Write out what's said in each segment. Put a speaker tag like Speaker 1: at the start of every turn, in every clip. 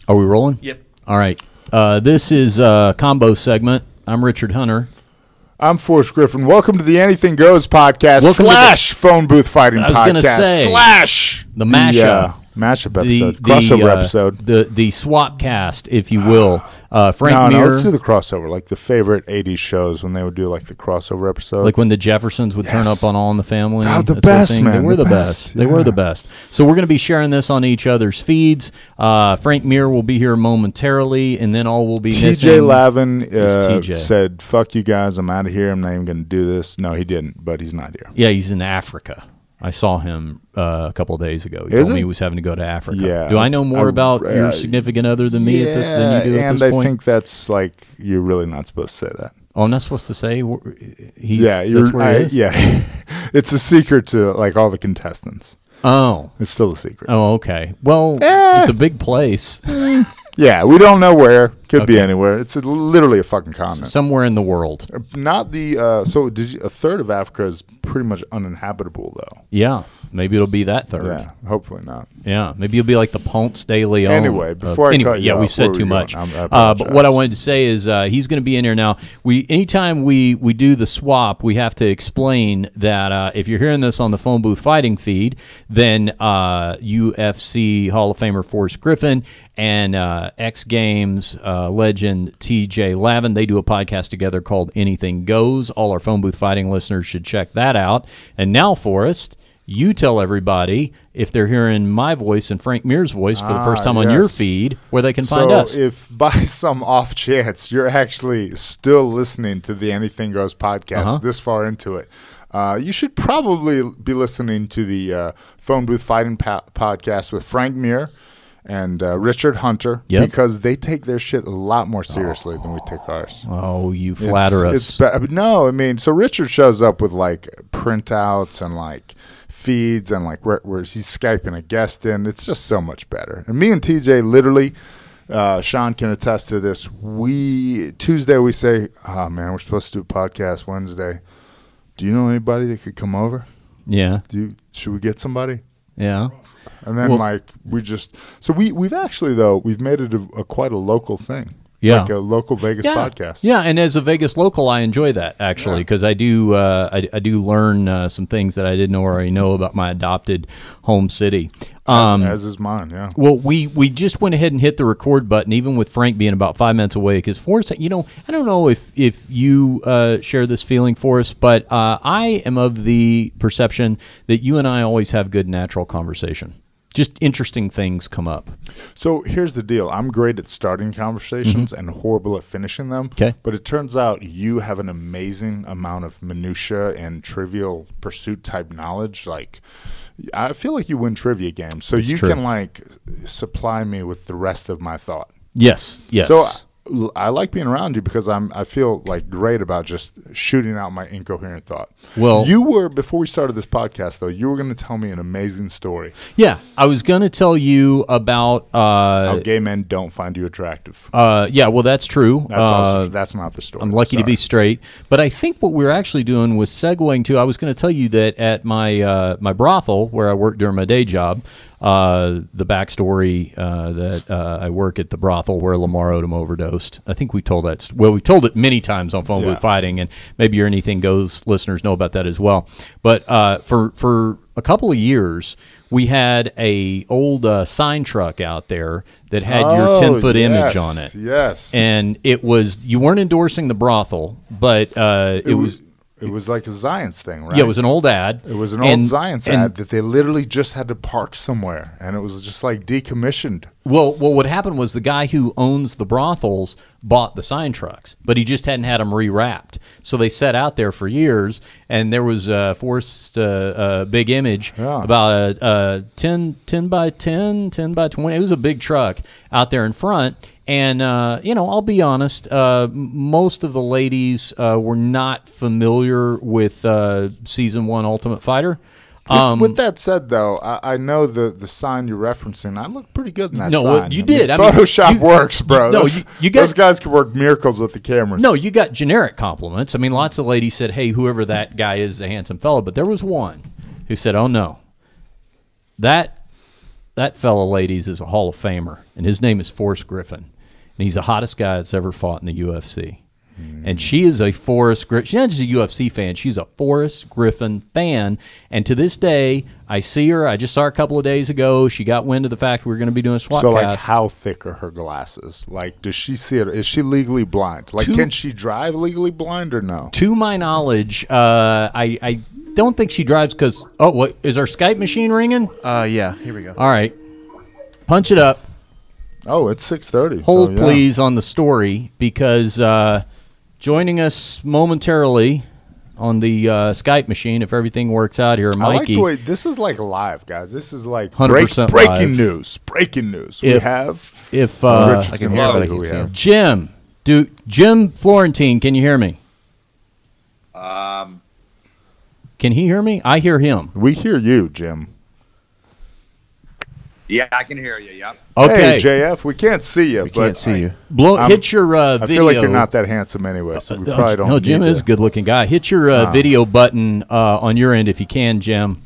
Speaker 1: Are we rolling?
Speaker 2: Yep.
Speaker 1: All right. This is a combo segment. I'm Richard Hunter.
Speaker 3: I'm Forrest Griffin. Welcome to the Anything Goes podcast / phone booth fighting podcast.
Speaker 1: I was going to say
Speaker 3: /
Speaker 1: the mashup.
Speaker 3: Mashup episode. Crossover episode.
Speaker 1: The swap cast, if you will. Frank
Speaker 3: No,
Speaker 1: Mir.
Speaker 3: let's do the crossover, like the favorite 80s shows when they would do like the crossover episode.
Speaker 1: Like when the Jeffersons would turn up on All in the Family.
Speaker 3: Oh, the
Speaker 1: that sort of
Speaker 3: best,
Speaker 1: thing.
Speaker 3: man.
Speaker 1: They were
Speaker 3: The
Speaker 1: the
Speaker 3: best.
Speaker 1: best. They were the best. So we're going to be sharing this on each other's feeds. Frank Mir will be here momentarily, and then all will be missing.
Speaker 3: TJ Lavin
Speaker 1: TJ.
Speaker 3: said, "Fuck you guys, I'm out of here. I'm not even going to do this." No, he didn't, but he's not here.
Speaker 1: Yeah, he's in Africa. I saw him a couple of days ago. He
Speaker 3: Is
Speaker 1: told me
Speaker 3: he?
Speaker 1: he was having to go to Africa.
Speaker 3: Yeah,
Speaker 1: Do I know more about your significant other than me at this than you do at this point?
Speaker 3: and I think that's like you're really not supposed to say that.
Speaker 1: Oh, I'm not supposed to say he's,
Speaker 3: Yeah,
Speaker 1: that's where he is?
Speaker 3: yeah. It's a secret to like all the contestants.
Speaker 1: Oh.
Speaker 3: It's still a secret.
Speaker 1: Oh, okay. Well, it's a big place.
Speaker 3: Yeah, we don't know where. Could be anywhere. It's literally a fucking continent.
Speaker 1: Somewhere in the world.
Speaker 3: Not the so a third of Africa is pretty much uninhabitable though.
Speaker 1: Yeah. Maybe it'll be that third.
Speaker 3: Yeah, hopefully not.
Speaker 1: Yeah, maybe you'll be like the Ponce de Leon.
Speaker 3: Anyway, before I cut you
Speaker 1: we
Speaker 3: off,
Speaker 1: said
Speaker 3: where
Speaker 1: too
Speaker 3: were we
Speaker 1: much.
Speaker 3: going?
Speaker 1: But what I wanted to say is he's going to be in here now. Anytime we do the swap, we have to explain that if you're hearing this on the phone booth fighting feed, then UFC Hall of Famer Forrest Griffin and X Games legend TJ Lavin, they do a podcast together called Anything Goes. All our phone booth fighting listeners should check that out. And now, Forrest, you tell everybody if they're hearing my voice and Frank Mir's voice for the first time on your feed where they can find us.
Speaker 3: So if by some off chance you're actually still listening to the Anything Goes podcast this far into it, you should probably be listening to the Phone Booth Fighting podcast with Frank Mir and Richard Hunter because they take their shit a lot more seriously than we take ours.
Speaker 1: Oh, you flatter us.
Speaker 3: No, I mean, so Richard shows up with like printouts and like feeds and like where he's Skyping a guest in. It's just so much better. And me and TJ literally, Sean can attest to this. Tuesday we say, oh man, we're supposed to do a podcast Wednesday. Do you know anybody that could come over?
Speaker 1: Yeah.
Speaker 3: Should we get somebody?
Speaker 1: Yeah.
Speaker 3: And then we've actually though, we've made it quite a local thing.
Speaker 1: Yeah.
Speaker 3: Like a local Vegas podcast.
Speaker 1: Yeah, and as a Vegas local, I enjoy that actually because I do I do learn some things that I didn't already know about my adopted home city.
Speaker 3: As is mine, yeah.
Speaker 1: Well, we just went ahead and hit the record button, even with Frank being about 5 minutes away. Because Forrest, I don't know if you share this feeling, Forrest, but I am of the perception that you and I always have good natural conversation. Just interesting things come up.
Speaker 3: So here's the deal. I'm great at starting conversations and horrible at finishing them.
Speaker 1: Okay.
Speaker 3: But it turns out you have an amazing amount of minutia and trivial pursuit type knowledge. Like, I feel like you win trivia games. So you can like supply me with the rest of my thought.
Speaker 1: Yes. Yes.
Speaker 3: So I like being around you because I feel like great about just shooting out my incoherent thought.
Speaker 1: Well,
Speaker 3: you were, before we started this podcast though, you were going to tell me an amazing story.
Speaker 1: Yeah, I was going to tell you about
Speaker 3: how gay men don't find you attractive.
Speaker 1: Yeah, well, that's true.
Speaker 3: That's not the story.
Speaker 1: I'm lucky to be straight, but I think what we were actually doing was segueing to. I was going to tell you that at my my brothel where I worked during my day job. The backstory that I work at the brothel where Lamar Odom overdosed. I think we told that. We told it many times on Phone Booth Fighting, and maybe your Anything Goes listeners know about that as well. But for a couple of years, we had a old sign truck out there that had your 10-foot image on it.
Speaker 3: Yes,
Speaker 1: and it was, you weren't endorsing the brothel, but it was.
Speaker 3: It was like a science thing, right?
Speaker 1: Yeah, it was an old ad.
Speaker 3: It was an old science ad that they literally just had to park somewhere, and it was just like decommissioned. Well,
Speaker 1: what happened was the guy who owns the brothels bought the sign trucks, but he just hadn't had them rewrapped. So they sat out there for years, and there was Forrest's big image, about a 10 by 10, 10 by 20. It was a big truck out there in front. And, I'll be honest, most of the ladies were not familiar with Season 1 Ultimate Fighter.
Speaker 3: With that said, though, I know the sign you're referencing. I look pretty good in that sign.
Speaker 1: No, you did.
Speaker 3: Photoshop works, bro.
Speaker 1: No,
Speaker 3: those guys can work miracles with the cameras.
Speaker 1: No, you got generic compliments. I mean, lots of ladies said, hey, whoever that guy is a handsome fellow. But there was one who said, oh, no, that that fellow, ladies, is a Hall of Famer, and his name is Forrest Griffin, and he's the hottest guy that's ever fought in the UFC. And she is a Forrest Griffin. She's not just a UFC fan. She's a Forrest Griffin fan. And to this day, I see her. I just saw her a couple of days ago. She got wind of the fact we were going to be doing a SWAT
Speaker 3: So, like,
Speaker 1: cast.
Speaker 3: how thick are her glasses? Like, does she see it? Is she legally blind? Like, can she drive legally blind or no?
Speaker 1: To my knowledge, I don't think she drives because, oh, what, is our Skype machine ringing?
Speaker 2: Yeah, here we go.
Speaker 1: All right. Punch it up.
Speaker 3: Oh, it's 6:30.
Speaker 1: Hold,
Speaker 3: so, yeah.
Speaker 1: please, on the story because joining us momentarily on the Skype machine, if everything works out here, Mikey.
Speaker 3: I like the way this is like live, guys. This is like
Speaker 1: 100%
Speaker 3: breaking
Speaker 1: live.
Speaker 3: news. Breaking news.
Speaker 1: If-
Speaker 3: we have
Speaker 1: If
Speaker 3: Rich
Speaker 2: I can hear it, but I
Speaker 3: who
Speaker 2: can't
Speaker 3: we
Speaker 2: see
Speaker 3: have.
Speaker 2: him.
Speaker 1: Jim Florentine, can you hear me? Can he hear me? I hear him.
Speaker 3: We hear you, Jim.
Speaker 4: Yeah, I can hear you. Yep.
Speaker 1: Okay.
Speaker 3: Hey, JF, we can't see you.
Speaker 2: We can't see you.
Speaker 1: Hit your video.
Speaker 3: I feel like you're not that handsome anyway, so we probably don't.
Speaker 1: No, Jim
Speaker 3: need
Speaker 1: is a
Speaker 3: to-
Speaker 1: good-looking guy. Hit your video button on your end if you can, Jim.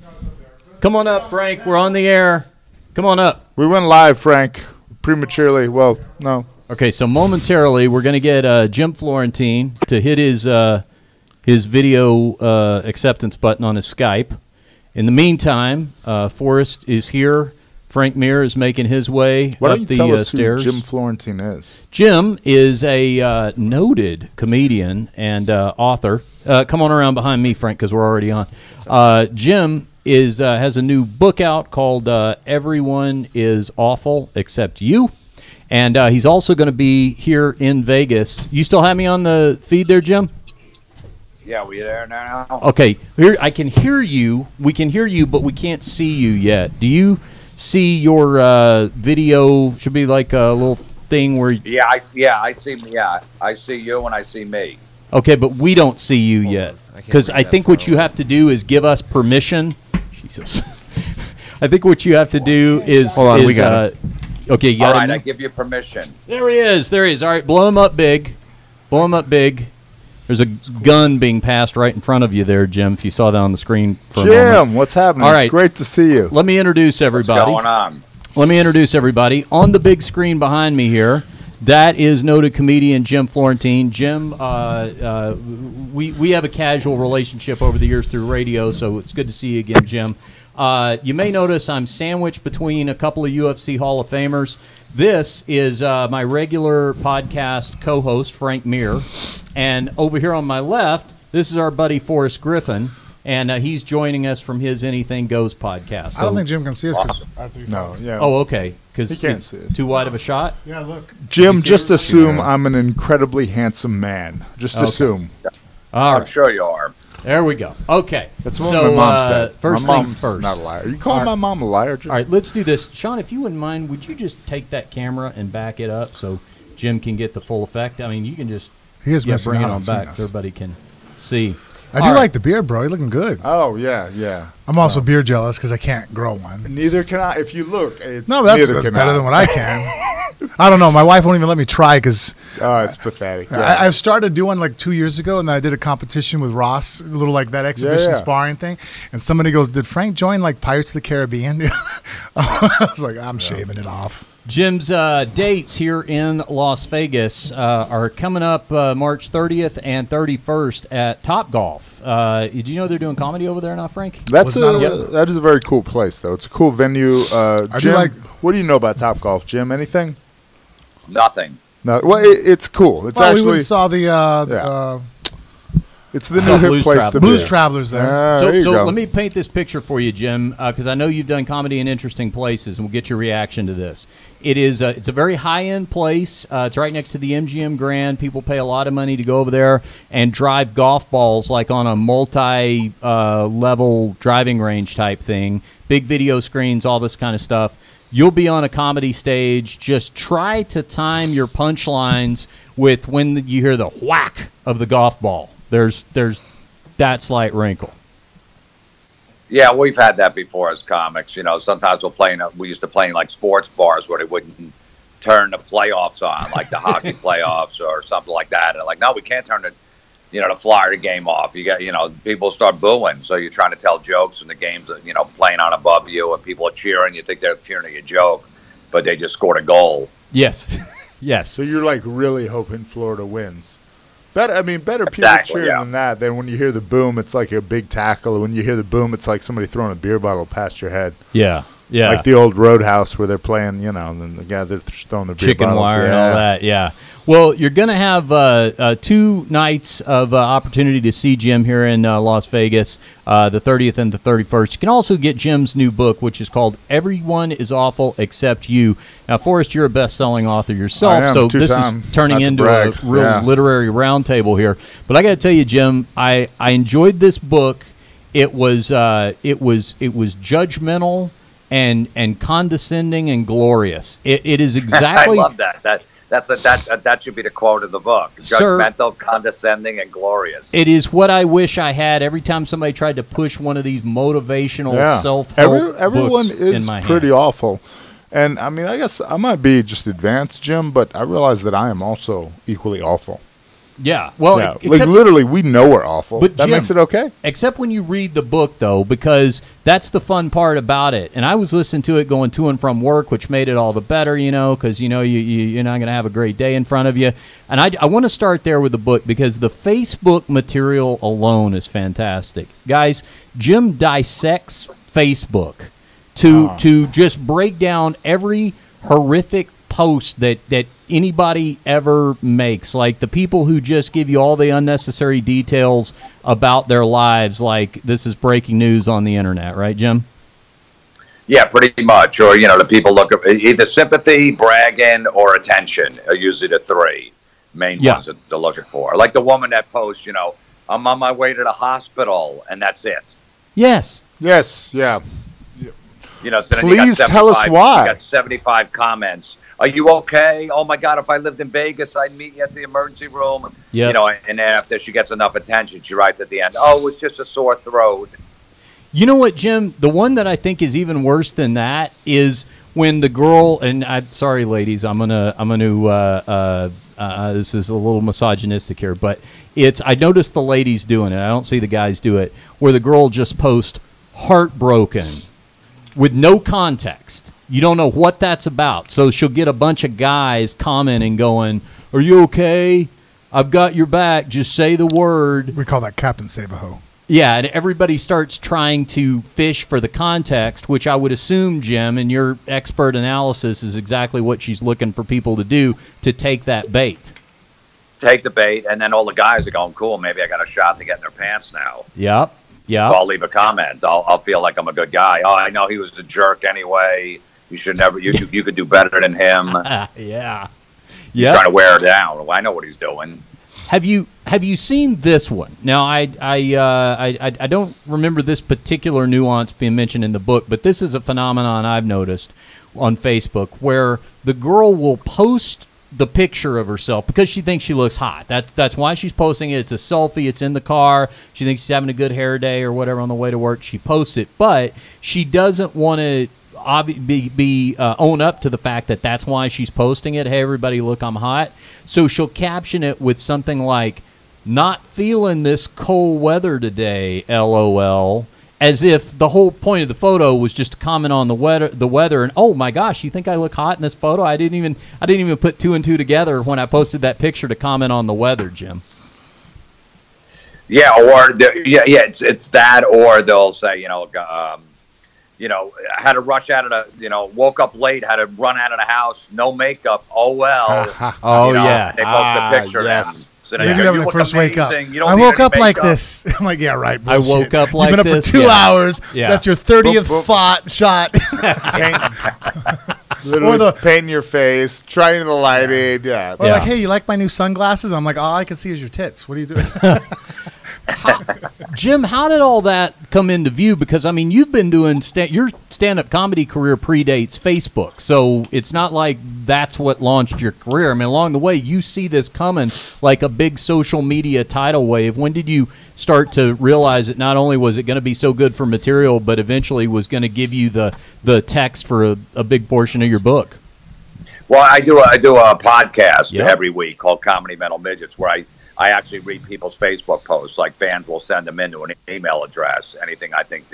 Speaker 1: Come on up, Frank. We're on the air. Come on up.
Speaker 3: We went live, Frank, prematurely. Well, no.
Speaker 1: Okay, so momentarily we're going to get Jim Florentine to hit his video acceptance button on his Skype. In the meantime, Forrest is here. Frank Mir is making his way
Speaker 3: Why
Speaker 1: up
Speaker 3: don't you tell
Speaker 1: the
Speaker 3: us
Speaker 1: stairs.
Speaker 3: who Jim Florentine is?
Speaker 1: Jim is a noted comedian and author. Come on around behind me, Frank, because we're already on. Jim has a new book out called Everyone is Awful Except You. And he's also going to be here in Vegas. You still have me on the feed there, Jim?
Speaker 4: Yeah, we there now?
Speaker 1: Okay. Here, I can hear you. We can hear you, but we can't see you yet. Do you see your video? Should be like a little thing where...
Speaker 4: I see you and I see me.
Speaker 1: Okay, but we don't see you yet. Because I think what you have to do is give us permission. Jesus. I think what you have to do is...
Speaker 2: Hold on, we got it.
Speaker 1: Okay, you
Speaker 4: All
Speaker 1: got
Speaker 4: right,
Speaker 1: him?
Speaker 4: I give you permission.
Speaker 1: There he is. There he is. All right, blow him up big. Blow him up big. There's a gun being passed right in front of you there, Jim, if you saw that on the screen for a moment.
Speaker 3: Jim, what's happening?
Speaker 1: All right.
Speaker 3: It's great to see you.
Speaker 1: Let me introduce everybody.
Speaker 4: What's going on?
Speaker 1: Let me introduce everybody. On the big screen behind me here, that is noted comedian Jim Florentine. Jim, we have a casual relationship over the years through radio, so it's good to see you again, Jim. You may notice I'm sandwiched between a couple of UFC Hall of Famers. This is my regular podcast co-host, Frank Mir. And over here on my left, this is our buddy Forrest Griffin. And he's joining us from his Anything Goes podcast.
Speaker 5: I don't think Jim can see us because
Speaker 3: No, yeah.
Speaker 1: Oh, okay.
Speaker 3: He
Speaker 1: Because
Speaker 3: can't
Speaker 1: it's
Speaker 3: see it.
Speaker 1: too wide of a shot?
Speaker 5: yeah, look.
Speaker 3: Jim, just assume I'm an incredibly handsome man. Just assume.
Speaker 1: All
Speaker 4: I'm
Speaker 1: right.
Speaker 4: sure you are.
Speaker 1: There we go. Okay.
Speaker 3: That's what
Speaker 1: so,
Speaker 3: my mom said.
Speaker 1: First
Speaker 3: my
Speaker 1: things
Speaker 3: mom's
Speaker 1: first.
Speaker 3: not a liar. Are you calling my mom a liar, Jim?
Speaker 1: All right, let's do this. Sean, if you wouldn't mind, would you just take that camera and back it up so Jim can get the full effect? I mean, you can just
Speaker 5: He is missing
Speaker 1: bring it
Speaker 5: out
Speaker 1: on
Speaker 5: on seeing
Speaker 1: back so
Speaker 5: us.
Speaker 1: everybody can see.
Speaker 5: I do like the beard, bro. You're looking good.
Speaker 3: Oh, yeah, yeah.
Speaker 5: I'm also beard jealous because I can't grow one.
Speaker 3: Neither can I. If you look, it's
Speaker 5: No, that's
Speaker 3: neither can
Speaker 5: better
Speaker 3: I.
Speaker 5: than what I can. I don't know. My wife won't even let me try because
Speaker 3: Oh, it's pathetic. Yeah.
Speaker 5: I started doing like 2 years ago, and then I did a competition with Ross, a little like that exhibition
Speaker 3: Yeah.
Speaker 5: sparring thing. And somebody goes, "Did Frank join like Pirates of the Caribbean?" I was like, "I'm shaving it off."
Speaker 1: Jim's dates here in Las Vegas are coming up March 30th and 31st at Topgolf. Did you know they're doing comedy over there now, Frank?
Speaker 3: That's
Speaker 5: Was not aware.
Speaker 3: that is a very cool place, though. It's a cool venue.
Speaker 5: do
Speaker 3: Jim,
Speaker 5: like-
Speaker 3: what do you know about Topgolf, Jim? Anything?
Speaker 4: Nothing.
Speaker 3: No. Well, it's cool. It's
Speaker 5: Well, we
Speaker 3: actually
Speaker 5: went and saw the
Speaker 3: Yeah. it's the new hip
Speaker 1: Blues
Speaker 3: place
Speaker 1: Travelers.
Speaker 3: to
Speaker 5: Blues
Speaker 3: be.
Speaker 5: Travelers there.
Speaker 3: There you
Speaker 1: So
Speaker 3: go.
Speaker 1: let me paint this picture for you, Jim, because I know you've done comedy in interesting places, and we'll get your reaction to this. It's a very high-end place. It's right next to the MGM Grand. People pay a lot of money to go over there and drive golf balls like on a multi-level driving range type thing. Big video screens, all this kind of stuff. You'll be on a comedy stage. Just try to time your punchlines with when you hear the whack of the golf ball. There's that slight wrinkle.
Speaker 4: Yeah, we've had that before as comics. You know, sometimes we used to play in like sports bars where they wouldn't turn the playoffs on, like the hockey playoffs or something like that. And like, no, we can't turn the Florida game off. You got, people start booing. So you're trying to tell jokes and the game's, playing on above you and people are cheering. You think they're cheering at your joke, but they just scored a goal.
Speaker 1: Yes. Yes.
Speaker 3: So you're like really hoping Florida wins. Better people
Speaker 4: Exactly,
Speaker 3: cheering
Speaker 4: yeah.
Speaker 3: than that. Then when you hear the boom, it's like a big tackle. When you hear the boom, it's like somebody throwing a beer bottle past your head.
Speaker 1: Yeah. Yeah.
Speaker 3: Like the old Roadhouse where they're playing, and the guy they're throwing the beer
Speaker 1: chicken
Speaker 3: bottles.
Speaker 1: wire and all that. Yeah. Well, you're going to have 2 nights of opportunity to see Jim here in Las Vegas, the 30th and the 31st. You can also get Jim's new book, which is called Everyone is Awful Except You. Now, Forrest, you're a best-selling author yourself,
Speaker 3: I am,
Speaker 1: so this
Speaker 3: two-time.
Speaker 1: is turning
Speaker 3: Not to
Speaker 1: into
Speaker 3: brag.
Speaker 1: a real
Speaker 3: Yeah.
Speaker 1: literary roundtable here. But I got to tell you, Jim, I enjoyed this book. It was judgmental and condescending and glorious. It is exactly.
Speaker 4: I love that. That should be the quote of the book.
Speaker 1: Sir,
Speaker 4: Judgmental, condescending, and glorious.
Speaker 1: It is what I wish I had every time somebody tried to push one of these motivational self-help
Speaker 3: Everyone
Speaker 1: books
Speaker 3: is
Speaker 1: in my
Speaker 3: pretty
Speaker 1: hand.
Speaker 3: awful. And, I mean, I guess I might be just advanced, Jim, but I realize that I am also equally awful.
Speaker 1: Yeah. Well,
Speaker 3: Yeah.
Speaker 1: except,
Speaker 3: Literally, we know we're awful.
Speaker 1: But
Speaker 3: that
Speaker 1: Jim,
Speaker 3: makes it okay.
Speaker 1: except when you read the book, though, because that's the fun part about it. And I was listening to it going to and from work, which made it all the better, because, you're not going to have a great day in front of you. And I want to start there with the book because the Facebook material alone is fantastic. Guys, Jim dissects Facebook to just break down every horrific post that anybody ever makes, like the people who just give you all the unnecessary details about their lives, like this is breaking news on the internet, right, Jim?
Speaker 4: Yeah, pretty much. Or, the people look at either sympathy, bragging, or attention are usually the 3 main ones that they're looking for. Like the woman that posts, I'm on my way to the hospital, and that's it.
Speaker 1: Yes.
Speaker 3: Yes, yeah.
Speaker 4: So then
Speaker 3: Please tell us why.
Speaker 4: You got 75 comments. Are you okay? Oh, my God, if I lived in Vegas, I'd meet you at the emergency room.
Speaker 1: Yep.
Speaker 4: And then after she gets enough attention, she writes at the end, oh, it's just a sore throat.
Speaker 1: You know what, Jim? The one that I think is even worse than that is when the girl, and I'm sorry, ladies, I'm gonna this is a little misogynistic here, but I noticed the ladies doing it. I don't see the guys do it, where the girl just posts heartbroken with no context. You don't know what that's about. So she'll get a bunch of guys commenting going, are you okay? I've got your back. Just say the word.
Speaker 5: We call that Captain Save-A-Ho.
Speaker 1: Yeah, and everybody starts trying to fish for the context, which I would assume, Jim, and your expert analysis is exactly what she's looking for people to do, to take that bait.
Speaker 4: Take the bait, and then all the guys are going, cool, maybe I got a shot to get in their pants now.
Speaker 1: Yep.
Speaker 4: So I'll leave a comment. I'll feel like I'm a good guy. Oh, I know he was a jerk anyway. You should never. You could do better than him.
Speaker 1: Yeah.
Speaker 4: He's trying to wear her down. Well, I know what he's doing.
Speaker 1: Have you seen this one? Now, I don't remember this particular nuance being mentioned in the book, but this is a phenomenon I've noticed on Facebook where the girl will post the picture of herself because she thinks she looks hot. That's why she's posting it. It's a selfie. It's in the car. She thinks she's having a good hair day or whatever on the way to work. She posts it, but she doesn't want to own up to the fact that that's why she's posting it. Hey, everybody, look, I'm hot. So she'll caption it with something like, not feeling this cold weather today, LOL, as if the whole point of the photo was just to comment on the weather. And oh my gosh, you think I look hot in this photo? I didn't even put 2 and 2 together when I posted that picture to comment on the weather, Jim.
Speaker 4: Yeah, or it's that, or they'll say, I had to rush out of the, woke up late, had to run out of the house, no makeup. Oh well.
Speaker 1: Oh yeah.
Speaker 4: They post a picture.
Speaker 1: Yes.
Speaker 4: So
Speaker 5: They do that when they first wake up. I woke up like this. I'm like, yeah, right. Bullshit.
Speaker 1: I woke up like
Speaker 5: You've been up
Speaker 1: this.
Speaker 5: for 2 hours.
Speaker 1: Yeah.
Speaker 5: That's your 30th shot.
Speaker 3: Literally painting your face, trying the lighting. Yeah.
Speaker 5: Or like, hey, you like my new sunglasses? I'm like, all I can see is your tits. What are you doing?
Speaker 1: Jim, how did all that come into view? Because, I mean, you've been doing your stand-up comedy career predates Facebook, so it's not like that's what launched your career. I mean, along the way, you see this coming like a big social media tidal wave. When did you start to realize that not only was it going to be so good for material, but eventually was going to give you the text for a big portion of your book?
Speaker 4: Well, I do a podcast every week called Comedy Mental Midgets, where I actually read people's Facebook posts. Like fans will send them into an email address. Anything I think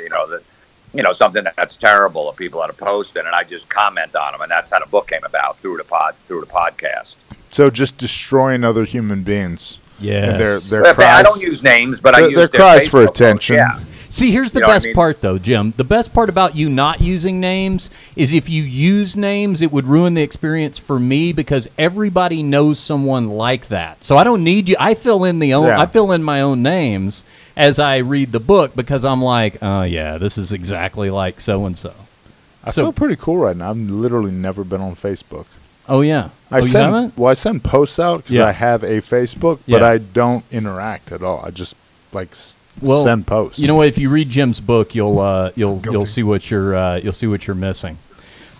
Speaker 4: something that's terrible that people have posted, and I just comment on them, and that's how the book came about through the podcast.
Speaker 3: So just destroying other human beings.
Speaker 1: Yes.
Speaker 3: Their cries,
Speaker 4: I don't use names, but I use
Speaker 3: their
Speaker 4: their
Speaker 3: cries for
Speaker 4: Facebook
Speaker 3: attention.
Speaker 4: posts, yeah.
Speaker 1: See, here's the best part, though, Jim. The best part about you not using names is if you use names, it would ruin the experience for me because everybody knows someone like that. So I don't need you. I fill in I fill in my own names as I read the book because I'm like, oh yeah, this is exactly like so and so.
Speaker 3: I feel pretty cool right now. I've literally never been on Facebook.
Speaker 1: Oh yeah,
Speaker 3: I send posts out because I have a Facebook, but I don't interact at all. I just send posts.
Speaker 1: You know what? If you read Jim's book, you'll see what you're missing.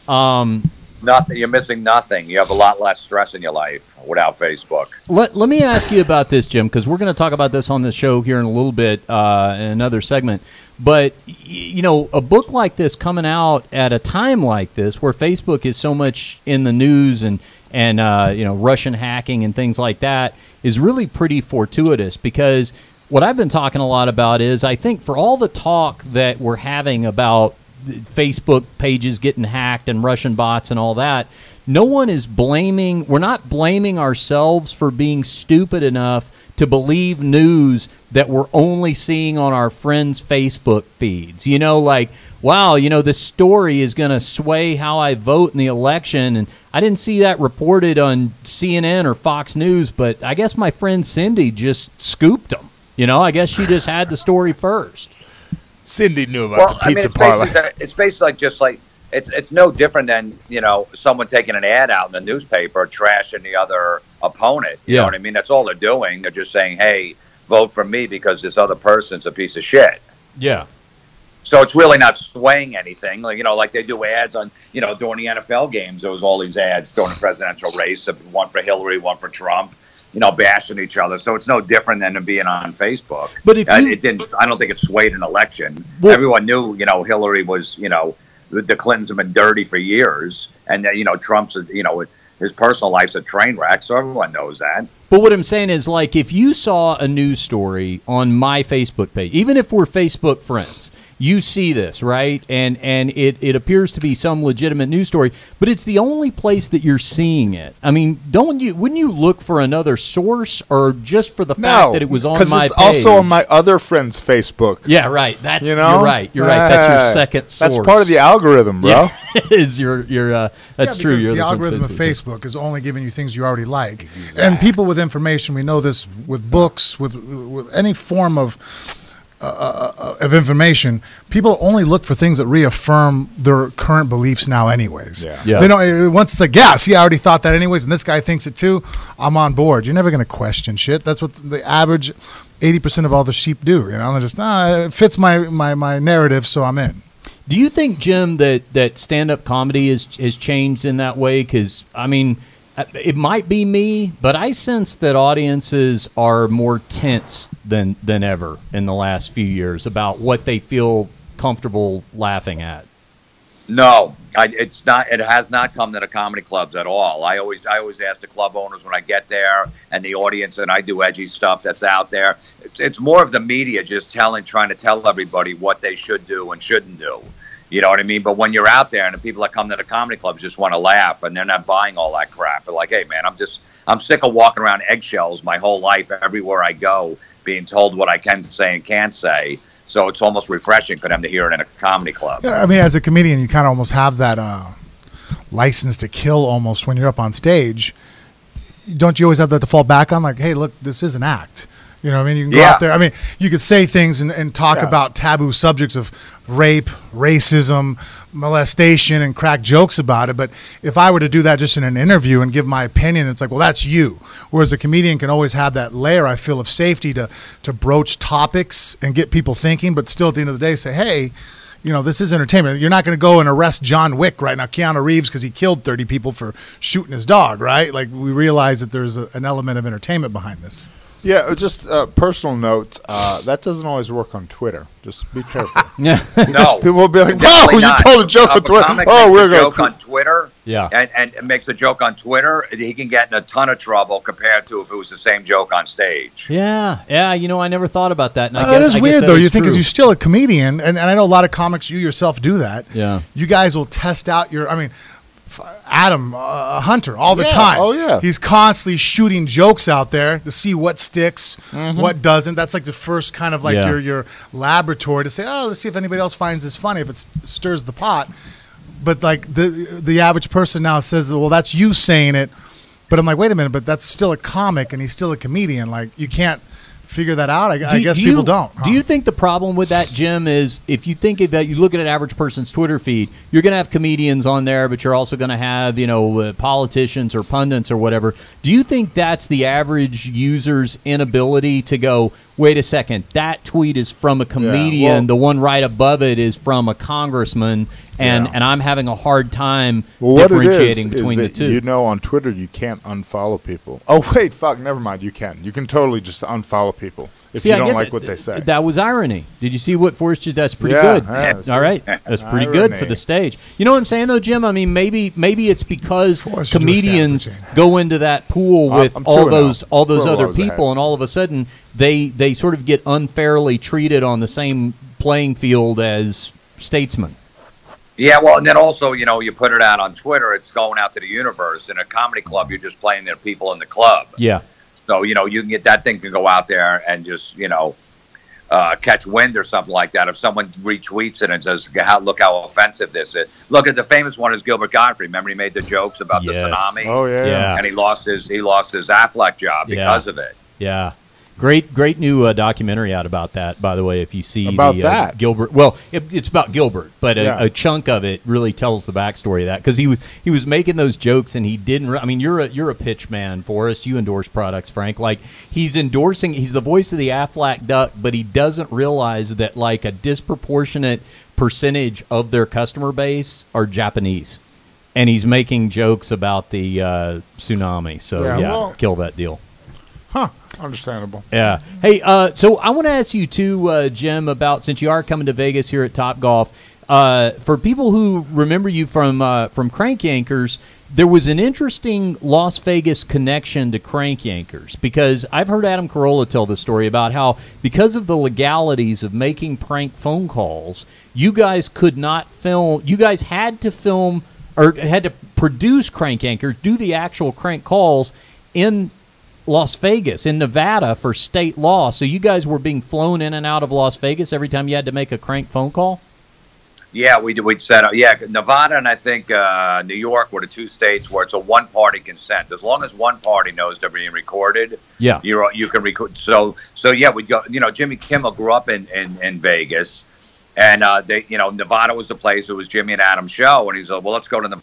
Speaker 4: Nothing. You're missing nothing. You have a lot less stress in your life without Facebook.
Speaker 1: Let me ask you about this, Jim, because we're going to talk about this on the show here in a little bit in another segment. But a book like this coming out at a time like this, where Facebook is so much in the news and Russian hacking and things like that, is really pretty fortuitous because what I've been talking a lot about is I think for all the talk that we're having about Facebook pages getting hacked and Russian bots and all that, we're not blaming ourselves for being stupid enough to believe news that we're only seeing on our friends' Facebook feeds. Wow, this story is going to sway how I vote in the election, and I didn't see that reported on CNN or Fox News, but I guess my friend Cindy just scooped them. I guess she just had the story first.
Speaker 3: Cindy knew about the pizza parlor.
Speaker 4: It's basically it's no different than someone taking an ad out in the newspaper trashing the other opponent. You know what I mean? That's all they're doing. They're just saying, "Hey, vote for me because this other person's a piece of shit."
Speaker 1: Yeah.
Speaker 4: So it's really not swaying anything. Like they do ads on during the NFL games. There was all these ads during the presidential race, one for Hillary, one for Trump. Bashing each other. So it's no different than being on Facebook.
Speaker 1: But if
Speaker 4: it didn't, I don't think it swayed an election. Well, everyone knew, Hillary was, the Clintons have been dirty for years, and Trump's, his personal life's a train wreck. So everyone knows that.
Speaker 1: But what I'm saying is, if you saw a news story on my Facebook page, even if we're Facebook friends, you see this, right? And it appears to be some legitimate news story, but it's the only place that you're seeing it. I mean, wouldn't you look for another source or just for the fact that it was on my page?
Speaker 3: Because it's also on my other friend's Facebook.
Speaker 1: Yeah, right. You're right. That's your second source.
Speaker 3: That's part of the algorithm, bro.
Speaker 1: Yeah, it is that's true.
Speaker 5: The algorithm of Facebook is only giving you things you already like. Exactly. And people with information, we know this with books, with any form of information, people only look for things that reaffirm their current beliefs now anyways.
Speaker 1: Yeah.
Speaker 5: They don't, once it's like, I already thought that anyways, and this guy thinks it too, I'm on board. You're never going to question shit. That's what the average 80% of all the sheep do. They're just, it fits my narrative, so I'm in.
Speaker 1: Do you think, Jim, that stand-up comedy has changed in that way? Because, I mean, it might be me, but I sense that audiences are more tense than ever in the last few years about what they feel comfortable laughing at.
Speaker 4: No, it's not. It has not come to the comedy clubs at all. I always ask the club owners when I get there and the audience, and I do edgy stuff that's out there. It's more of the media just trying to tell everybody what they should do and shouldn't do. You know what I mean? But when you're out there and the people that come to the comedy clubs just want to laugh and they're not buying all that crap. They're like, hey, man, I'm sick of walking around eggshells my whole life everywhere I go, being told what I can say and can't say. So it's almost refreshing for them to hear it in a comedy club.
Speaker 5: Yeah, I mean, as a comedian, you kind of almost have that license to kill almost when you're up on stage. Don't you always have that to fall back on? Like, hey, look, this is an act. You know what I mean? You can go out there. I mean, you could say things and talk about taboo subjects of rape, racism, molestation, and crack jokes about it. But if I were to do that just in an interview and give my opinion, it's like, well, that's you. Whereas a comedian can always have that layer, I feel, of safety to broach topics and get people thinking, but still at the end of the day say, hey, this is entertainment. You're not going to go and arrest John Wick right now, Keanu Reeves, because he killed 30 people for shooting his dog, right? Like, we realize that there's an element of entertainment behind this.
Speaker 3: Yeah, just a personal note. That doesn't always work on Twitter. Just be careful.
Speaker 1: Yeah.
Speaker 4: No.
Speaker 3: People will be like,
Speaker 4: Definitely
Speaker 3: "Whoa, you
Speaker 4: not.
Speaker 3: told a joke on
Speaker 4: If a
Speaker 3: Twitter."
Speaker 4: comic
Speaker 3: Oh,
Speaker 4: makes
Speaker 3: we're
Speaker 4: a
Speaker 3: going
Speaker 4: joke on Twitter.
Speaker 1: Yeah.
Speaker 4: And makes a joke on Twitter, he can get in a ton of trouble compared to if it was the same joke on stage.
Speaker 1: Yeah. You know, I never thought about that. And
Speaker 5: That is weird, though. You think, because you're still a comedian, and I know a lot of comics, you yourself do that.
Speaker 1: Yeah.
Speaker 5: You guys will test out your, I mean, Adam Hunter all the
Speaker 3: Yeah.
Speaker 5: time.
Speaker 3: Oh, yeah.
Speaker 5: He's constantly shooting jokes out there to see what sticks, what doesn't. That's like the first kind of like
Speaker 1: Yeah.
Speaker 5: your laboratory to say, oh, let's see if anybody else finds this funny, if it stirs the pot. But like the average person now says, well, that's you saying it. But I'm like, wait a minute, but that's still a comic and he's still a comedian. Like, you can't figure that out. I guess people don't.
Speaker 1: Do you think the problem with that, Jim, is if you think about, you look at an average person's Twitter feed, you're going to have comedians on there, but you're also going to have, politicians or pundits or whatever. Do you think that's the average user's inability to go, wait a second, that tweet is from a comedian, the one right above it is from a congressman, and I'm having a hard time differentiating between the two.
Speaker 3: You know, on Twitter, you can't unfollow people. Oh, wait, fuck, never mind. You can. You can totally just unfollow people if you don't like what they say.
Speaker 1: That was irony. Did you see what Forrest did? That's pretty
Speaker 3: Yeah,
Speaker 1: good.
Speaker 3: yeah,
Speaker 1: All right. That's pretty good for the stage. You know what I'm saying, though, Jim? I mean, maybe it's because
Speaker 5: Forrest should do a
Speaker 1: comedians
Speaker 5: stand-up
Speaker 1: go into that pool with
Speaker 3: I'm
Speaker 1: all
Speaker 3: 2-0.
Speaker 1: those
Speaker 3: We're
Speaker 1: other
Speaker 3: rows
Speaker 1: people,
Speaker 3: ahead.
Speaker 1: and all of a sudden they sort of get unfairly treated on the same playing field as statesmen.
Speaker 4: Yeah, well, and then also, you put it out on Twitter, it's going out to the universe. In a comedy club, you're just playing their people in the club.
Speaker 1: Yeah.
Speaker 4: So, you can get that thing to go out there and just, catch wind or something like that. If someone retweets it and says, look how offensive this is. Look at the famous one is Gilbert Gottfried. Remember he made the jokes about the tsunami?
Speaker 3: Oh, yeah.
Speaker 4: And he lost his Affleck job because of it.
Speaker 1: Yeah. Great new documentary out about that, by the way, if you see
Speaker 3: About that?
Speaker 1: Gilbert. Well, it's about Gilbert, but
Speaker 3: Yeah.
Speaker 1: a chunk of it really tells the backstory of that, because he was making those jokes and he didn't. I mean, you're a pitch man, Forrest. You endorse products, Frank. Like, he's the voice of the Aflac duck, but he doesn't realize that like a disproportionate percentage of their customer base are Japanese, and he's making jokes about the tsunami. So
Speaker 3: well,
Speaker 1: kill that deal.
Speaker 5: Huh.
Speaker 3: Understandable.
Speaker 1: Yeah. Hey, so I want to ask you too, Jim, about, since you are coming to Vegas here at Top Golf, for people who remember you from Crank Yankers, there was an interesting Las Vegas connection to Crank Yankers, because I've heard Adam Carolla tell the story about how, because of the legalities of making prank phone calls, you guys could not film. You guys had to film, or had to produce Crank Yankers, do the actual crank calls in Las Vegas, in Nevada, for state law. So you guys were being flown in and out of Las Vegas every time you had to make a crank phone call?
Speaker 4: Yeah, we'd set up. Yeah, Nevada and I think New York were the two states where it's a one-party consent. As long as one party knows they're being recorded,
Speaker 1: yeah,
Speaker 4: you can record. So yeah, we'd go. Jimmy Kimmel grew up in Vegas, and Nevada was the place. It was Jimmy and Adam's show, and he's like, well, let's go to Nevada.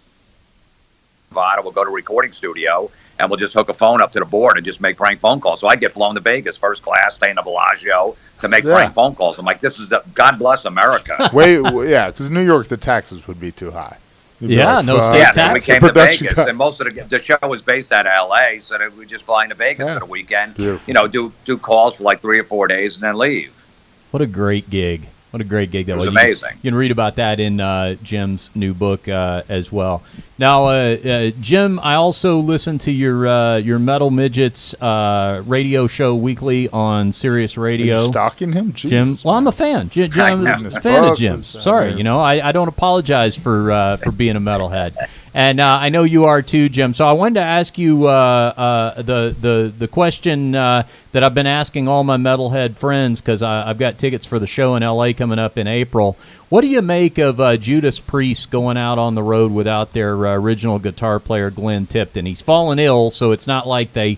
Speaker 4: We'll go to a recording studio, and we'll just hook a phone up to the board and just make prank phone calls. So I get flown to Vegas, first class, stay in the Bellagio to make prank phone calls. I'm like, this is God bless America.
Speaker 3: Because New York, the taxes would be too high.
Speaker 1: Yeah, no state
Speaker 4: Yeah,
Speaker 1: tax.
Speaker 4: so we came to Vegas, and most of the show was based out of L.A., so that we just fly into Vegas for the weekend.
Speaker 3: Beautiful.
Speaker 4: Do calls for like 3 or 4 days and then leave.
Speaker 1: What a great gig. What a great gig that was.
Speaker 4: It was amazing.
Speaker 1: You can read about that in Jim's new book as well. Now, Jim, I also listen to your Metal Midgets radio show weekly on Sirius Radio.
Speaker 3: Are you stalking him? Jesus,
Speaker 1: Jim, well, I'm a fan. Jim, I'm a fan of Jim's. Sorry, I don't apologize for being a metalhead. And I know you are too, Jim. So I wanted to ask you the question that I've been asking all my metalhead friends, because I've got tickets for the show in L.A. coming up in April. What do you make of Judas Priest going out on the road without their original guitar player, Glenn Tipton? He's fallen ill, so it's not like they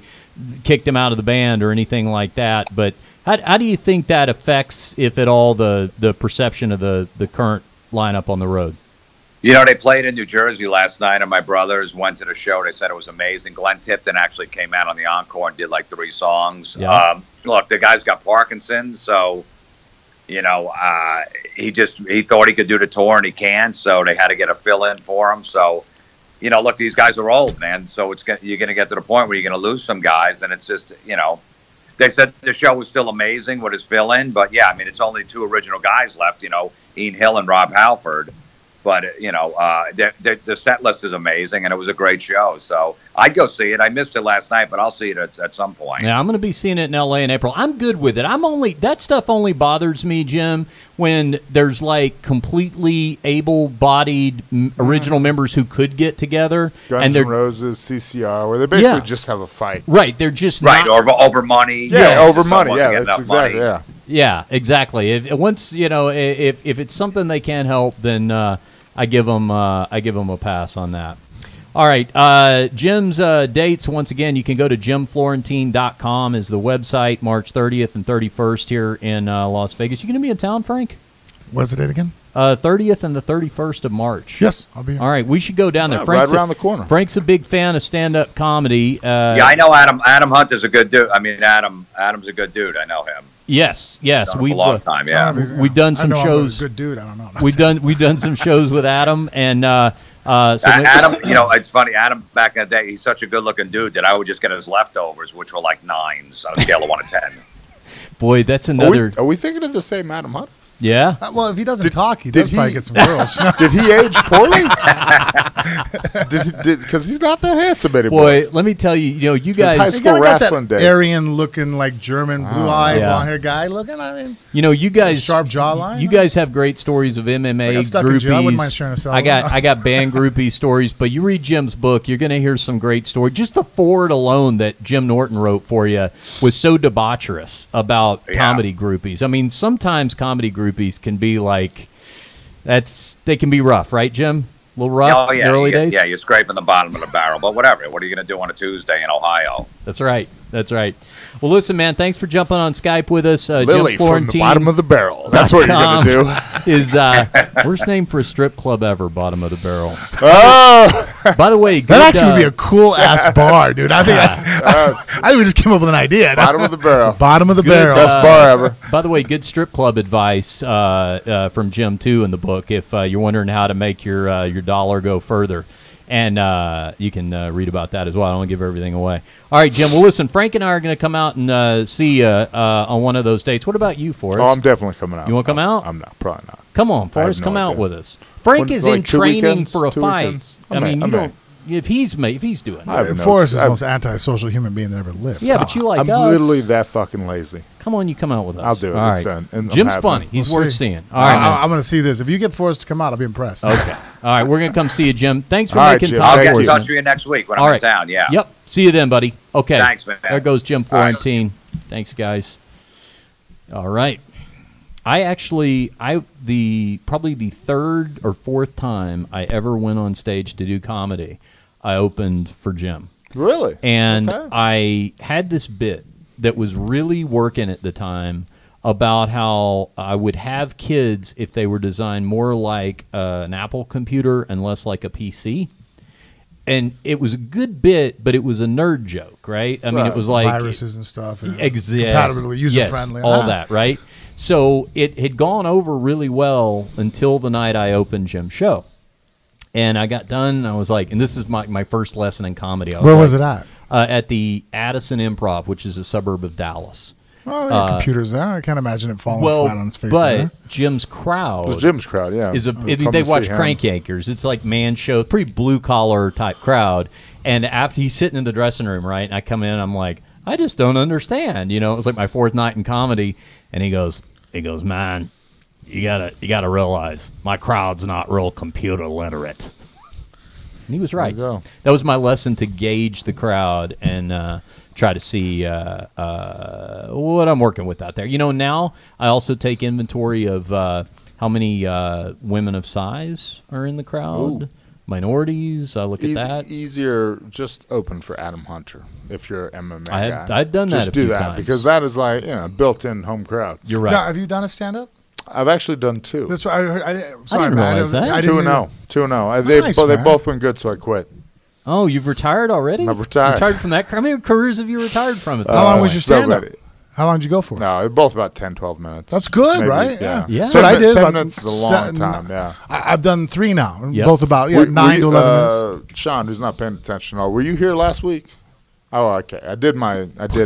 Speaker 1: kicked him out of the band or anything like that. But how do you think that affects, if at all, the perception of the current lineup on the road?
Speaker 4: They played in New Jersey last night, and my brothers went to the show. They said it was amazing. Glenn Tipton actually came out on the encore and did like 3 songs.
Speaker 1: Yeah.
Speaker 4: Look, the guy's got Parkinson's, so he thought he could do the tour, and he can't. So they had to get a fill-in for him. So, look, these guys are old, man. So you're going to get to the point where you're going to lose some guys, and it's just, they said the show was still amazing with his fill-in, but yeah, I mean, it's only 2 original guys left, Ian Hill and Rob Halford. But, the set list is amazing, and it was a great show. So I'd go see it. I missed it last night, but I'll see it at some point.
Speaker 1: Yeah, I'm going to be seeing it in L.A. in April. I'm good with it. That stuff only bothers me, Jim, when there's like completely able-bodied original members who could get together.
Speaker 3: Guns N' Roses, CCR, where they basically just have a fight.
Speaker 1: Right, they're just
Speaker 4: not... Right, over money.
Speaker 3: Yeah, over money. Yeah, that's exactly,
Speaker 4: money.
Speaker 1: Yeah, exactly. If it's something they can't help, then... I give them a pass on that. All right, Jim's dates, once again, you can go to jimflorentine.com is the website, March 30th and 31st here in Las Vegas. You going to be in town, Frank?
Speaker 5: What's the date again?
Speaker 1: 30th and the 31st of March.
Speaker 5: Yes, I'll be here.
Speaker 1: All right, we should go down there.
Speaker 3: Frank's right around the corner.
Speaker 1: Frank's a big fan of stand-up comedy.
Speaker 4: I know Adam. Adam Hunt is a good dude. I mean, Adam's a good dude. I know him.
Speaker 1: Yes.
Speaker 4: We've a long time. Yeah,
Speaker 1: we've done some shows.
Speaker 5: I'm a good dude. I don't know.
Speaker 1: We've done some shows with Adam, and
Speaker 4: Adam. It's funny. Adam back in the day, he's such a good-looking dude that I would just get his leftovers, which were like 9s on a scale of 1 to 10.
Speaker 1: Boy, that's another.
Speaker 3: Are we thinking of the same Adam Hunt?
Speaker 1: Yeah.
Speaker 5: Well, if he doesn't talk, he does probably get some girls.
Speaker 3: Did he age poorly? Because he's not that handsome anymore.
Speaker 1: Boy, let me tell you, you guys.
Speaker 3: High school wrestling days.
Speaker 5: Aryan-looking, like German, blue-eyed, blonde-haired guy looking. I mean,
Speaker 1: you guys.
Speaker 5: Sharp jawline.
Speaker 1: You guys have great stories of MMA groupies.
Speaker 5: I wouldn't mind sharing a cell.
Speaker 1: I got band groupie stories, but you read Jim's book, you're going to hear some great stories. Just the forward alone that Jim Norton wrote for you was so debaucherous about comedy groupies. I mean, sometimes comedy groupies can be like, they can be rough, right, Jim? A little rough in the early days?
Speaker 4: Yeah, you're scraping the bottom of the barrel, but whatever. What are you going to do on a Tuesday in Ohio?
Speaker 1: That's right. Well, listen, man, thanks for jumping on Skype with us.
Speaker 3: Lily
Speaker 1: Jim Florentine,
Speaker 3: from the bottom of the barrel. That's what you're going to do.
Speaker 1: Is worst name for a strip club ever, bottom of the barrel.
Speaker 3: Oh!
Speaker 1: By the way,
Speaker 5: that actually would be a cool-ass bar, dude. I think we just came up with an idea.
Speaker 3: Bottom of the barrel.
Speaker 5: Bottom of the barrel.
Speaker 3: Best bar ever.
Speaker 1: By the way, good strip club advice from Jim, too, in the book, if you're wondering how to make your dollar go further. And you can read about that as well. I don't want to give everything away. All right, Jim. Well, listen, Frank and I are going to come out and see you on one of those dates. What about you, Forrest?
Speaker 3: Oh, I'm definitely coming out.
Speaker 1: You want to come out?
Speaker 3: I'm not. Probably not.
Speaker 1: Come on, Forrest. Come out with us. Frank is in training for a fight. I mean, you don't. If he's doing it.
Speaker 5: Forrest is the most antisocial human being that ever lived.
Speaker 1: Yeah, but you like
Speaker 3: I'm
Speaker 1: us.
Speaker 3: literally that fucking lazy.
Speaker 1: Come on, you come out with us.
Speaker 3: I'll do it.
Speaker 1: All right.
Speaker 3: And
Speaker 1: Jim's funny. He's worth seeing. All right,
Speaker 5: I'm going to see this. If you get Forrest to come out, I'll be impressed.
Speaker 1: Okay. All right, we're going to come see you, Jim. Thanks for
Speaker 3: All right,
Speaker 1: making
Speaker 3: Jim.
Speaker 1: time
Speaker 4: I'll get
Speaker 1: for
Speaker 4: in
Speaker 1: us.
Speaker 4: touch with you next week when I'm in town. Yeah.
Speaker 1: Yep. See you then, buddy. Okay.
Speaker 4: Thanks, man.
Speaker 1: There goes Jim Florentine. Thanks, guys. All right. Probably the third or fourth time I ever went on stage to do comedy, I opened for Jim.
Speaker 3: Really?
Speaker 1: And I had this bit that was really working at the time about how I would have kids if they were designed more like an Apple computer and less like a PC. And it was a good bit, but it was a nerd joke, right? I mean, it was like
Speaker 5: viruses and stuff.
Speaker 1: Compatibility,
Speaker 5: user-friendly.
Speaker 1: All that, right? So it had gone over really well until the night I opened Jim's show. And I got done, and I was like, and this is my first lesson in comedy.
Speaker 5: Where was it at?
Speaker 1: At the Addison Improv, which is a suburb of Dallas.
Speaker 5: Oh, there are computers there. I can't imagine it falling flat on its face. But
Speaker 1: Jim's crowd.
Speaker 3: Well, Jim's crowd, yeah.
Speaker 1: They watch Crank Yankers. It's like man show, pretty blue collar type crowd. And after he's sitting in the dressing room, right, and I come in, I'm like, I just don't understand. It was like my fourth night in comedy, and he goes, man, you gotta realize my crowd's not real computer literate. And he was right. That was my lesson to gauge the crowd and try to see what I'm working with out there. Now I also take inventory of how many women of size are in the crowd. Ooh. Minorities, I look at that.
Speaker 3: Easier, just open for Adam Hunter if you're an MMA guy.
Speaker 1: I've done that a few times.
Speaker 3: Because that is like built-in home crowd.
Speaker 1: You're right.
Speaker 5: Now, have you done a stand-up?
Speaker 3: I've actually done 2.
Speaker 5: That's what I heard.
Speaker 1: Sorry, man. I didn't realize that.
Speaker 3: 2-0. 2-0. They both went good, so I quit.
Speaker 1: Oh, you've retired already?
Speaker 3: I've retired.
Speaker 1: Retired from that? How many careers have you retired from it?
Speaker 5: How long was your stand-up? How long did you go for?
Speaker 3: No, both about 10, 12 minutes.
Speaker 5: That's good,
Speaker 3: maybe,
Speaker 5: right?
Speaker 3: Yeah.
Speaker 5: So I did
Speaker 3: 10 minutes is a long time, yeah.
Speaker 5: I've done 3 now, both about 9 to 11 minutes.
Speaker 3: Sean, who's not paying attention, were you here last week? Oh, okay. I did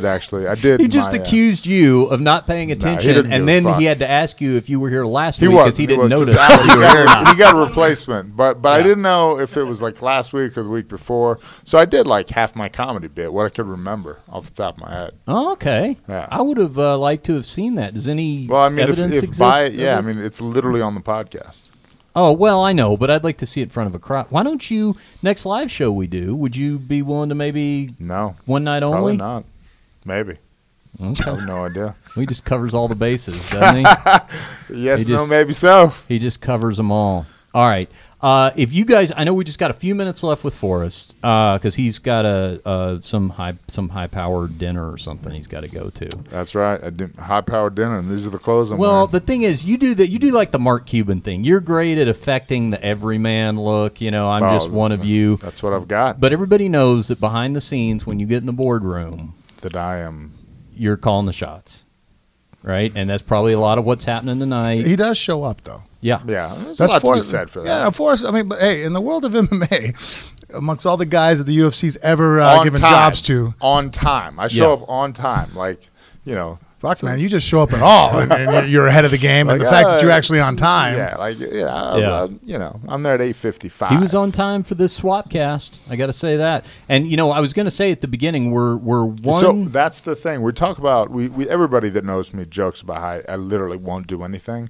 Speaker 3: actually.
Speaker 1: He just accused you of not paying attention,
Speaker 3: didn't
Speaker 1: and
Speaker 3: give a
Speaker 1: then
Speaker 3: fuck.
Speaker 1: he had to ask you if you were here last
Speaker 3: He
Speaker 1: week
Speaker 3: was.
Speaker 1: because he didn't notice
Speaker 3: Just
Speaker 1: that you were here or not.
Speaker 3: He got a replacement, but I didn't know if it was like last week or the week before. So I did like half my comedy bit, what I could remember off the top of my head.
Speaker 1: Oh, okay.
Speaker 3: Yeah.
Speaker 1: I would have liked to have seen that. Does any
Speaker 3: Well, I mean,
Speaker 1: evidence
Speaker 3: if
Speaker 1: exist?
Speaker 3: by
Speaker 1: of
Speaker 3: yeah,
Speaker 1: it?
Speaker 3: I mean, it's literally on the podcast.
Speaker 1: Oh, well, I know, but I'd like to see it in front of a crowd. Why don't you, next live show we do, would you be willing to maybe
Speaker 3: No,
Speaker 1: one night
Speaker 3: probably
Speaker 1: only?
Speaker 3: not. Maybe.
Speaker 1: Okay.
Speaker 3: I have no idea.
Speaker 1: He just covers all the bases, doesn't he?
Speaker 3: Yes,
Speaker 1: He
Speaker 3: no,
Speaker 1: just-
Speaker 3: maybe so.
Speaker 1: He just covers them all. All right. If you guys, I know we just got a few minutes left with Forrest because he's got some high powered dinner or something he's got to go to.
Speaker 3: That's right. I did high-powered dinner, and these are the clothes I'm
Speaker 1: Well,
Speaker 3: wearing.
Speaker 1: the thing is, you do like the Mark Cuban thing. You're great at affecting the everyman look. You know, I'm just one of you.
Speaker 3: That's what I've got.
Speaker 1: But everybody knows that behind the scenes, when you get in the boardroom,
Speaker 3: That I am.
Speaker 1: you're calling the shots, right? And that's probably a lot of what's happening tonight.
Speaker 5: He does show up though.
Speaker 1: Yeah.
Speaker 3: Yeah, there's a lot to be said for that.
Speaker 5: Yeah, Forrest. I mean, but hey, in the world of MMA, amongst all the guys that the UFC's ever
Speaker 3: On
Speaker 5: given
Speaker 3: time.
Speaker 5: jobs to,
Speaker 3: On time. I show
Speaker 1: Yeah.
Speaker 3: up on time. Like, you know.
Speaker 5: fuck man, you just show up at all, and you're ahead of the game. And
Speaker 3: Like,
Speaker 5: the fact that you're actually on time.
Speaker 3: Yeah, like,
Speaker 1: Yeah.
Speaker 3: you know, I'm there at 8:55.
Speaker 1: He was on time for this swap cast. I got to say that. And you know, I was going to say at the beginning, we're one.
Speaker 3: So that's the thing. We talk about we everybody that knows me jokes about how I literally won't do anything.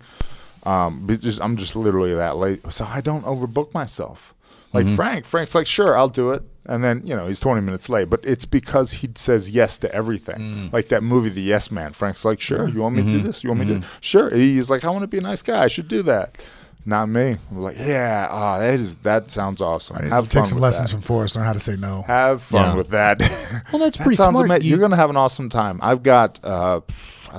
Speaker 3: I'm just literally that late, so I don't overbook myself. Like Frank's like, sure, I'll do it, and then he's 20 minutes late, but it's because he says yes to everything. Like that movie, The Yes Man. Frank's like, sure, you want me to do this? You want me to? Sure. He's like, I want to be a nice guy. I should do that. Not me. I'm like, yeah, that sounds awesome.
Speaker 5: I need
Speaker 3: Have
Speaker 5: to
Speaker 3: fun
Speaker 5: take some
Speaker 3: with
Speaker 5: lessons
Speaker 3: that.
Speaker 5: from Forrest on how to say no.
Speaker 3: Have fun
Speaker 1: Yeah.
Speaker 3: with that.
Speaker 1: Well, that's
Speaker 3: That
Speaker 1: pretty
Speaker 3: sounds
Speaker 1: smart.
Speaker 3: You're going to have an awesome time. I've got, I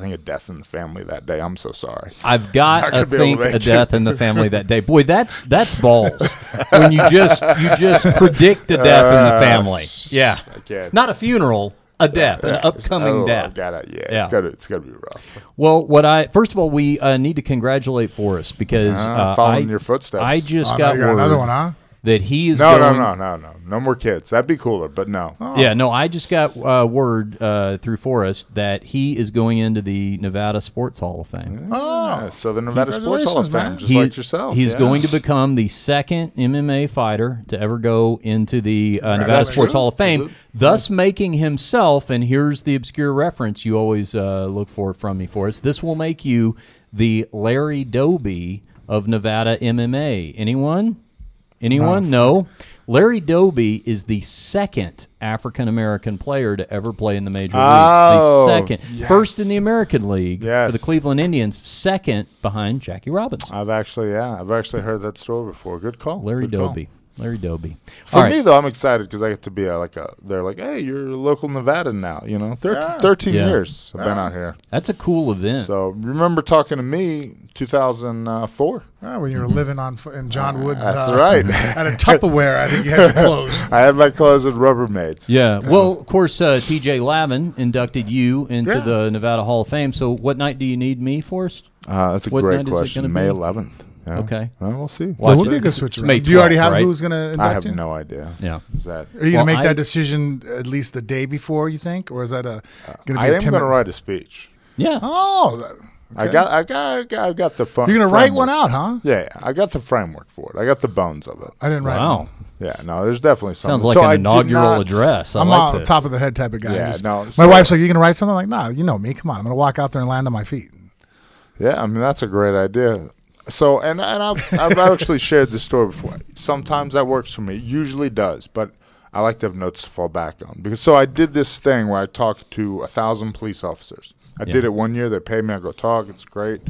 Speaker 3: think, a death in the family that day. I'm so sorry.
Speaker 1: I've got
Speaker 3: Not
Speaker 1: I
Speaker 3: gonna be able
Speaker 1: think
Speaker 3: to make
Speaker 1: a
Speaker 3: it.
Speaker 1: death in the family that day. Boy, that's balls. When you just predict a death in the family. Yeah.
Speaker 3: can't.
Speaker 1: Not a funeral, a death, an upcoming death.
Speaker 3: Yeah. It's gotta be rough.
Speaker 1: Well, first of all, we need to congratulate Forrest because
Speaker 3: Following in your footsteps.
Speaker 1: I just
Speaker 5: Oh, now
Speaker 1: got
Speaker 5: you got
Speaker 1: word
Speaker 5: another one, huh?
Speaker 1: that he is
Speaker 3: No,
Speaker 1: going.
Speaker 3: no more kids. That'd be cooler, but no.
Speaker 1: Yeah, no, I just got word through Forrest that he is going into the Nevada Sports Hall of Fame.
Speaker 3: Yeah, so the Nevada Sports Hall of
Speaker 5: Congratulations,
Speaker 3: Fame,
Speaker 5: man.
Speaker 3: just like yourself.
Speaker 1: He's
Speaker 3: yeah.
Speaker 1: going to become the second MMA fighter to ever go into the Nevada Sports Hall of Fame, thus making himself, and here's the obscure reference you always look for from me, Forrest, this will make you the Larry Doby of Nevada MMA. Anyone? No. Larry Doby is the second African-American player to ever play in the major leagues.
Speaker 3: Oh,
Speaker 1: The second.
Speaker 3: yes.
Speaker 1: First in the American League
Speaker 3: Yes.
Speaker 1: for the Cleveland Indians, second behind Jackie Robinson.
Speaker 3: I've actually heard that story before. Good call.
Speaker 1: Larry
Speaker 3: Good call.
Speaker 1: Doby. Larry Doby.
Speaker 3: For
Speaker 1: All right.
Speaker 3: me, though, I'm excited because I get to be they're like, hey, you're a local Nevadan now. 13
Speaker 1: Yeah.
Speaker 3: years I've been out here.
Speaker 1: That's a cool event.
Speaker 3: So remember talking to me 2004.
Speaker 5: When you were living in John Woods.
Speaker 3: That's right.
Speaker 5: At a Tupperware, I think you had your clothes.
Speaker 3: I had my clothes with Rubbermaids.
Speaker 1: Yeah. Well, of course, TJ Lavin inducted you into
Speaker 5: Yeah.
Speaker 1: the Nevada Hall of Fame. So what night do you need me, Forrest?
Speaker 3: That's a
Speaker 1: What
Speaker 3: great
Speaker 1: night is it
Speaker 3: question.
Speaker 1: gonna
Speaker 3: May
Speaker 1: be?
Speaker 3: 11th. Yeah.
Speaker 1: Okay.
Speaker 3: Well, we'll see.
Speaker 1: Well,
Speaker 5: We'll
Speaker 1: it's-
Speaker 5: make a switch
Speaker 1: it's May
Speaker 5: around. Do you already
Speaker 1: 12th,
Speaker 5: have
Speaker 1: right?
Speaker 5: who's going to induct
Speaker 3: I have
Speaker 5: you?
Speaker 3: no idea.
Speaker 1: Yeah.
Speaker 3: Is that?
Speaker 5: Are you going
Speaker 1: Well,
Speaker 5: to make
Speaker 1: I-
Speaker 5: that decision at least the day before, you think? Or is that going to be
Speaker 3: I
Speaker 5: a
Speaker 3: am going to write a speech.
Speaker 1: Yeah.
Speaker 5: Oh,
Speaker 3: I
Speaker 5: okay.
Speaker 3: got the fun.
Speaker 5: You're going to write one out, huh?
Speaker 3: Yeah, I got the framework for it. I got the bones of it.
Speaker 5: I didn't write
Speaker 1: Wow.
Speaker 5: one.
Speaker 3: Yeah, no, there's definitely something.
Speaker 1: Sounds like
Speaker 3: So
Speaker 1: an
Speaker 3: I did
Speaker 1: inaugural
Speaker 3: not-
Speaker 1: address. I
Speaker 5: I'm
Speaker 1: like
Speaker 5: on
Speaker 1: this.
Speaker 5: top of the head type of guy.
Speaker 3: Yeah, no,
Speaker 5: my
Speaker 3: so-
Speaker 5: wife's like, you going to write something? I'm like, nah, you know me. Come on. I'm going to walk out there and land on my feet.
Speaker 3: Yeah, I mean that's a great idea. So, and I've actually shared this story before. Sometimes that works for me. It usually does, but I like to have notes to fall back on. So I did this thing where I talked to 1,000 police officers. I did it one year. They paid me. I go talk. It's great.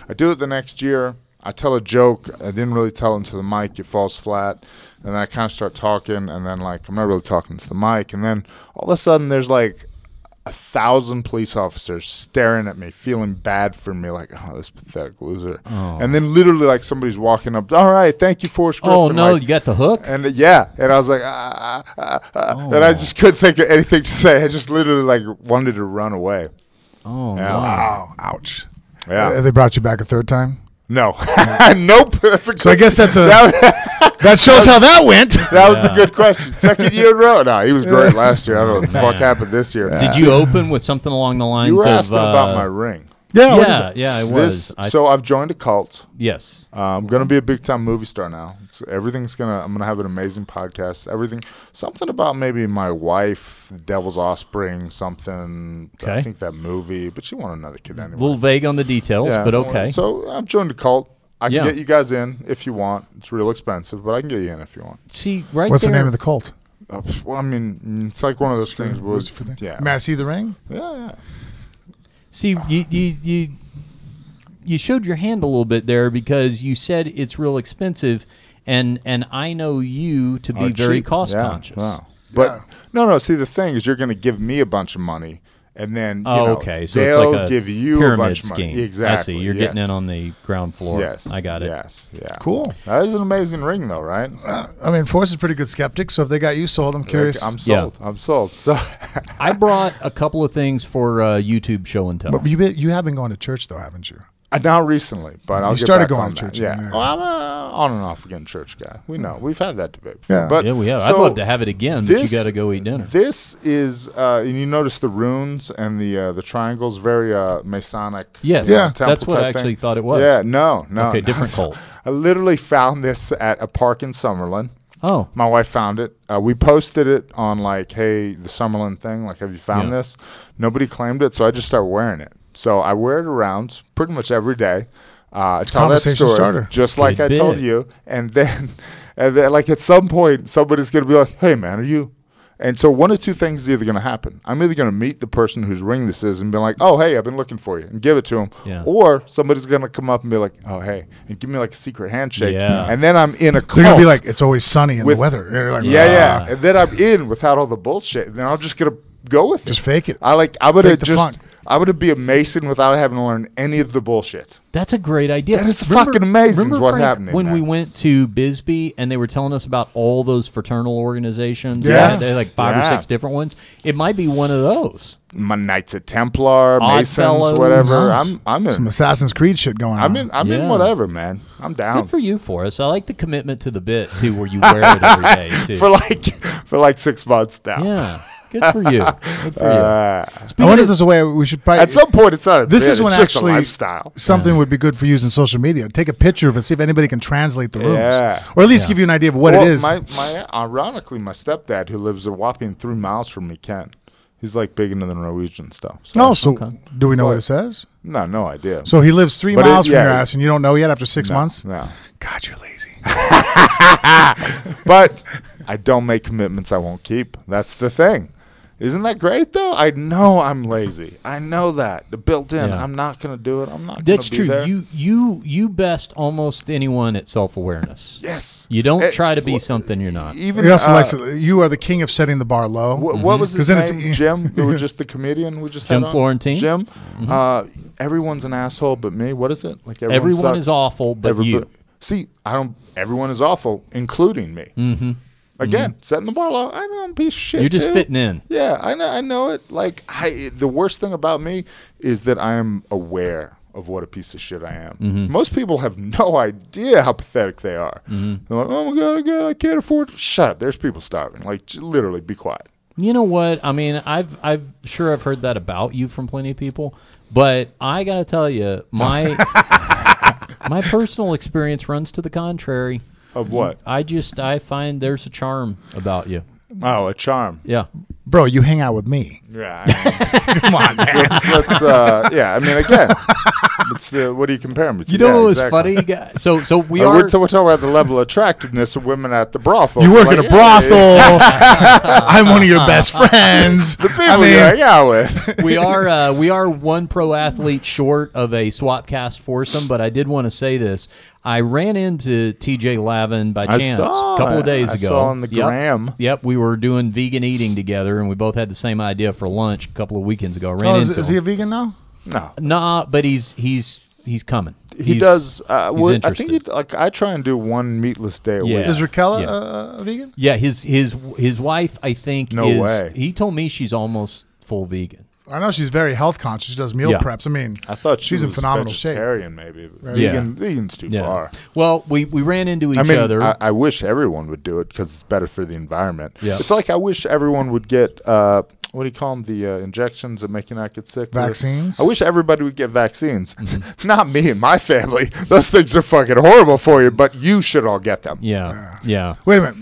Speaker 3: I do it the next year. I tell a joke. I didn't really tell into the mic. It falls flat. And then I kind of start talking, and then I'm not really talking to the mic. And then all of a sudden there's 1,000 police officers staring at me, feeling bad for me, like, oh, this pathetic loser.
Speaker 1: Oh.
Speaker 3: And then literally somebody's walking up, all right, thank you, Forrest Griffin.
Speaker 1: Oh, no, you got the hook?
Speaker 3: And and I was like, and I just couldn't think of anything to say. I just literally wanted to run away.
Speaker 1: Oh,
Speaker 3: Yeah.
Speaker 1: wow.
Speaker 5: Wow. Ouch.
Speaker 3: Yeah.
Speaker 5: They brought you back a third time?
Speaker 3: No. Nope. That's a
Speaker 5: So I guess that's
Speaker 3: that,
Speaker 5: that shows how that went.
Speaker 3: that was the good question. Second year in a row. No, he was great last year. I don't know what the fuck happened this year.
Speaker 1: Did you open with something along the lines
Speaker 3: You were
Speaker 1: of
Speaker 3: asking about my ring.
Speaker 5: Yeah, what is it?
Speaker 1: Yeah, it was.
Speaker 3: So I've joined a cult.
Speaker 1: Yes.
Speaker 3: I'm gonna be a big time movie star now. I'm gonna have an amazing podcast. Something about maybe my wife, Devil's Offspring, something.
Speaker 1: Okay.
Speaker 3: I think that movie, but she wanted another kid anyway.
Speaker 1: A little vague on the details,
Speaker 3: Yeah,
Speaker 1: but okay.
Speaker 3: So I've joined a cult. I can
Speaker 1: Yeah.
Speaker 3: get you guys in if you want. It's real expensive, but I can get you in if you want.
Speaker 1: See, right
Speaker 5: What's
Speaker 1: there.
Speaker 5: the name of the cult?
Speaker 3: Well, I mean, it's like one of those things.
Speaker 5: Lucifer thing?
Speaker 3: Yeah.
Speaker 5: May I see the ring?
Speaker 3: Yeah.
Speaker 1: See, you showed your hand a little bit there because you said it's real expensive, and I know you to be very
Speaker 3: cheap.
Speaker 1: cost
Speaker 3: Yeah,
Speaker 1: conscious.
Speaker 3: wow. But no. See, the thing is, you're going to give me a bunch of money, and then you know,
Speaker 1: okay. So
Speaker 3: they'll
Speaker 1: it's like a
Speaker 3: give you a
Speaker 1: pyramid
Speaker 3: bunch of
Speaker 1: scheme.
Speaker 3: money. Exactly.
Speaker 1: I see. You're getting in on the ground floor.
Speaker 3: Yes.
Speaker 1: I got it.
Speaker 3: Yes. Yeah.
Speaker 5: Cool.
Speaker 3: That is an amazing ring, though, right?
Speaker 5: I mean, Forrest is a pretty good skeptic, so if they got you sold, I'm curious.
Speaker 3: I'm sold.
Speaker 1: Yeah.
Speaker 3: I'm sold. So
Speaker 1: I brought a couple of things for YouTube show and tell.
Speaker 5: But you have been going to church, though, haven't you?
Speaker 3: not recently, but I'll
Speaker 5: You
Speaker 3: get
Speaker 5: started
Speaker 3: back
Speaker 5: going
Speaker 3: on
Speaker 5: to
Speaker 3: that.
Speaker 5: church,
Speaker 3: Yeah.
Speaker 5: yeah.
Speaker 3: Well, I'm on and off again church guy. We know. We've had that debate before.
Speaker 5: Yeah.
Speaker 3: But
Speaker 1: Yeah, we have. I'd
Speaker 3: so
Speaker 1: love to have it again, but you got to go eat dinner.
Speaker 3: This is, and you notice the runes and the triangles, very Masonic.
Speaker 1: Yes,
Speaker 5: Yeah.
Speaker 3: temple
Speaker 1: that's what I
Speaker 3: type
Speaker 1: actually
Speaker 3: thing.
Speaker 1: thought it was.
Speaker 3: Yeah, no.
Speaker 1: Okay, different cult.
Speaker 3: I literally found this at a park in Summerlin.
Speaker 1: Oh,
Speaker 3: My wife found it. We posted it on like, hey, the Summerlin thing. Like, have you found
Speaker 1: Yeah.
Speaker 3: this? Nobody claimed it, so I just started wearing it. So I wear it around pretty much every day. Tell that
Speaker 5: conversation
Speaker 3: story,
Speaker 5: starter.
Speaker 3: just like
Speaker 1: Good
Speaker 3: I told
Speaker 1: bit.
Speaker 3: you, and then like at some point somebody's gonna be like, "Hey man, are you?" And so one of two things is either gonna happen. I'm either gonna meet the person whose ring this is and be like, "Oh hey, I've been looking for you," and give it to him,
Speaker 1: Yeah.
Speaker 3: or somebody's gonna come up and be like, "Oh hey," and give me like a secret handshake,
Speaker 1: Yeah.
Speaker 3: and then I'm in a cult.
Speaker 5: They're going to be like, it's always sunny in
Speaker 3: With-
Speaker 5: the weather. You're like,
Speaker 3: Yeah, and then I'm in without all the bullshit, and then I'm just gonna go with
Speaker 5: Just
Speaker 3: it.
Speaker 5: fake it.
Speaker 3: I'm gonna
Speaker 5: Fake the funk.
Speaker 3: I'm gonna be a Mason without having to learn any of the bullshit.
Speaker 1: that's a great idea.
Speaker 3: That is fucking amazing
Speaker 1: Remember,
Speaker 3: is what
Speaker 1: Frank,
Speaker 3: happened
Speaker 1: when
Speaker 3: in
Speaker 1: we
Speaker 3: that.
Speaker 1: went to Bisbee and they were telling us about all those fraternal organizations?
Speaker 5: Yes.
Speaker 1: They had like 5 or
Speaker 3: Yeah.
Speaker 1: 6 different ones. It might be one of those.
Speaker 3: My Knights of Templar,
Speaker 1: Odd
Speaker 3: Masons,
Speaker 1: Fellows.
Speaker 3: whatever.
Speaker 5: Nice.
Speaker 3: I'm in.
Speaker 5: Some Assassin's Creed shit going on.
Speaker 3: I'm in
Speaker 1: Yeah.
Speaker 3: whatever, man. I'm down
Speaker 1: Good for you, Forrest. I like the commitment to the bit too, where you wear it every day too.
Speaker 3: for like 6 months now.
Speaker 1: Yeah, good for you. Good for you.
Speaker 5: I wonder if there's a way we should probably.
Speaker 3: At some point, it's not a
Speaker 5: This
Speaker 3: bit,
Speaker 5: is when
Speaker 3: it's just
Speaker 5: actually
Speaker 3: a lifestyle.
Speaker 5: something would be good for using social media. Take a picture of it, see if anybody can translate the rules,
Speaker 3: Yeah.
Speaker 5: or at least give you an idea of what
Speaker 3: Well,
Speaker 5: it is.
Speaker 3: Ironically, my stepdad, who lives a whopping 3 miles from me, can. He's like big into the Norwegian stuff.
Speaker 5: No, so
Speaker 1: Okay.
Speaker 5: do we know what
Speaker 3: What?
Speaker 5: it says?
Speaker 3: No idea.
Speaker 5: So he lives 3
Speaker 3: But it-
Speaker 5: miles from
Speaker 3: yeah,
Speaker 5: your
Speaker 3: it-
Speaker 5: ass, and you don't know yet after 6 months.
Speaker 3: No.
Speaker 5: God, you're lazy.
Speaker 3: But I don't make commitments I won't keep. That's the thing. Isn't that great, though? I know I'm lazy. I know that. The built in.
Speaker 1: Yeah.
Speaker 3: I'm not going to do it. I'm not going
Speaker 1: That's
Speaker 3: to be
Speaker 1: true.
Speaker 3: there.
Speaker 1: You best almost anyone at self-awareness.
Speaker 3: Yes.
Speaker 1: You don't
Speaker 3: Eh,
Speaker 1: try to be
Speaker 3: well,
Speaker 1: something you're not.
Speaker 3: Even
Speaker 5: He also likes. You are the king of setting the bar low.
Speaker 3: What was his
Speaker 5: 'Cause then it's-
Speaker 3: name? Jim? It was just the comedian we just
Speaker 1: Jim
Speaker 3: had on?
Speaker 1: Florentine?
Speaker 3: Jim? Everyone's an asshole but me. What is it? Like
Speaker 1: Everyone
Speaker 3: sucks.
Speaker 1: is awful but you.
Speaker 3: See, I don't. Everyone is awful, including me.
Speaker 1: Mm-hmm.
Speaker 3: Again, setting the bar low. I know I'm a piece of shit.
Speaker 1: You're just
Speaker 3: too.
Speaker 1: fitting in.
Speaker 3: Yeah, I know it. Like the worst thing about me is that I am aware of what a piece of shit I am.
Speaker 1: Mm-hmm.
Speaker 3: Most people have no idea how pathetic they are.
Speaker 1: Mm-hmm.
Speaker 3: They're like, "Oh my god, I can't afford." Shut up. There's people starving. Like, literally, be quiet.
Speaker 1: You know what? I mean, I've heard that about you from plenty of people, but I got to tell you, my my personal experience runs to the contrary.
Speaker 3: Of what?
Speaker 1: I find there's a charm about you.
Speaker 3: Oh, a charm.
Speaker 1: Yeah.
Speaker 5: Bro, you hang out with me.
Speaker 3: Yeah. Come on, man. Yeah, I mean, again, it's what do you compare me to?
Speaker 1: You know
Speaker 3: Yeah,
Speaker 1: what was
Speaker 3: exactly.
Speaker 1: funny? So we
Speaker 3: We're
Speaker 1: are.
Speaker 3: talking about the level of attractiveness of women at the brothel.
Speaker 5: You work
Speaker 3: Like,
Speaker 5: at a
Speaker 3: yeah,
Speaker 5: brothel. I'm one of your best friends.
Speaker 3: The people you hang out with.
Speaker 1: we are one pro athlete short of a Swapcast foursome, but I did want to say this. I ran into TJ Lavin by chance a couple of days ago.
Speaker 3: I saw on the
Speaker 1: Yep.
Speaker 3: gram.
Speaker 1: Yep, we were doing vegan eating together, and we both had the same idea for lunch a couple of weekends ago. Ran into
Speaker 5: Is
Speaker 1: him.
Speaker 5: he a vegan now?
Speaker 3: No.
Speaker 1: Nah, but he's coming.
Speaker 3: He does. I
Speaker 1: interested.
Speaker 3: think I try and do one meatless day a
Speaker 1: Yeah.
Speaker 3: week.
Speaker 5: Is Raquel
Speaker 1: Yeah.
Speaker 5: a vegan?
Speaker 1: Yeah, his wife, I think.
Speaker 3: No way.
Speaker 1: He told me she's almost full vegan.
Speaker 5: I know she's very health conscious. She does meal
Speaker 1: Yeah.
Speaker 5: preps. I mean,
Speaker 3: I thought
Speaker 5: she's in phenomenal shape.
Speaker 3: vegetarian, maybe.
Speaker 1: Yeah.
Speaker 3: Vegan's too
Speaker 1: Yeah.
Speaker 3: far.
Speaker 1: Well, we ran into each
Speaker 3: I mean,
Speaker 1: other.
Speaker 3: I wish everyone would do it because it's better for the environment.
Speaker 1: Yeah.
Speaker 3: It's like I wish everyone would get what do you call them? The injections that make you not get sick.
Speaker 5: Vaccines?
Speaker 3: I wish everybody would get vaccines.
Speaker 1: Mm-hmm.
Speaker 3: Not me and my family. Those things are fucking horrible for you, but you should all get them.
Speaker 1: Yeah.
Speaker 5: Wait a minute.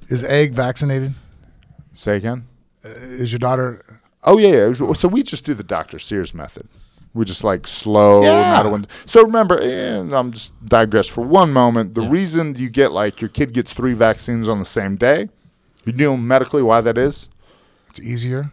Speaker 5: Is Egg vaccinated?
Speaker 3: Say again?
Speaker 5: Is your daughter?
Speaker 3: Oh, yeah. So we just do the Dr. Sears method. We just like slow.
Speaker 5: Yeah.
Speaker 3: So remember, and I'm just digress for one moment. The reason you get like your kid gets 3 vaccines on the same day, you know medically why that is?
Speaker 5: It's easier.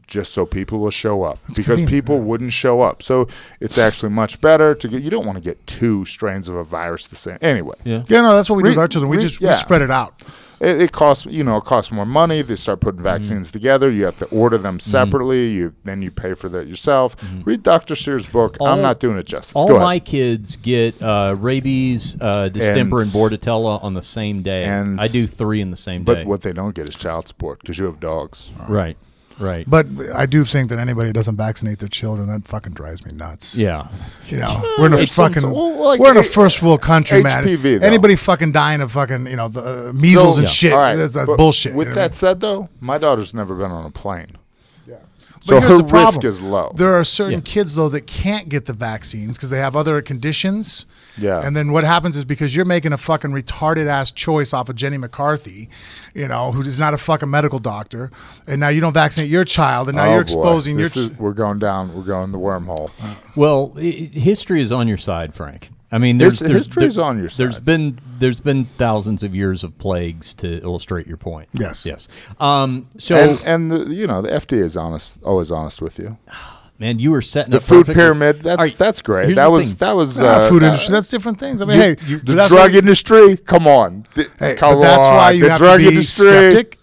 Speaker 3: Just so people will show up, because
Speaker 5: convenient,
Speaker 3: people wouldn't show up. So it's actually much better to get. You don't want to get 2 strains of a virus the same. Anyway,
Speaker 1: Yeah.
Speaker 5: Yeah, no, that's what we do with
Speaker 3: Re-
Speaker 5: our children. We
Speaker 3: re-
Speaker 5: just
Speaker 3: yeah.
Speaker 5: we spread it out.
Speaker 3: it costs it costs more money. They start putting vaccines together. You have to order them separately. Then you pay for that yourself. Read Dr. Sears' book. I'm not doing it justice.
Speaker 1: All
Speaker 3: Go ahead.
Speaker 1: my kids get rabies, distemper, and bordetella on the same day.
Speaker 3: and-
Speaker 1: I do 3 in the same
Speaker 3: But
Speaker 1: day.
Speaker 3: what they don't get is child support because you have dogs.
Speaker 1: Right. Right.
Speaker 5: But I do think that anybody who doesn't vaccinate their children, that fucking drives me nuts.
Speaker 1: yeah.
Speaker 5: You know, we're in a
Speaker 3: It's
Speaker 5: fucking,
Speaker 3: well, like
Speaker 5: we're in a first world country, man.
Speaker 3: HPV, though.
Speaker 5: Anybody fucking dying of fucking, the measles and shit.
Speaker 3: All right,
Speaker 5: That's
Speaker 3: but
Speaker 5: bullshit.
Speaker 3: With
Speaker 5: you know what I
Speaker 3: that said, though, my daughter's never been on a plane.
Speaker 5: mean?
Speaker 3: So
Speaker 5: But here's
Speaker 3: her
Speaker 5: the problem.
Speaker 3: risk is low.
Speaker 5: There are certain
Speaker 1: Yeah.
Speaker 5: kids though that can't get the vaccines because they have other conditions.
Speaker 3: Yeah.
Speaker 5: And then what happens is because you're making a fucking retarded ass choice off of Jenny McCarthy, who is not a fucking medical doctor, and now you don't vaccinate your child, and now
Speaker 3: Oh,
Speaker 5: you're
Speaker 3: boy.
Speaker 5: exposing your.
Speaker 3: We're going down. We're going the wormhole.
Speaker 1: Well, history is on your side, Frank. I mean,
Speaker 3: History is on your
Speaker 1: There's
Speaker 3: side.
Speaker 1: been thousands of years of plagues to illustrate your point.
Speaker 5: Yes.
Speaker 1: Yes. So,
Speaker 3: And the FDA is always honest with you.
Speaker 1: man, you were setting
Speaker 3: The
Speaker 1: up
Speaker 3: food
Speaker 1: perfectly.
Speaker 3: pyramid.
Speaker 1: All right,
Speaker 3: That's great.
Speaker 1: here's
Speaker 3: That
Speaker 1: the
Speaker 3: was
Speaker 1: thing.
Speaker 3: that was
Speaker 5: food industry. That's different things. I mean,
Speaker 3: the
Speaker 5: but that's
Speaker 3: drug
Speaker 5: why-
Speaker 3: industry. Come on.
Speaker 5: Hey,
Speaker 3: Come
Speaker 5: but that's
Speaker 3: on.
Speaker 5: why you
Speaker 3: the
Speaker 5: have
Speaker 3: drug
Speaker 5: to be
Speaker 3: industry.
Speaker 5: skeptic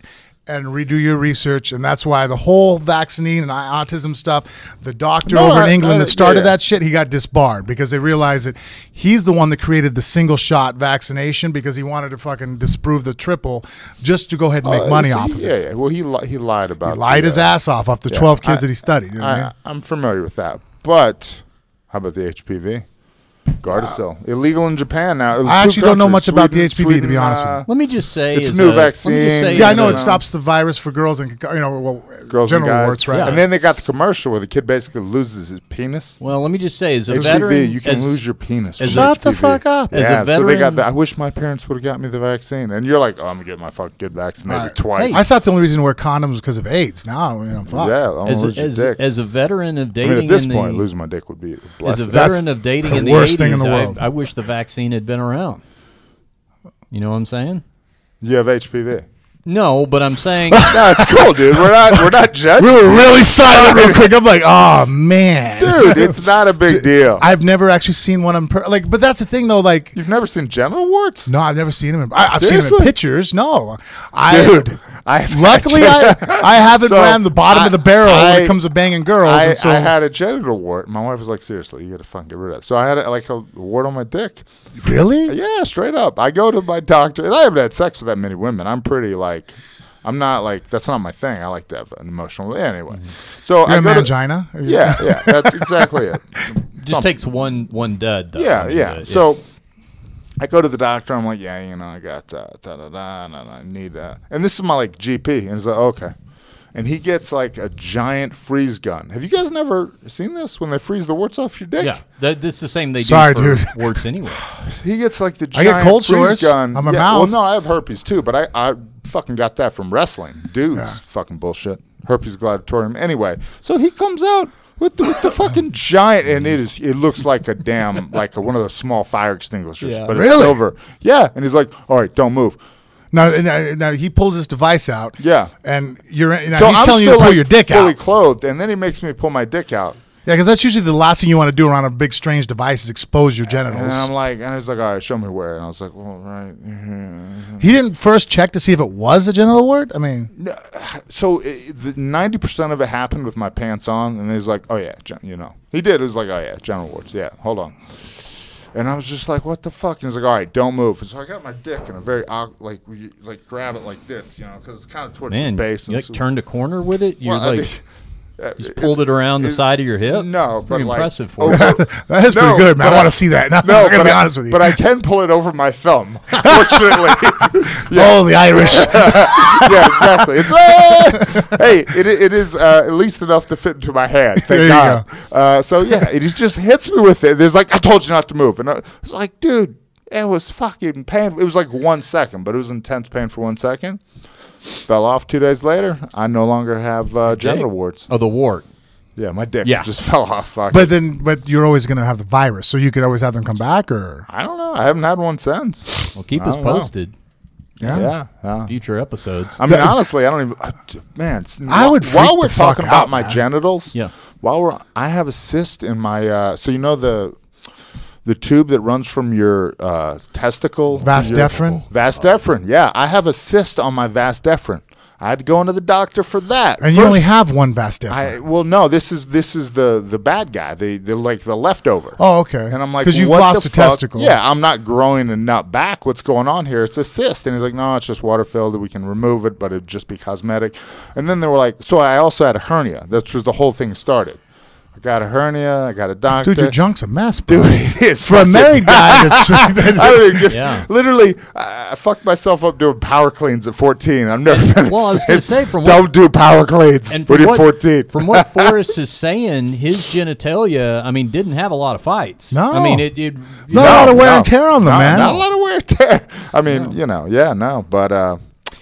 Speaker 5: and redo your research, and that's why the whole vaccine and autism stuff. The doctor over in England that started that shit, he got disbarred because they realized that he's the one that created the single shot vaccination because he wanted to fucking disprove the triple just to go ahead and make money off of it.
Speaker 3: Yeah. Well, he lied about.
Speaker 5: He lied his ass off the 12 kids that he studied. You know what I mean?
Speaker 3: I'm familiar with that. But how about the HPV? Gardasil. Illegal in Japan now. It was
Speaker 5: I
Speaker 3: two
Speaker 5: actually don't know
Speaker 3: countries,
Speaker 5: much about the
Speaker 3: Sweden,
Speaker 5: HPV, to be honest with you.
Speaker 1: Let me just say,
Speaker 3: It's a
Speaker 1: as
Speaker 3: new
Speaker 1: let me just
Speaker 3: vaccine.
Speaker 1: say
Speaker 5: Yeah, I
Speaker 1: as
Speaker 5: know
Speaker 1: a-
Speaker 5: it stops the virus for girls and
Speaker 3: girls and
Speaker 5: genital
Speaker 3: guys.
Speaker 5: warts, right?
Speaker 3: And then they got the commercial where the kid basically loses his penis.
Speaker 1: Well, let me just say, as a
Speaker 3: HPV,
Speaker 1: veteran,
Speaker 3: you can
Speaker 1: as-
Speaker 3: lose your penis.
Speaker 1: as
Speaker 3: from
Speaker 1: a-
Speaker 5: Shut the
Speaker 3: HPV.
Speaker 5: fuck up.
Speaker 1: As a
Speaker 3: Yeah, so they got
Speaker 1: veteran-
Speaker 3: that. I wish my parents would have got me the vaccine. And you're like, oh, I'm gonna get my fucking kid vaccinated
Speaker 5: Right.
Speaker 3: twice.
Speaker 5: I thought the only reason to wear condoms was because of AIDS. Now, fuck.
Speaker 3: Yeah, I'm
Speaker 1: as,
Speaker 3: lose your
Speaker 1: as,
Speaker 3: dick.
Speaker 1: as a veteran of
Speaker 3: I
Speaker 1: dating
Speaker 3: mean, at this
Speaker 1: in
Speaker 3: point,
Speaker 1: the,
Speaker 3: losing my dick would be a
Speaker 1: as a
Speaker 3: blessing.
Speaker 1: veteran of dating
Speaker 5: the
Speaker 1: in the
Speaker 5: worst
Speaker 1: 80s,
Speaker 5: thing in the world.
Speaker 1: I wish the vaccine had been around. You know what I'm saying?
Speaker 3: You have HPV.
Speaker 1: No, but I'm saying
Speaker 3: No, it's cool, dude. We're not judging.
Speaker 5: We were really silent real quick. I'm like, oh man,
Speaker 3: Dude, it's not a big deal.
Speaker 5: I've never actually seen one but that's the thing though. Like,
Speaker 3: You've never seen genital warts?
Speaker 5: no, I've never seen him. I've seen him in
Speaker 3: Seriously?
Speaker 5: pictures. No,
Speaker 3: Dude, I've
Speaker 5: Luckily, I haven't
Speaker 3: So,
Speaker 5: ran the bottom of the barrel when it comes to banging girls.
Speaker 3: I
Speaker 5: and so,
Speaker 3: had a genital wart. My wife was like, seriously, you got to fucking get rid of it. So I had a wart on my dick.
Speaker 5: really?
Speaker 3: Yeah, straight up. I go to my doctor, and I haven't had sex with that many women. I'm pretty I'm not that's not my thing. I like to have an emotional. Anyway, so
Speaker 5: You're
Speaker 3: I
Speaker 5: a
Speaker 3: go to,
Speaker 5: mangina?
Speaker 3: yeah, that's exactly it.
Speaker 1: just takes one dud. Though.
Speaker 3: Yeah. So I go to the doctor. I'm like, I got and I need and this is my GP, and he's like, okay, and he gets a giant freeze gun. Have you guys never seen this when they freeze the warts off your dick?
Speaker 1: Yeah, that's the same they
Speaker 5: Sorry,
Speaker 1: do for
Speaker 5: dude.
Speaker 1: warts anyway.
Speaker 3: He gets the
Speaker 5: I
Speaker 3: giant
Speaker 5: get cold
Speaker 3: freeze
Speaker 5: sores
Speaker 3: gun
Speaker 5: on my
Speaker 3: yeah,
Speaker 5: mouth.
Speaker 3: Well, no, I have herpes too, but I fucking got that from wrestling. Dudes, fucking bullshit. Herpes gladiatorium. Anyway, so he comes out with the fucking giant, and it looks like a damn one of those small fire extinguishers,
Speaker 1: Yeah.
Speaker 3: but
Speaker 5: Really?
Speaker 3: it's silver. Yeah, and he's like, all right, don't move.
Speaker 5: Now he pulls this device out.
Speaker 3: Yeah.
Speaker 5: and he's
Speaker 3: So I'm
Speaker 5: telling you to
Speaker 3: still
Speaker 5: pull your dick
Speaker 3: fully
Speaker 5: out.
Speaker 3: clothed, and then he makes me pull my dick out.
Speaker 5: Yeah, because that's usually the last thing you want to do around a big strange device is expose your
Speaker 3: And
Speaker 5: genitals.
Speaker 3: I'm like, and he's like, all right, show me where. And I was like, well, right.
Speaker 5: He didn't first check to see if it was a genital wart. I mean,
Speaker 3: So 90% of it happened with my pants on, and he's like, oh yeah, he did. It was like, oh yeah, genital warts. Yeah, hold on. And I was just like, what the fuck? And he's like, all right, don't move. And so I got my dick in a very grab it like this, because it's kind of towards
Speaker 1: Man,
Speaker 3: the base.
Speaker 1: you
Speaker 3: And so,
Speaker 1: turned a corner with it. You're
Speaker 3: well, I
Speaker 1: like,
Speaker 3: mean,
Speaker 1: Just pulled it around the side of your hip?
Speaker 3: No,
Speaker 1: pretty
Speaker 3: but
Speaker 1: impressive for you.
Speaker 5: That is pretty good, man. I want to see that. No, I'm going to be honest with you.
Speaker 3: But I can pull it over my thumb, fortunately.
Speaker 5: Oh, the Irish.
Speaker 3: Yeah, exactly. Hey, it is at least enough to fit into my hand. Thank God. So, yeah, it just hits me with it. There's like, I told you not to move. And I was like, dude, it was fucking painful. It was like 1 second, but it was intense pain for 1 second. Fell off 2 days later. I no longer have genital warts.
Speaker 1: Oh, the wart.
Speaker 3: Yeah, my dick just fell off.
Speaker 5: But you're always going to have the virus, so you could always have them come back, or
Speaker 3: I don't know. I haven't had one since.
Speaker 1: Well, keep us posted.
Speaker 3: Yeah.
Speaker 1: Future episodes.
Speaker 3: I mean, honestly, I don't even. Man,
Speaker 5: I would.
Speaker 3: While we're
Speaker 5: the fuck
Speaker 3: talking about
Speaker 5: out,
Speaker 3: my
Speaker 5: man.
Speaker 3: genitals, I have a cyst in my. So you know the tube that runs from your testicle.
Speaker 5: Vas deferens?
Speaker 3: Vas deferens. Yeah, I have a cyst on my vas deferens. I had to go into the doctor for that.
Speaker 5: And you only have one vas deferens.
Speaker 3: Well, no, this is the bad guy. They're like the leftover.
Speaker 5: Oh, okay.
Speaker 3: And I'm like,
Speaker 5: because you've
Speaker 3: what
Speaker 5: lost
Speaker 3: the
Speaker 5: a
Speaker 3: fuck?
Speaker 5: testicle.
Speaker 3: Yeah, I'm not growing a nut back. What's going on here? It's a cyst. And he's like, no, it's just water filled. We can remove it, but it'd just be cosmetic. And then they were like, so I also had a hernia. That's where the whole thing started. I got a hernia. I got a doctor.
Speaker 5: Dude, your junk's a mess, bro.
Speaker 3: Dude, it is
Speaker 5: for a married guy. That's
Speaker 3: I don't even get, literally, I fucked myself up doing power cleans at 14. I've never been.
Speaker 1: Well, I was going to say,
Speaker 3: don't do power cleans when you're 14.
Speaker 1: From what Forrest is saying, his genitalia, I mean, didn't have a lot of fights.
Speaker 5: No,
Speaker 1: I mean,
Speaker 5: it's not a lot of wear and tear on them, man.
Speaker 3: Not a lot of wear and tear. I mean, but.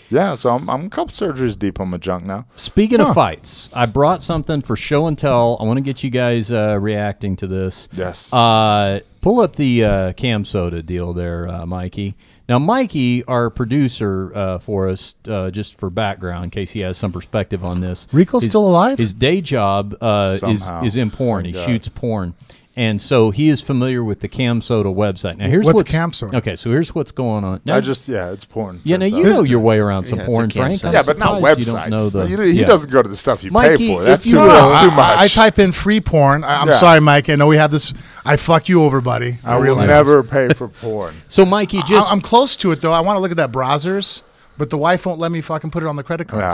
Speaker 3: Yeah, so I'm a couple surgeries deep on my junk now.
Speaker 1: Speaking of fights, I brought something for show and tell. I want to get you guys reacting to this.
Speaker 3: Yes.
Speaker 1: Pull up the Cam Soda deal there, Mikey. Now, Mikey, our producer for us, just for background, in case he has some perspective on this.
Speaker 5: Rico's still alive?
Speaker 1: His day job is in porn. He shoots porn. And so he is familiar with the Cam Soda website. Now, here's
Speaker 5: what's Cam Soda?
Speaker 1: Okay, so here's what's going on. Now,
Speaker 3: it's porn.
Speaker 1: Yeah, now you know your way around some porn, Frank.
Speaker 3: Yeah, but not websites.
Speaker 1: You don't know
Speaker 3: he doesn't go to the stuff you
Speaker 1: Mikey,
Speaker 3: pay for. That's too
Speaker 5: too
Speaker 3: much.
Speaker 5: I type in free porn. I'm sorry, Mike. I know we have this. I fuck you over, buddy. I
Speaker 3: will never pay for porn.
Speaker 1: So, Mikey,
Speaker 5: I'm close to it, though. I want to look at that Brazzers. But the wife won't let me fucking put it on the credit card.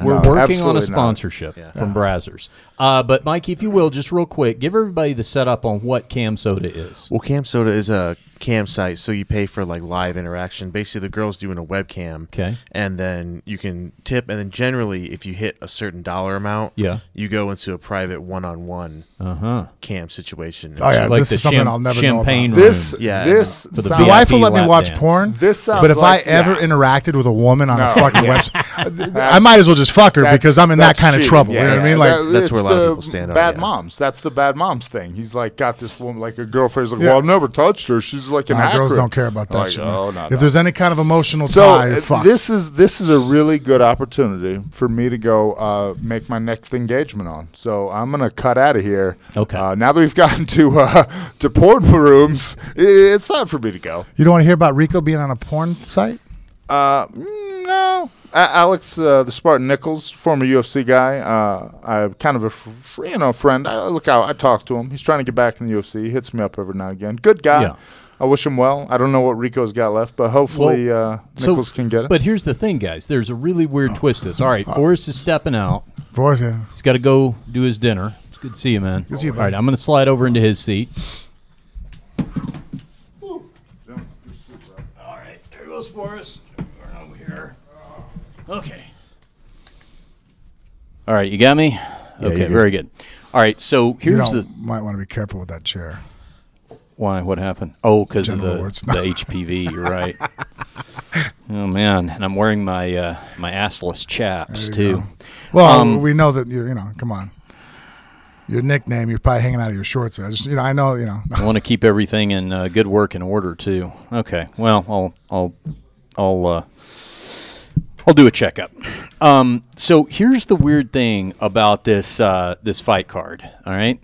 Speaker 1: We're working on a sponsorship from Brazzers. But, Mikey, if you will, just real quick, give everybody the setup on what Cam Soda is.
Speaker 2: Well, Cam Soda is a cam site, so you pay for like live interaction. Basically, the girl's doing a webcam, and then you can tip. And then generally, if you hit a certain dollar amount, you go into a private one-on-one cam situation.
Speaker 5: Oh yeah,
Speaker 1: like
Speaker 5: this is something I'll never know about.
Speaker 3: The
Speaker 5: wife will let me watch porn.
Speaker 3: This sounds
Speaker 5: but if I ever interacted with a woman on a fucking website, I might as well just fuck her because I'm in that kind of trouble. You know what I mean? Like
Speaker 2: that's where a lot of people stand on.
Speaker 3: Bad moms. That's the bad moms thing. He's like got this woman, like a girlfriend. He's like, well, I've never touched her. She's like an actress.
Speaker 5: Girls don't care about that shit.
Speaker 3: No.
Speaker 5: If there's any kind of emotional tie, you're fucked.
Speaker 3: This is a really good opportunity for me to go make my next engagement on. So I'm gonna cut out of here.
Speaker 1: Okay.
Speaker 3: Now that we've gotten to porn rooms, it's time for me to go.
Speaker 5: You don't want to hear about Rico being on a porn site?
Speaker 3: No. Alex, the Spartan Nichols, former UFC guy, I kind of a friend. I talk to him. He's trying to get back in the UFC. He hits me up every now and again. Good guy. Yeah. I wish him well. I don't know what Rico's got left, but hopefully Nichols can get it.
Speaker 1: But here's the thing, guys. There's a really weird twist to this. All right, Forrest is stepping out.
Speaker 5: Forrest, yeah.
Speaker 1: He's got to go do his dinner. It's good to see you, man.
Speaker 5: Good to see you,
Speaker 1: all right, I'm going to slide over into his seat. All right, there goes Forrest. We're over here. Okay. All right, you got me?
Speaker 2: Yeah,
Speaker 1: okay, very good. All right, so here's
Speaker 5: might want to be careful with that chair.
Speaker 1: Why? What happened? Oh, because of the HPV. You're right. Oh man, and I'm wearing my my assless chaps too.
Speaker 5: Go. Well, we know that you're. Come on. Your nickname. You're probably hanging out of your shorts. I just, I know.
Speaker 1: I want to keep everything in good working order too. Okay. Well, I'll do a checkup. So here's the weird thing about this this fight card. All right.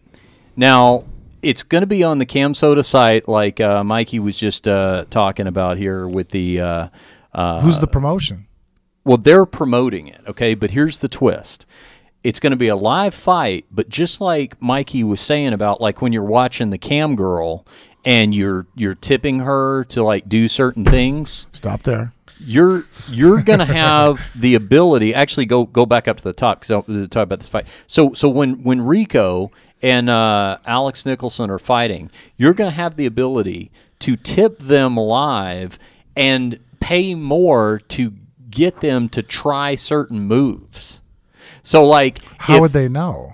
Speaker 1: Now. It's going to be on the Cam Soda site, like Mikey was just talking about here with the.
Speaker 5: Who's the promotion?
Speaker 1: Well, they're promoting it, okay? But here's the twist. It's going to be a live fight, but just like Mikey was saying about, like when you're watching the cam girl and you're tipping her to like do certain things.
Speaker 5: Stop there.
Speaker 1: you're going to have the ability. Actually, go back up to the top because I'll talk about this fight. So when Rico and Alex Nicholson are fighting, you're going to have the ability to tip them live and pay more to get them to try certain moves. So, like,
Speaker 5: how would they know?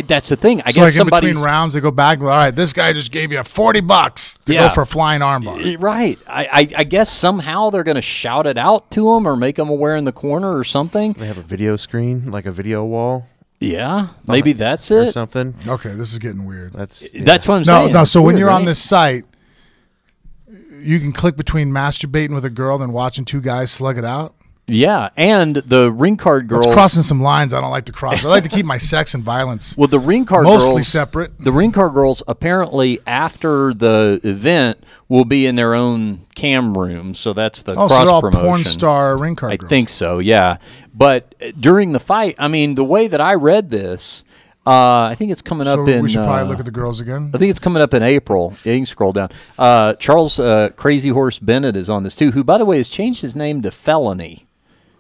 Speaker 1: That's the thing. I
Speaker 5: so
Speaker 1: guess
Speaker 5: like in between rounds, they go back. All right, this guy just gave you $40 to go for a flying armbar.
Speaker 1: Right. I guess somehow they're going to shout it out to them or make them aware in the corner or something.
Speaker 2: They have a video screen, like a video wall.
Speaker 1: Yeah, maybe that's it.
Speaker 2: Or something.
Speaker 5: Okay, this is getting weird.
Speaker 1: That's what I'm saying.
Speaker 5: No. So when you're on this site, you can click between masturbating with a girl and watching two guys slug it out.
Speaker 1: Yeah, and the ring card girls.
Speaker 5: That's crossing some lines I don't like to cross. I like to keep my sex and violence
Speaker 1: the ring card
Speaker 5: mostly
Speaker 1: girls,
Speaker 5: separate.
Speaker 1: The ring card girls apparently after the event will be in their own cam room, so that's the cross
Speaker 5: so they're all
Speaker 1: promotion.
Speaker 5: Porn star ring card girls.
Speaker 1: I think so, yeah. But during the fight, I mean, the way that I read this, I think it's coming up in...
Speaker 5: we should probably look at the girls again?
Speaker 1: I think it's coming up in April. Yeah, you can scroll down. Charles Crazy Horse Bennett is on this too, who, by the way, has changed his name to Felony.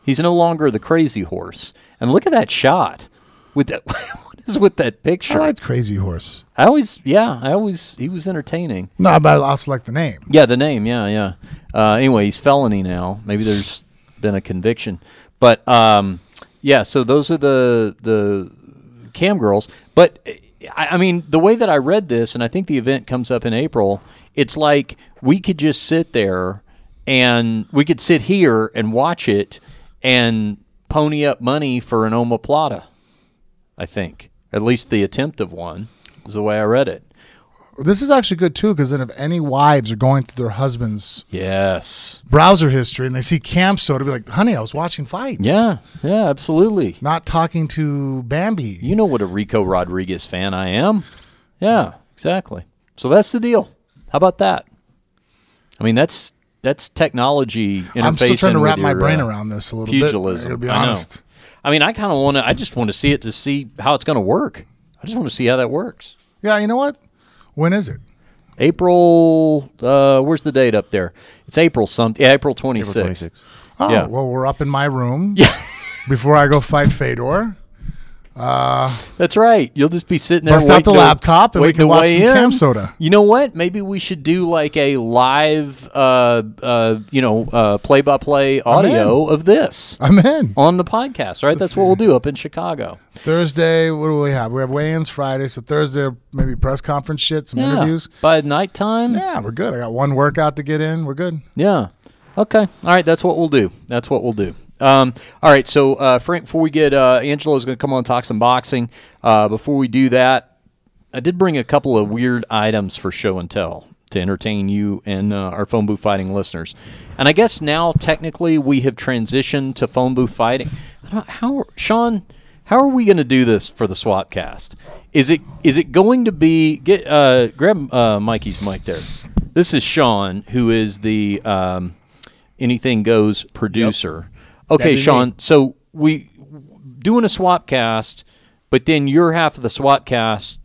Speaker 1: He's no longer the Crazy Horse. And look at that shot. With that, what is with that picture?
Speaker 5: I liked Crazy Horse.
Speaker 1: He was entertaining.
Speaker 5: No, but I'll select the name.
Speaker 1: Yeah, the name, yeah. Anyway, he's Felony now. Maybe there's been a conviction. But, so those are the cam girls. But, I mean, the way that I read this, and I think the event comes up in April, it's like we could just sit there and we could sit here and watch it and pony up money for an omoplata, I think. At least the attempt of one is the way I read it.
Speaker 5: This is actually good, too, because then if any wives are going through their husband's browser history and they see Camp Soda, be like, honey, I was watching fights.
Speaker 1: Yeah, absolutely.
Speaker 5: Not talking to Bambi.
Speaker 1: You know what a Rico Rodriguez fan I am. Yeah, exactly. So that's the deal. How about that? I mean, that's technology interfacing.
Speaker 5: I'm still trying to wrap my brain around this a little
Speaker 1: pugilism.
Speaker 5: bit. To be honest.
Speaker 1: I mean, I just want to see it to see how it's going to work. I just want to see how that works.
Speaker 5: Yeah, you know what? When is it?
Speaker 1: April. Where's the date up there? It's April something. Yeah, April 26th.
Speaker 2: April 26th.
Speaker 5: Oh,
Speaker 1: yeah.
Speaker 5: Well, we're up in my room.
Speaker 1: Yeah.
Speaker 5: Before I go fight Fedor.
Speaker 1: That's right. You'll just be sitting there.
Speaker 5: Bust out the laptop and we can watch some Camp Soda.
Speaker 1: You know what? Maybe we should do like a live, play-by-play audio of this.
Speaker 5: I'm in
Speaker 1: on the podcast. Right? That's what we'll do up in Chicago.
Speaker 5: Thursday. What do we have? We have weigh-ins Friday. So Thursday, maybe press conference shit, some interviews.
Speaker 1: By nighttime.
Speaker 5: Yeah, we're good. I got one workout to get in. We're good.
Speaker 1: Yeah. Okay. All right. That's what we'll do. All right, so Frank, before we get Angelo's going to come on and talk some boxing. Before we do that, I did bring a couple of weird items for show and tell to entertain you and our phone booth fighting listeners. And I guess now technically we have transitioned to phone booth fighting. Sean, how are we going to do this for the Swapcast? Is it going to be grab Mikey's mic there? This is Sean, who is the Anything Goes producer. Yep. Okay, Sean, so we doing a Swapcast, but then your half of the Swapcast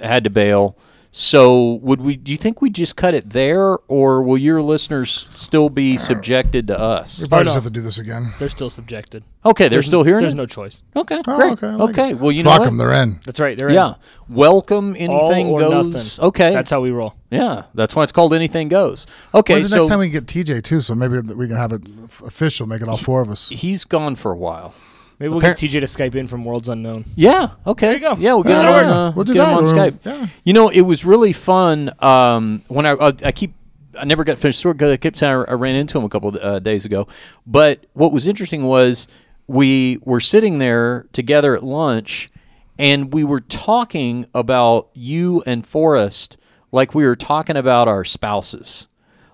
Speaker 1: had to bail. So do you think we just cut it there, or will your listeners still be subjected to us?
Speaker 5: We probably just have to do this again.
Speaker 6: They're still subjected.
Speaker 1: Okay, they're still hearing
Speaker 6: There's
Speaker 1: it?
Speaker 6: no choice.
Speaker 1: Okay, great. Okay, well, you know
Speaker 5: Fuck
Speaker 1: what?
Speaker 5: them, they're in.
Speaker 6: That's right, they're in.
Speaker 1: Yeah. Welcome, Anything
Speaker 6: All or
Speaker 1: Goes.
Speaker 6: nothing.
Speaker 1: Okay.
Speaker 6: That's how we roll.
Speaker 1: Yeah, that's why it's called Anything Goes. Okay,
Speaker 5: When's the next time we can get TJ, too, so maybe we can have it official, make it all four of us.
Speaker 1: He's gone for a while.
Speaker 6: Maybe we'll get TJ to Skype in from Worlds Unknown.
Speaker 1: Yeah, okay. There
Speaker 6: you go.
Speaker 1: Yeah, we'll get him on,
Speaker 5: we'll do
Speaker 1: get him on Skype.
Speaker 5: Yeah.
Speaker 1: You know, it was really fun when I never got finished because I kept saying I ran into him a couple of days ago. But what was interesting was we were sitting there together at lunch, and we were talking about you and Forrest like we were talking about our spouses.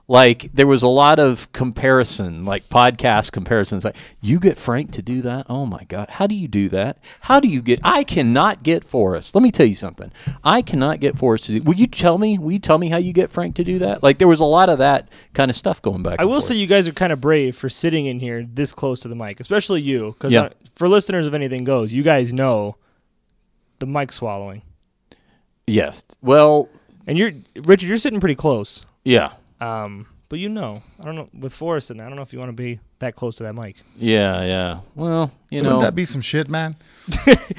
Speaker 1: Like, there was a lot of comparison, like podcast comparisons. Like, you get Frank to do that? Oh, my God. How do you do that? I cannot get Forrest. Let me tell you something. I cannot get Forrest to do. Will you tell me how you get Frank to do that? Like, there was a lot of that kind of stuff going back.
Speaker 6: I will say you guys are kind of brave for sitting in here this close to the mic, especially you. Because for listeners of Anything Goes, you guys know the mic swallowing.
Speaker 1: Yes. Well.
Speaker 6: And Richard, you're sitting pretty close.
Speaker 1: Yeah.
Speaker 6: but I don't know, with Forrest and I don't know if you want to be that close to that mic.
Speaker 1: Yeah. Well,
Speaker 5: Wouldn't that be some shit, man?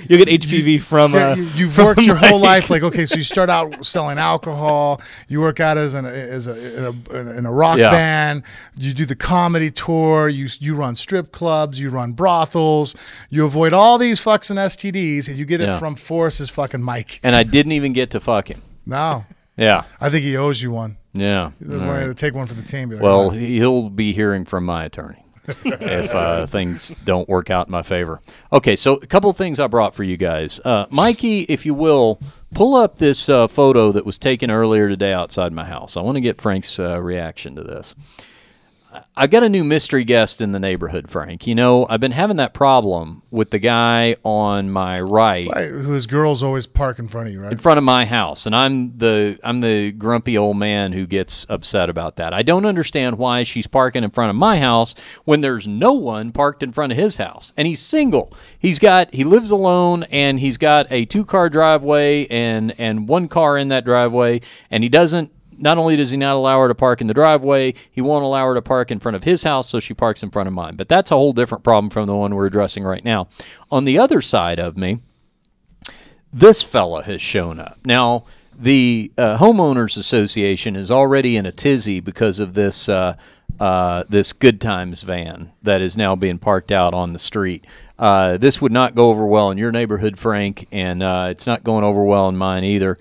Speaker 6: You get HPV from
Speaker 5: you've worked your whole life, like, okay, so you start out selling alcohol, you work out in a rock band, you do the comedy tour, you run strip clubs, you run brothels, you avoid all these fucks and STDs, and you get it from Forrest's fucking mic.
Speaker 1: And I didn't even get to fuck him.
Speaker 5: No.
Speaker 1: Yeah.
Speaker 5: I think he owes you one.
Speaker 1: Yeah.
Speaker 5: He doesn't want to take one for the team. Like,
Speaker 1: well, he'll be hearing from my attorney if things don't work out in my favor. Okay, so a couple of things I brought for you guys. Mikey, if you will, pull up this photo that was taken earlier today outside my house. I want to get Frank's reaction to this. I've got a new mystery guest in the neighborhood, Frank. I've been having that problem with the guy on my right.
Speaker 5: Whose girls always park in front of you, right?
Speaker 1: In front of my house. And I'm the grumpy old man who gets upset about that. I don't understand why she's parking in front of my house when there's no one parked in front of his house. And he's single. He lives alone, and he's got a 2-car driveway and 1 car in that driveway, and he doesn't. Not only does he not allow her to park in the driveway, he won't allow her to park in front of his house, so she parks in front of mine. But that's a whole different problem from the one we're addressing right now. On the other side of me, this fella has shown up. Now, the Homeowners Association is already in a tizzy because of this this Good Times van that is now being parked out on the street. This would not go over well in your neighborhood, Frank, and it's not going over well in mine either.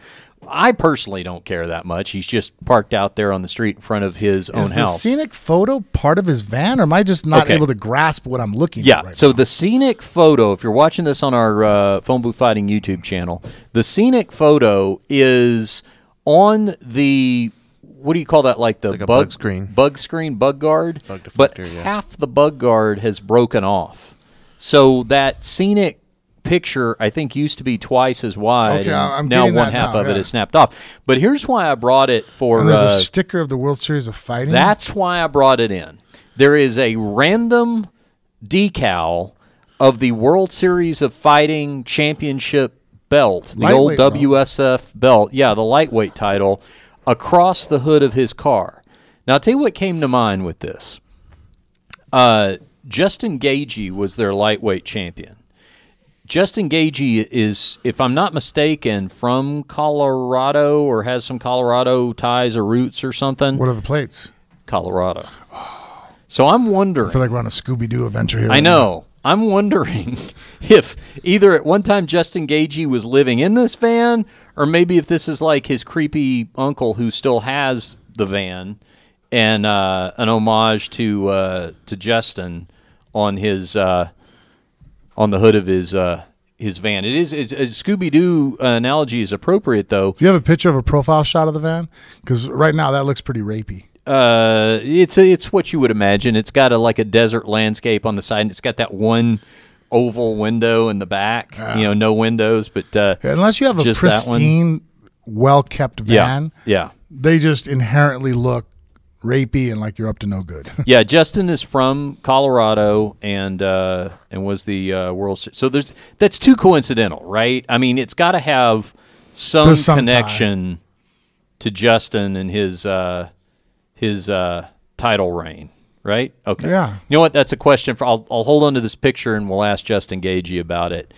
Speaker 1: I personally don't care that much. He's just parked out there on the street in front of his own house.
Speaker 5: Is the scenic photo part of his van, or am I just not able to grasp what I'm looking at right
Speaker 1: so
Speaker 5: now?
Speaker 1: The scenic photo, if you're watching this on our Phone Booth Fighting YouTube channel, the scenic photo is on the, what do you call that, like the
Speaker 2: like bug screen?
Speaker 1: Bug screen, bug guard.
Speaker 2: Bug deflector,
Speaker 1: but half the bug guard has broken off. So that scenic picture, I think, used to be twice as wide.
Speaker 5: Okay, I'm
Speaker 1: now
Speaker 5: getting
Speaker 1: one
Speaker 5: that
Speaker 1: half
Speaker 5: now,
Speaker 1: of it is snapped off. But here's why I brought it for.
Speaker 5: And there's a sticker of the World Series of Fighting.
Speaker 1: That's why I brought it in. There is a random decal of the World Series of Fighting Championship belt, the old WSF belt. Yeah, the lightweight title, across the hood of his car. Now, I'll tell you what came to mind with this. Justin Gaethje was their lightweight champion. Justin Gaethje is, if I'm not mistaken, from Colorado or has some Colorado ties or roots or something.
Speaker 5: What are the plates?
Speaker 1: Colorado. So I'm wondering.
Speaker 5: I feel like we're on a Scooby-Doo adventure here.
Speaker 1: I know. I'm wondering if either at one time Justin Gaethje was living in this van, or maybe if this is like his creepy uncle who still has the van, and an homage to Justin on his on the hood of his van. It's a Scooby-Doo analogy is appropriate, though.
Speaker 5: Do you have a picture of a profile shot of the van? Because right now that looks pretty rapey.
Speaker 1: It's what you would imagine. It's got like a desert landscape on the side, and it's got that one oval window in the back. No windows, but
Speaker 5: unless you have a pristine, well-kept van, they just inherently look rapey and like you're up to no good.
Speaker 1: Yeah, Justin is from Colorado and was the World Series. So that's too coincidental, right? I mean, it's got to have some connection to Justin and his title reign, right? Okay.
Speaker 5: Yeah.
Speaker 1: You know what? That's a question for. I'll hold on to this picture and we'll ask Justin Gaethje about it.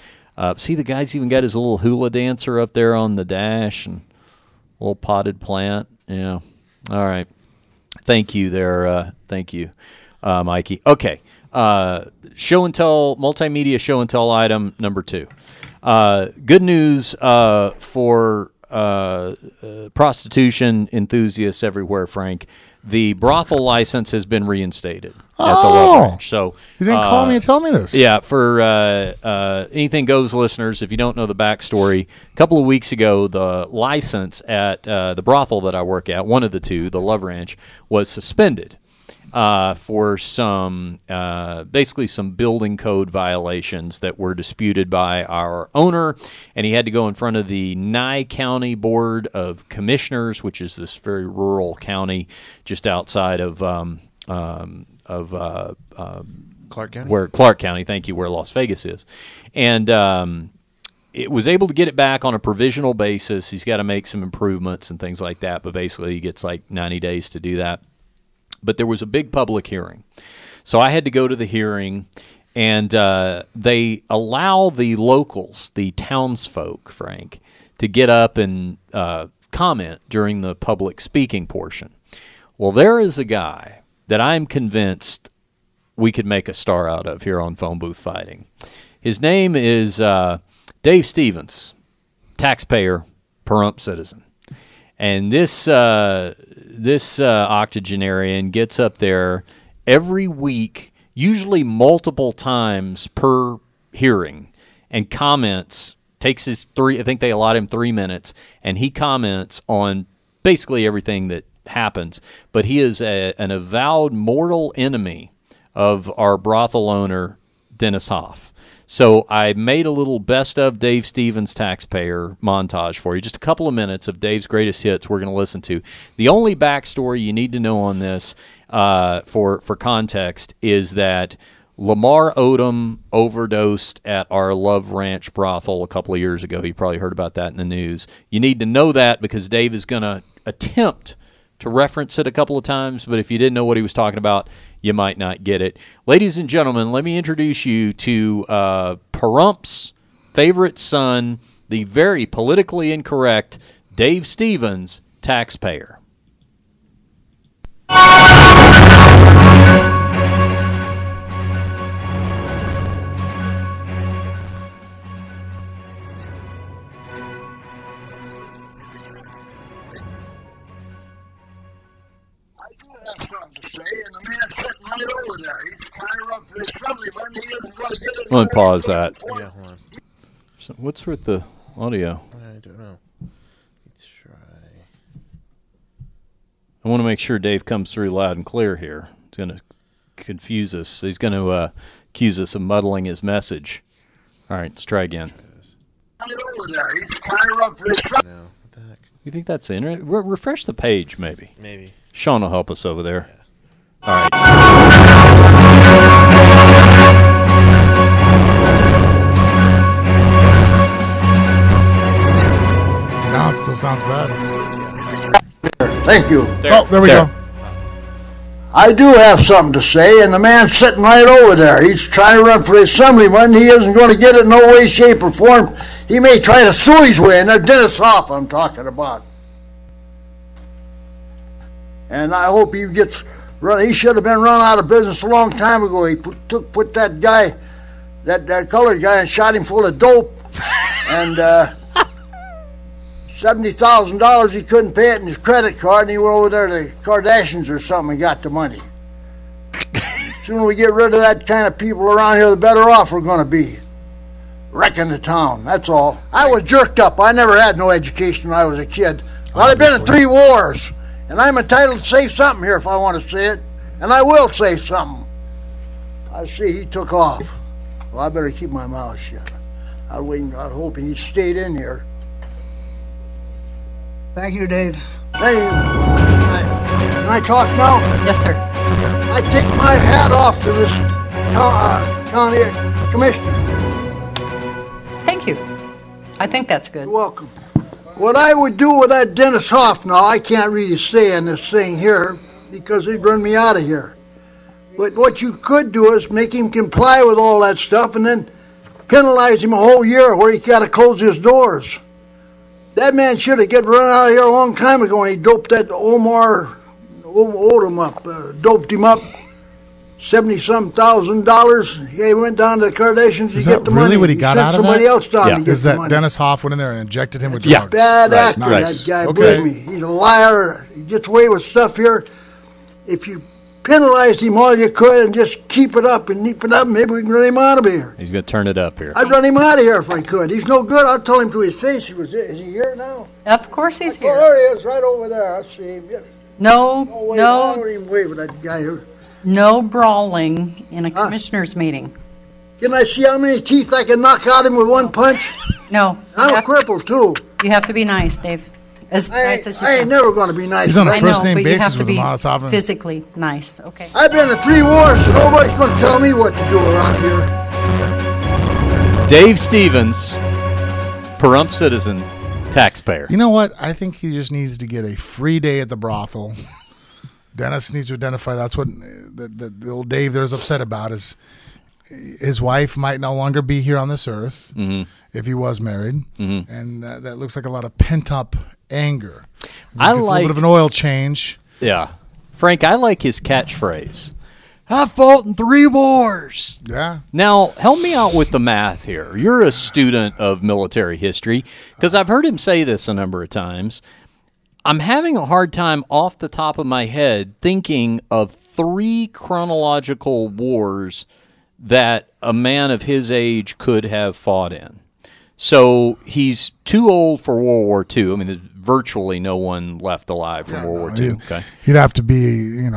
Speaker 1: See, the guy's even got his little hula dancer up there on the dash and a little potted plant. Yeah. All right. Thank you there. Thank you, Mikey. Okay. Show and tell, multimedia show and tell item number 2. Good news for prostitution enthusiasts everywhere, Frank. The brothel license has been reinstated at the Love Ranch. So
Speaker 5: you didn't call me and tell me this.
Speaker 1: Yeah, for Anything Goes listeners, if you don't know the backstory, a couple of weeks ago, the license at the brothel that I work at, one of the two, the Love Ranch, was suspended for some basically some building code violations that were disputed by our owner, and he had to go in front of the Nye County Board of Commissioners, which is this very rural county just outside of
Speaker 2: Clark County?
Speaker 1: Where Clark County, thank you, where Las Vegas is. And it was able to get it back on a provisional basis. He's got to make some improvements and things like that, but basically he gets like 90 days to do that. But there was a big public hearing. So I had to go to the hearing, and they allow the locals, the townsfolk, Frank, to get up and comment during the public speaking portion. Well, there is a guy that I'm convinced we could make a star out of here on Phone Booth Fighting. His name is Dave Stevens, taxpayer, Pahrump citizen. And this octogenarian gets up there every week, usually multiple times per hearing, and comments, takes his I think they allot him 3 minutes, and he comments on basically everything that happens. But he is an avowed mortal enemy of our brothel owner, Dennis Hoff. So I made a little best of Dave Stevens taxpayer montage for you. Just a couple of minutes of Dave's greatest hits we're going to listen to. The only backstory you need to know on this for context is that Lamar Odom overdosed at our Love Ranch brothel a couple of years ago. You probably heard about that in the news. You need to know that because Dave is going to attempt to reference it a couple of times, but if you didn't know what he was talking about, you might not get it. Ladies and gentlemen, let me introduce you to Pahrump's favorite son, the very politically incorrect Dave Stevens, taxpayer. I'm going to pause that.
Speaker 2: Yeah, hold on.
Speaker 1: So what's with the audio?
Speaker 2: I don't know. Let's try.
Speaker 1: I want to make sure Dave comes through loud and clear here. He's going to confuse us. He's going to accuse us of muddling his message. All right, let's try again.
Speaker 2: No, what the heck?
Speaker 1: You think that's the internet? Refresh the page, maybe.
Speaker 2: Maybe.
Speaker 1: Sean will help us over there.
Speaker 2: Yeah.
Speaker 1: All right.
Speaker 5: Now it still sounds bad.
Speaker 7: Thank you.
Speaker 5: There we go.
Speaker 7: I do have something to say, and the man's sitting right over there. He's trying to run for assemblyman. He isn't going to get it in no way, shape, or form. He may try to sue his way, and that's Dennis Hoff I'm talking about. And I hope he gets run. He should have been run out of business a long time ago. He put that guy, that colored guy, and shot him full of dope, and $70,000 he couldn't pay it in his credit card, and he went over there to the Kardashians or something and got the money. The sooner we get rid of that kind of people around here, the better off we're going to be. Wrecking the town, that's all. I was jerked up. I never had no education when I was a kid. Well, I've been in 3 wars, and I'm entitled to say something here if I want to say it, and I will say something. I see he took off. Well, I better keep my mouth shut. I was hoping he stayed in here. Thank you, Dave. Thank you. Can I talk now?
Speaker 8: Yes, sir.
Speaker 7: I take my hat off to this county commissioner.
Speaker 8: Thank you. I think that's good.
Speaker 7: You're welcome. What I would do with that Dennis Hoff now, I can't really say in this thing here because he'd run me out of here. But what you could do is make him comply with all that stuff and then penalize him a whole year where he got to close his doors. That man should have run out of here a long time ago when he doped that Odom up, doped him up, $70,000. He went down to the Kardashians to get the money.
Speaker 5: Is that really what he got out of that?
Speaker 7: Somebody else down to get
Speaker 5: Is
Speaker 7: the
Speaker 5: that
Speaker 7: money.
Speaker 5: Dennis Hoff went in there and injected him with drugs?
Speaker 7: Bad actor,
Speaker 5: Nice.
Speaker 7: that guy.
Speaker 5: Okay.
Speaker 7: Believe me, he's a liar. He gets away with stuff here. If you penalized him all you could and just keep it up, maybe we can run him out of here.
Speaker 1: He's going to turn it up here.
Speaker 7: I'd run him out of here if I could. He's no good. I'll tell him to his face. Is he here now?
Speaker 8: Of course he's
Speaker 7: Oh,
Speaker 8: here.
Speaker 7: there he is, right over there. I see him.
Speaker 8: No,
Speaker 7: I don't
Speaker 8: no,
Speaker 7: even wave at that guy here.
Speaker 8: no brawling in a commissioner's meeting.
Speaker 7: Can I see how many teeth I can knock out him with one punch?
Speaker 8: No.
Speaker 7: I'm a cripple, too.
Speaker 8: You have to be nice, Dave. As nice as you
Speaker 7: I ain't
Speaker 8: can.
Speaker 7: never going to be nice.
Speaker 5: He's on a
Speaker 8: I
Speaker 5: first
Speaker 8: know,
Speaker 5: name
Speaker 8: but you have
Speaker 5: basis
Speaker 8: to
Speaker 5: with
Speaker 8: be
Speaker 5: him. Hoff.
Speaker 8: physically nice. Okay.
Speaker 7: I've been to 3 wars, so nobody's going to tell me what to do around here.
Speaker 1: Dave Stevens, Pahrump citizen, taxpayer.
Speaker 5: You know what? I think he just needs to get a free day at the brothel. Dennis needs to identify. That's what the old Dave there is upset about, is his wife might no longer be here on this earth if he was married, and that looks like a lot of pent-up anger.
Speaker 1: I like
Speaker 5: a little bit of an oil change.
Speaker 1: Yeah. Frank, I like his catchphrase. I fought in 3 wars.
Speaker 5: Yeah.
Speaker 1: Now, help me out with the math here. You're a student of military history, because I've heard him say this a number of times. I'm having a hard time off the top of my head thinking of 3 chronological wars that a man of his age could have fought in. So he's too old for World War II. I mean, there's virtually no one left alive from World War II. Okay.
Speaker 5: He'd have to be,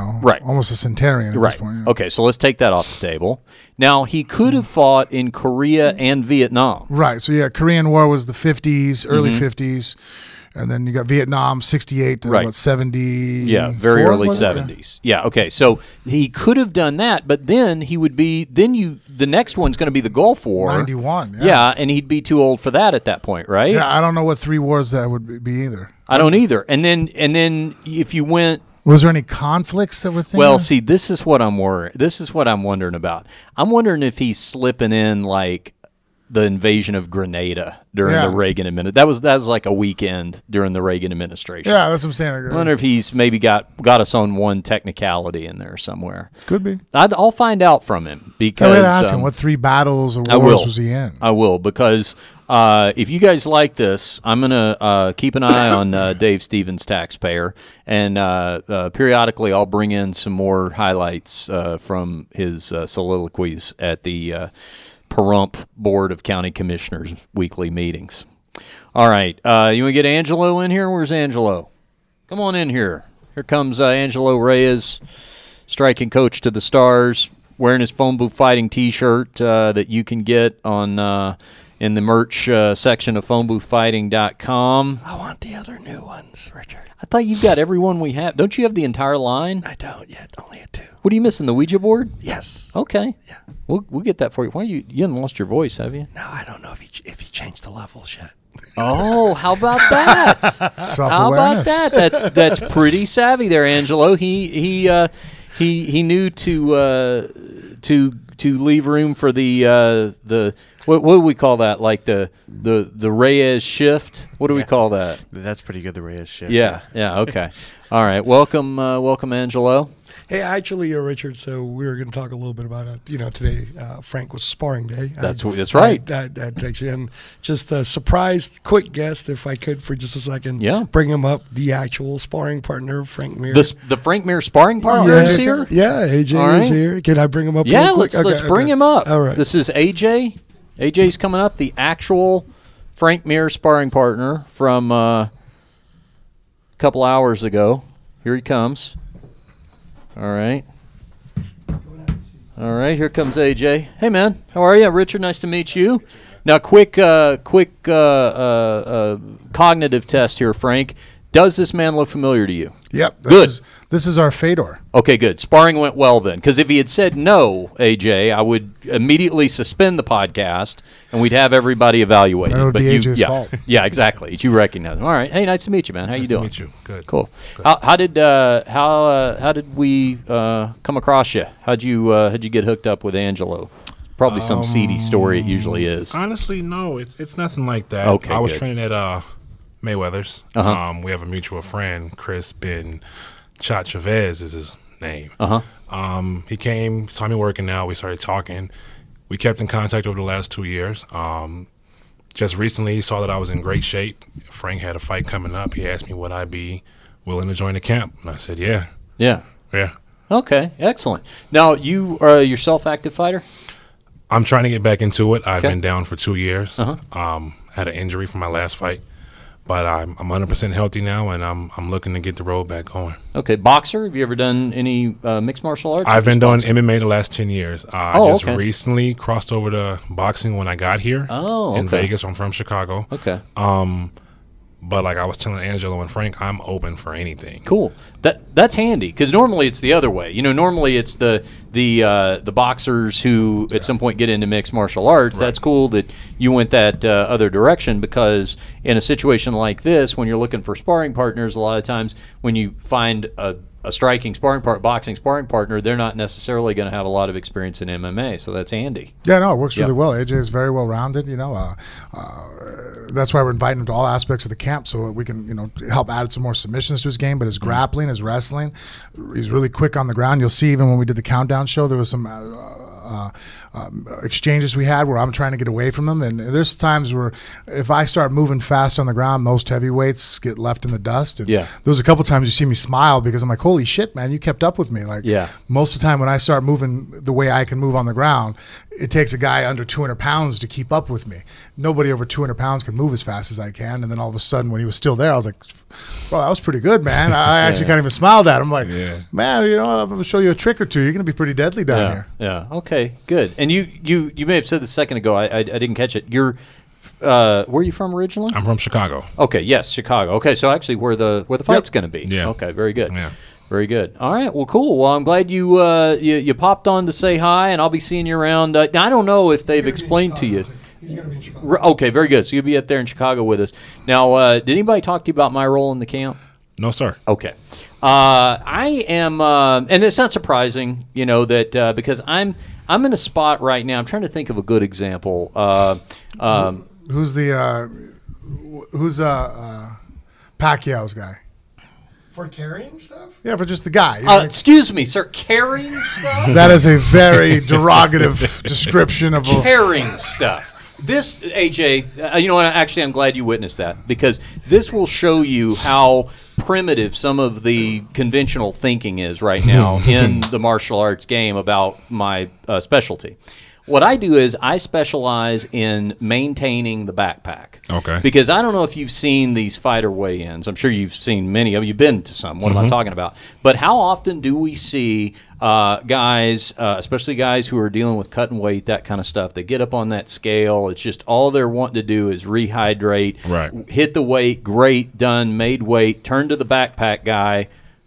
Speaker 5: almost a centenarian at this point. Yeah.
Speaker 1: Okay, so let's take that off the table. Now, he could have fought in Korea and Vietnam.
Speaker 5: Right. So, Korean War was the 50s, early 50s. And then you got Vietnam, 68 to 70.
Speaker 1: Yeah, very early 70s. Yeah, okay. So he could have done that, but then he would be, the next one's going to be the Gulf War.
Speaker 5: 91,
Speaker 1: yeah. And he'd be too old for that at that point, right?
Speaker 5: Yeah, I don't know what 3 wars that would be either.
Speaker 1: I don't either. And then if you went.
Speaker 5: Was there any conflicts that were things?
Speaker 1: Well, see, this is what I'm wondering about. I'm wondering if he's slipping in like the invasion of Grenada during the Reagan administration. That was like a weekend during the Reagan administration.
Speaker 5: Yeah, that's what I'm saying.
Speaker 1: I wonder if he's maybe got us on one technicality in there somewhere.
Speaker 5: Could be.
Speaker 1: I'll find out from him, because
Speaker 5: I would ask him what 3 battles or wars was he in.
Speaker 1: I will, because if you guys like this, I'm gonna keep an eye on Dave Stevens, Taxpayer, and periodically I'll bring in some more highlights from his soliloquies at the Pahrump Board of County Commissioners weekly meetings. All right. You want to get Angelo in here? Where's Angelo? Come on in here. Here comes Angelo Reyes, striking coach to the stars, wearing his phone booth fighting T-shirt that you can get on in the merch section of phoneboothfighting.com.
Speaker 9: I want the other new ones, Richard.
Speaker 1: I thought you've got everyone we have. Don't you have the entire line?
Speaker 9: I don't yet. Only 2.
Speaker 1: What are you missing? The Ouija board?
Speaker 9: Yes.
Speaker 1: Okay.
Speaker 9: Yeah.
Speaker 1: We'll get that for you. Why you haven't lost your voice, have you?
Speaker 9: No, I don't know if he changed the levels yet.
Speaker 1: Oh, how about that? How about that? That's pretty savvy there, Angelo. He knew to leave room for the what do we call that? Like the Reyes shift? What do we call that?
Speaker 2: That's pretty good, the Reyes shift.
Speaker 1: Yeah, okay. All right, welcome, Angelo.
Speaker 9: Hey, actually, Richard. So we were going to talk a little bit about it. Today Frank was sparring day.
Speaker 1: That's right.
Speaker 9: That takes you in. Just a surprise, quick guest, if I could, for just a second.
Speaker 1: Yeah.
Speaker 9: Bring him up. The actual sparring partner, Frank Mir.
Speaker 1: The Frank Mir sparring partner is here.
Speaker 9: Yeah, AJ is here. Can I bring him up?
Speaker 1: Yeah,
Speaker 9: real quick?
Speaker 1: let's bring him up.
Speaker 9: All right.
Speaker 1: This is AJ. AJ's coming up. The actual Frank Mir sparring partner from a couple hours ago. Here he comes. All right. Here comes AJ. Hey, man. How are you? Richard, nice to meet you. Now, quick cognitive test here, Frank. Does this man look familiar to you?
Speaker 5: Yep.
Speaker 1: Good.
Speaker 5: This is our Fedor.
Speaker 1: Okay, good. Sparring went well then. Because if he had said no, AJ, I would immediately suspend the podcast and we'd have everybody evaluated.
Speaker 5: That would be AJ's fault.
Speaker 1: Yeah, exactly. You recognize him. All right. Hey, nice to meet you, man. How you doing?
Speaker 10: Nice to meet you. Good.
Speaker 1: Cool.
Speaker 10: Good.
Speaker 1: How did we come across you? How'd you get hooked up with Angelo? Probably some seedy story. It usually is.
Speaker 10: Honestly, no. It's nothing like that.
Speaker 1: Okay,
Speaker 10: I was
Speaker 1: good.
Speaker 10: training at Mayweather's.
Speaker 1: Uh-huh.
Speaker 10: We have a mutual friend, Chris Ben Chat Chavez is his name.
Speaker 1: Uh-huh.
Speaker 10: He came, saw me working out. We started talking. We kept in contact over the last 2 years. Just recently, he saw that I was in great shape. Frank had a fight coming up. He asked me would I be willing to join the camp, and I said, yeah.
Speaker 1: Yeah.
Speaker 10: Yeah.
Speaker 1: Okay, excellent. Now, you are yourself active fighter?
Speaker 10: I'm trying to get back into it. I've been down for 2 years.
Speaker 1: Uh-huh.
Speaker 10: Had an injury from my last fight. But I'm 100% healthy now, and I'm looking to get the road back going.
Speaker 1: Okay, boxer. Have you ever done any mixed martial arts?
Speaker 10: I've been doing MMA the last 10 years. I just
Speaker 1: okay.
Speaker 10: recently crossed over to boxing when I got here.
Speaker 1: Oh, okay.
Speaker 10: In Vegas. I'm from Chicago.
Speaker 1: Okay.
Speaker 10: But like I was telling Angelo and Frank, I'm open for anything.
Speaker 1: Cool. That's handy because normally it's the other way. You know, normally it's the boxers who at some point get into mixed martial arts. Right. That's cool that you went that other direction, because in a situation like this, when you're looking for sparring partners, a lot of times when you find a striking boxing sparring partner, they're not necessarily going to have a lot of experience in MMA, so that's handy.
Speaker 5: Yeah, no, it works really well. AJ is very well rounded. You know, that's why we're inviting him to all aspects of the camp, so we can, you know, help add some more submissions to his game. But his grappling, his wrestling, he's really quick on the ground. You'll see even when we did the countdown show, there was some exchanges we had where I'm trying to get away from him, and there's times where if I start moving fast on the ground, most heavyweights get left in the dust. And there was a couple times you see me smile because I'm like, holy shit, man, you kept up with me. Like, most of the time when I start moving the way I can move on the ground, it takes a guy under 200 pounds to keep up with me. Nobody over 200 pounds can move as fast as I can. And then all of a sudden, when he was still there, I was like, well, that was pretty good, man. I actually can't even smile at that. I'm like, man, you know, I'm going to show you a trick or two. You're going to be pretty deadly down here.
Speaker 1: Yeah. Okay, good. And you may have said this a second ago. I didn't catch it. You're where are you from originally?
Speaker 10: I'm from Chicago.
Speaker 1: Okay, yes, Chicago. Okay, so actually where the fight's going to be.
Speaker 10: Yeah.
Speaker 1: Okay, very good.
Speaker 10: Yeah.
Speaker 1: Very good. All right. Well, cool. Well, I'm glad you popped on to say hi, and I'll be seeing you around. Now, I don't know if they've explained to you.
Speaker 9: He's going to be in Chicago.
Speaker 1: Okay, very good. So you'll be up there in Chicago with us. Now, did anybody talk to you about my role in the camp?
Speaker 10: No, sir.
Speaker 1: Okay. I am, and it's not surprising, you know, that because I'm in a spot right now. I'm trying to think of a good example.
Speaker 5: Who's Pacquiao's guy?
Speaker 9: For carrying stuff?
Speaker 5: Yeah, for just the guy.
Speaker 1: Excuse me, sir. Carrying stuff?
Speaker 5: That is a very derogative description of
Speaker 1: carrying stuff. This, AJ, you know what? Actually, I'm glad you witnessed that, because this will show you how primitive some of the conventional thinking is right now in the martial arts game about my specialty. What I do is I specialize in maintaining the backpack.
Speaker 10: Okay.
Speaker 1: Because I don't know if you've seen these fighter weigh-ins. I'm sure you've seen many of them. You've been to some. What am I talking about? But how often do we see guys, especially guys who are dealing with cutting weight, that kind of stuff, they get up on that scale. It's just all they're wanting to do is rehydrate, hit the weight, great, done, made weight, turn to the backpack guy.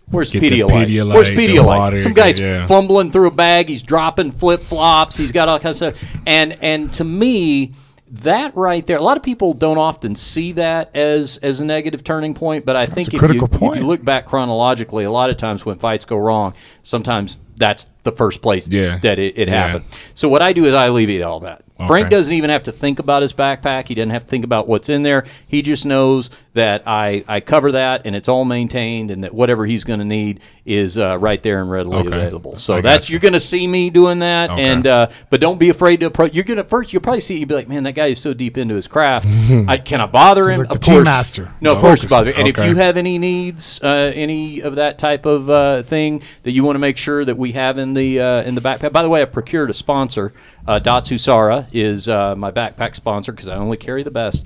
Speaker 1: Where's Pedialyte? Where's Pedialyte? Some guy's fumbling through a bag. He's dropping flip-flops. He's got all kinds of stuff. And to me, that right there, a lot of people don't often see that as a negative turning point, but I think if you look back chronologically, a lot of times when fights go wrong, sometimes that's the first place that it happened. So what I do is I alleviate all that. Okay. Frank doesn't even have to think about his backpack. He doesn't have to think about what's in there. He just knows that I cover that, and it's all maintained, and that whatever he's going to need is right there and readily available. So you're going to see me doing that, and but don't be afraid to approach. You'll probably see. You'll be like, man, that guy is so deep into his craft. Can I bother him?
Speaker 5: He's like the team master.
Speaker 1: No, of course, bother. And if you have any needs, any of that type of thing that you want to make sure that we have in the backpack. By the way, I procured a sponsor. Datsu Sara is my backpack sponsor because I only carry the best.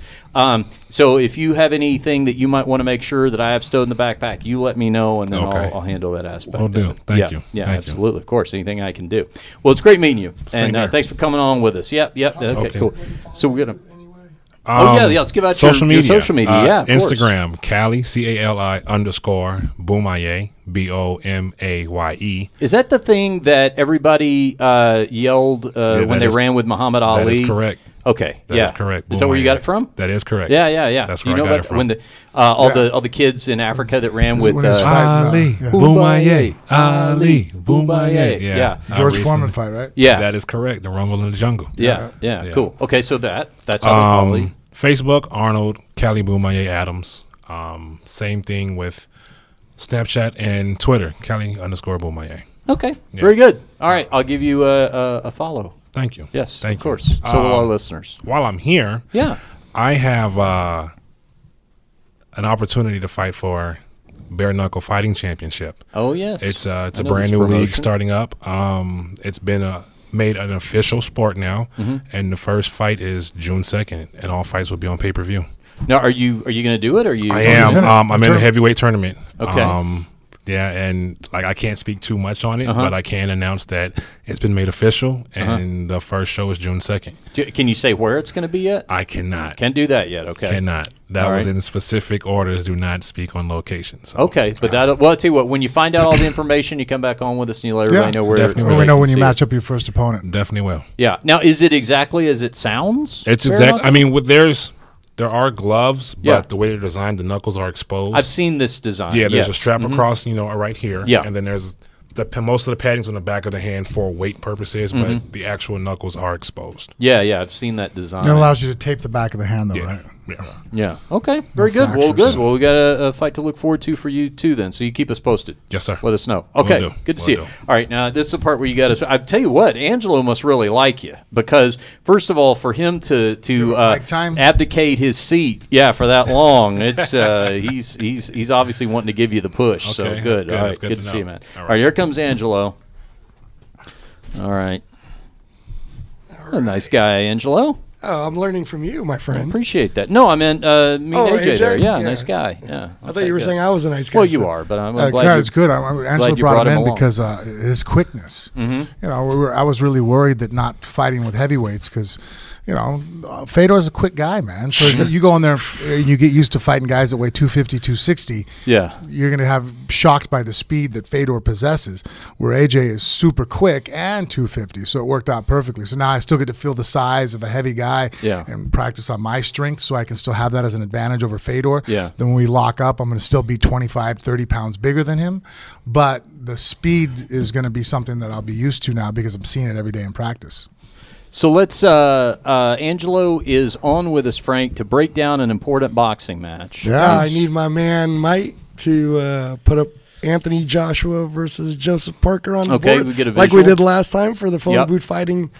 Speaker 1: So if you have anything that you might want to make sure that I have stowed in the backpack, you let me know, and then I'll handle that aspect.
Speaker 10: Will do. Thank you.
Speaker 1: Yeah, absolutely. Of course, anything I can do. Well, it's great meeting you, and thanks for coming on with us. Yep. Okay, cool. So we're gonna. Let's give out
Speaker 10: social media.
Speaker 1: Social media,
Speaker 10: Instagram, Cali, CALI _Bomaye, BOMAYE.
Speaker 1: Is that the thing that everybody yelled when they ran with Muhammad Ali?
Speaker 10: That is correct.
Speaker 1: Okay,
Speaker 10: that is correct.
Speaker 1: Is that where you got it from?
Speaker 10: That is correct.
Speaker 1: Yeah.
Speaker 10: That's where I got it from.
Speaker 1: When all the kids in Africa that ran with
Speaker 10: Ali, Bomaye, Ali, Bomaye.
Speaker 1: Yeah.
Speaker 5: George Foreman fight, right?
Speaker 1: Yeah,
Speaker 10: that is correct. The Rumble in the Jungle.
Speaker 1: Yeah. Cool. Okay, so that's how they call
Speaker 10: Facebook, Arnold, Cali Bomaye Adams. Same thing with Snapchat and Twitter, Cali _Bomaye.
Speaker 1: Okay, very good. All right, I'll give you a follow.
Speaker 10: Thank you.
Speaker 1: Yes,
Speaker 10: of
Speaker 1: course. So will our listeners.
Speaker 10: While I'm here, I have an opportunity to fight for bare-knuckle fighting championship.
Speaker 1: Oh yes,
Speaker 10: it's a brand new league starting up. It's been made an official sport now, and the first fight is June 2nd, and all fights will be on pay-per-view.
Speaker 1: Now, are you going to do it? Or are you?
Speaker 10: I am. I'm in a heavyweight tournament.
Speaker 1: Okay.
Speaker 10: Yeah, and like I can't speak too much on it, but I can announce that it's been made official, and the first show is June 2nd.
Speaker 1: Can you say where it's going to be yet?
Speaker 10: I cannot.
Speaker 1: Can't do that yet. Okay.
Speaker 10: Cannot. That was in specific orders. Do not speak on location. So.
Speaker 1: Okay, but well, I'll tell you what. When you find out all the information, you come back on with us, and you let everybody know where.
Speaker 5: Definitely we know when you match up your first opponent.
Speaker 10: Definitely will.
Speaker 1: Yeah. Now, is it exactly as it sounds?
Speaker 10: It's exactly. I mean, there are gloves, but the way they're designed, the knuckles are exposed.
Speaker 1: I've seen this design.
Speaker 10: Yeah, there's a strap across, right here.
Speaker 1: Yeah.
Speaker 10: And then there's most of the padding's on the back of the hand for weight purposes, but the actual knuckles are exposed.
Speaker 1: Yeah, I've seen that design.
Speaker 5: It allows you to tape the back of the hand, though, right?
Speaker 1: Yeah. Okay. Very good. Well, good. Well, we got a fight to look forward to for you too. Then, so you keep us posted.
Speaker 10: Yes, sir.
Speaker 1: Let us know. Okay. Good to see you. All right. Now this is the part where you got to. I tell you what, Angelo must really like you because first of all, for him to abdicate his seat, for that long, it's he's obviously wanting to give you the push. So good. All right. Good to see you, man. All right. Here comes Angelo. All right. A nice guy, Angelo.
Speaker 9: Oh, I'm learning from you, my friend.
Speaker 1: I appreciate that. No, I meant AJ there. Yeah, nice guy. Yeah.
Speaker 9: I thought you were saying I was a nice guy.
Speaker 1: Well, you are, but I'm glad.
Speaker 5: No, it's good. Angelo brought him in because his quickness. I was really worried that not fighting with heavyweights because, Fedor's a quick guy, man. So you go in there and you get used to fighting guys that weigh 250, 260.
Speaker 1: Yeah.
Speaker 5: You're going to have shocked by the speed that Fedor possesses, where AJ is super quick and 250. So it worked out perfectly. So now I still get to feel the size of a heavy guy and practice on my strength so I can still have that as an advantage over Fedor.
Speaker 1: Yeah.
Speaker 5: Then when we lock up, I'm going to still be 25, 30 pounds bigger than him. But the speed is going to be something that I'll be used to now because I'm seeing it every day in practice.
Speaker 1: So let's. Angelo is on with us, Frank, to break down an important boxing match.
Speaker 9: Yeah, I need my man Mike to put up Anthony Joshua versus Joseph Parker on the board,
Speaker 1: we get a visual.
Speaker 9: like we did last time for the phone booth fighting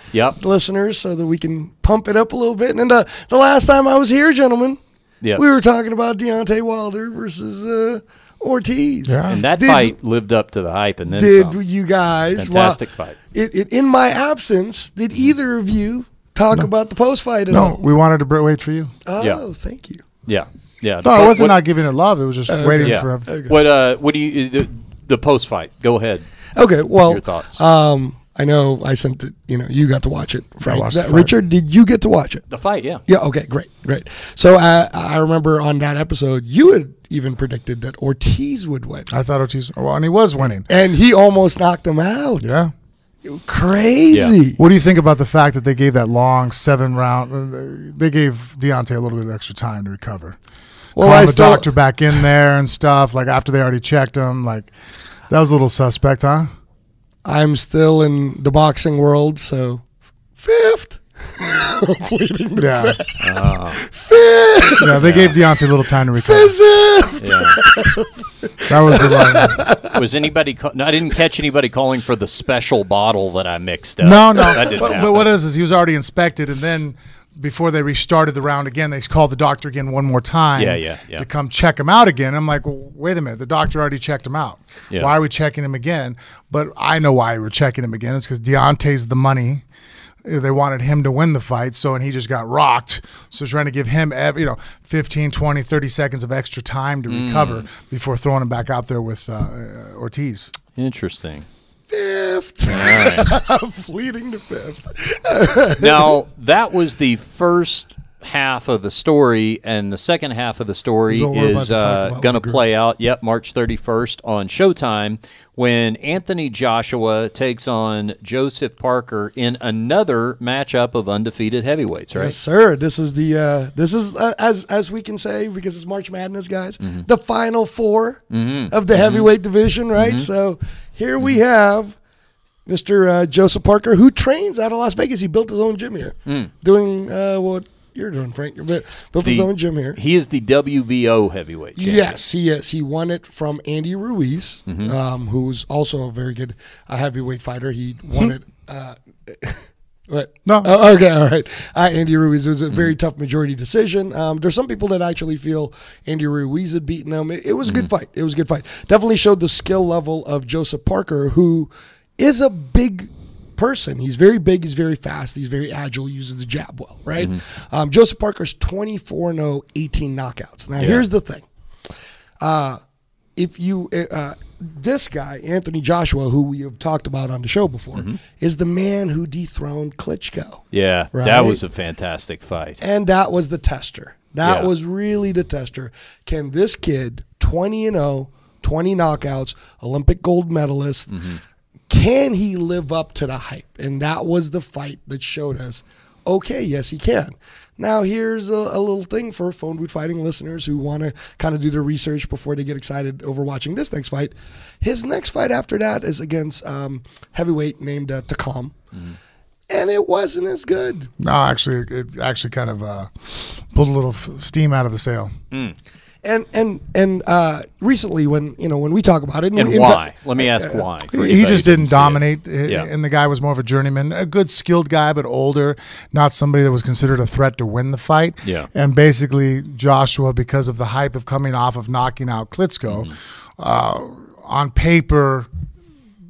Speaker 9: listeners, so that we can pump it up a little bit. And then the last time I was here, gentlemen, we were talking about Deontay Wilder versus Ortiz.
Speaker 5: Yeah.
Speaker 1: And that fight lived up to the hype. And then
Speaker 9: you guys?
Speaker 1: Fantastic fight.
Speaker 9: In my absence, did either of you talk about the post fight at all?
Speaker 5: No, we wanted to wait for you.
Speaker 9: Oh, thank you.
Speaker 1: Yeah.
Speaker 5: No, I wasn't not giving it love. It was just waiting for him.
Speaker 1: Okay. What do you the post fight? Go ahead.
Speaker 9: Okay. Well,
Speaker 1: your thoughts.
Speaker 9: I know I sent it. You got to watch it. Frank. Richard, did you get to watch it?
Speaker 1: The fight, yeah.
Speaker 9: Yeah. Okay. Great. So I remember on that episode, you had even predicted that Ortiz would win.
Speaker 5: I thought Ortiz. Well, and he was winning,
Speaker 9: and he almost knocked him out.
Speaker 5: Yeah.
Speaker 9: Crazy.
Speaker 5: Yeah. What do you think about the fact that they gave that long 7-round? They gave Deontay a little bit of extra time to recover. Well, I the doctor back in there and stuff. Like after they already checked him, like that was a little suspect, huh?
Speaker 9: I'm still in the boxing world, so fifth. Fleeting the fifth.
Speaker 5: Yeah, they gave Deontay a little time to recover. That was the line.
Speaker 1: Was anybody? I didn't catch anybody calling for the special bottle that I mixed up.
Speaker 5: No.
Speaker 1: That didn't happen.
Speaker 5: But what is he was already inspected, and then before they restarted the round again, they called the doctor again one more time to come check him out again. I'm like, well, wait a minute. The doctor already checked him out. Yeah. Why are we checking him again? But I know why we're checking him again. It's because Deontay's the money. They wanted him to win the fight, and he just got rocked. So trying to give him 15, 20, 30 seconds of extra time to recover before throwing him back out there with Ortiz.
Speaker 1: Interesting.
Speaker 9: Fifth. Right. Fleeting to fifth.
Speaker 1: Now, that was the first half of the story, and the second half of the story is going to play out, March 31st on Showtime, when Anthony Joshua takes on Joseph Parker in another matchup of undefeated heavyweights, right?
Speaker 9: Yes, sir. This is as we can say, because it's March Madness, guys, the final four of the heavyweight division, right? So here we have Mr. Joseph Parker, who trains out of Las Vegas. He built his own gym here, doing what you're doing, Frank. Built his own gym here.
Speaker 1: He is the WBO heavyweight champion.
Speaker 9: Yes, he is. He won it from Andy Ruiz, who's also a very good heavyweight fighter. He won it. What?
Speaker 5: No.
Speaker 9: Oh, okay, all right. Andy Ruiz. It was a very tough majority decision. There's some people that actually feel Andy Ruiz had beaten him. It was a good fight. It was a good fight. Definitely showed the skill level of Joseph Parker, who is a big person. He's very big. He's very fast. He's very agile. Uses the jab well, right? Joseph Parker's 24-0, 18 knockouts. Now, here's the thing. if you this guy, Anthony Joshua, who we have talked about on the show before, is the man who dethroned Klitschko.
Speaker 1: Yeah,
Speaker 9: right?
Speaker 1: That was a fantastic fight.
Speaker 9: And that was the tester. That was really the tester. Can this kid, 20-0, 20 knockouts, Olympic gold medalist, can he live up to the hype? And that was the fight that showed us, okay, yes, he can. Now, here's a little thing for phone booth fighting listeners who want to kind of do their research before they get excited over watching this next fight. His next fight after that is against heavyweight named Takam. And it wasn't as good.
Speaker 5: No, actually, it actually kind of pulled a little steam out of the sail.
Speaker 9: And recently, when we talk about it,
Speaker 1: and why? Let me ask why.
Speaker 5: He just didn't dominate, and the guy was more of a journeyman, a good skilled guy, but older, not somebody that was considered a threat to win the fight.
Speaker 1: Yeah.
Speaker 5: And basically, Joshua, because of the hype of coming off of knocking out Klitschko, on paper,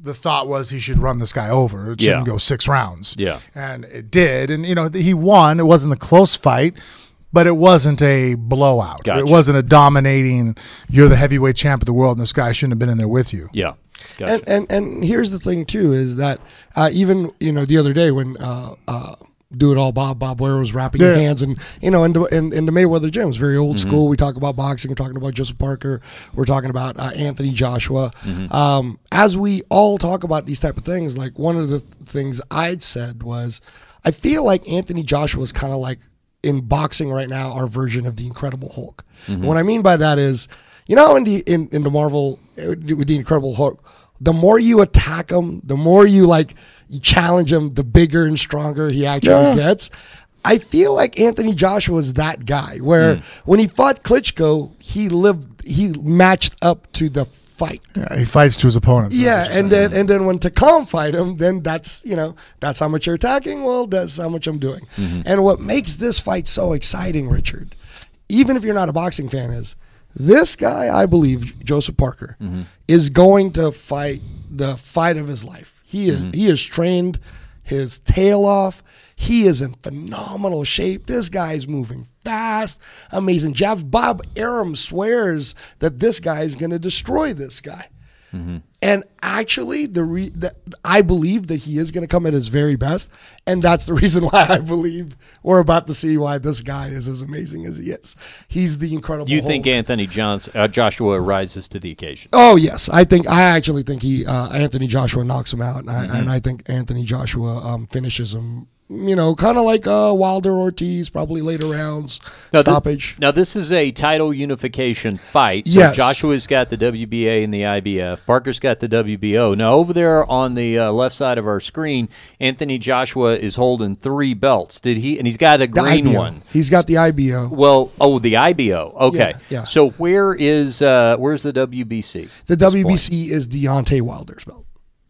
Speaker 5: the thought was he should run this guy over. It shouldn't go 6 rounds.
Speaker 1: Yeah.
Speaker 5: And it did, and he won. It wasn't a close fight. But it wasn't a blowout.
Speaker 1: Gotcha.
Speaker 5: It wasn't a dominating, you're the heavyweight champ of the world and this guy shouldn't have been in there with you.
Speaker 1: Yeah. Gotcha.
Speaker 9: And here's the thing, too, is that even, the other day when Do It All Bob Ware was wrapping his hands and, in the Mayweather gym, it's very old school. We talk about boxing, we're talking about Joseph Parker, we're talking about Anthony Joshua. As we all talk about these type of things, like one of the things I'd said was, I feel like Anthony Joshua is kind of like, in boxing right now, our version of the Incredible Hulk. What I mean by that is, in the Marvel with the Incredible Hulk, the more you attack him, the more you challenge him, the bigger and stronger he actually gets. I feel like Anthony Joshua is that guy where when he fought Klitschko, he matched up to the fight.
Speaker 5: Yeah, he fights to his opponents.
Speaker 9: Yeah, and then when Takam fight him, then that's how much you're attacking. Well, that's how much I'm doing. And what makes this fight so exciting, Richard, even if you're not a boxing fan, is this guy, I believe, Joseph Parker, is going to fight the fight of his life. He is trained his tail off. He is in phenomenal shape. This guy is moving fast, amazing jabs. Bob Arum swears that this guy is going to destroy this guy. And actually, I believe that he is going to come at his very best, and that's the reason why I believe we're about to see why this guy is as amazing as he is. He's the Incredible
Speaker 1: You
Speaker 9: Hulk.
Speaker 1: think Anthony Joshua rises to the occasion?
Speaker 9: Oh yes, I actually think Anthony Joshua knocks him out, and I think Anthony Joshua finishes him. Kind of like Wilder Ortiz, probably later rounds, stoppage.
Speaker 1: Now, this is a title unification fight. So
Speaker 9: yes.
Speaker 1: Joshua's got the WBA and the IBF. Parker's got the WBO. Now, over there on the left side of our screen, Anthony Joshua is holding 3 belts. And he's got a green one.
Speaker 9: He's got the IBO.
Speaker 1: Well, the IBO. Okay.
Speaker 9: Yeah.
Speaker 1: So where's the WBC?
Speaker 9: The WBC is Deontay Wilder's belt.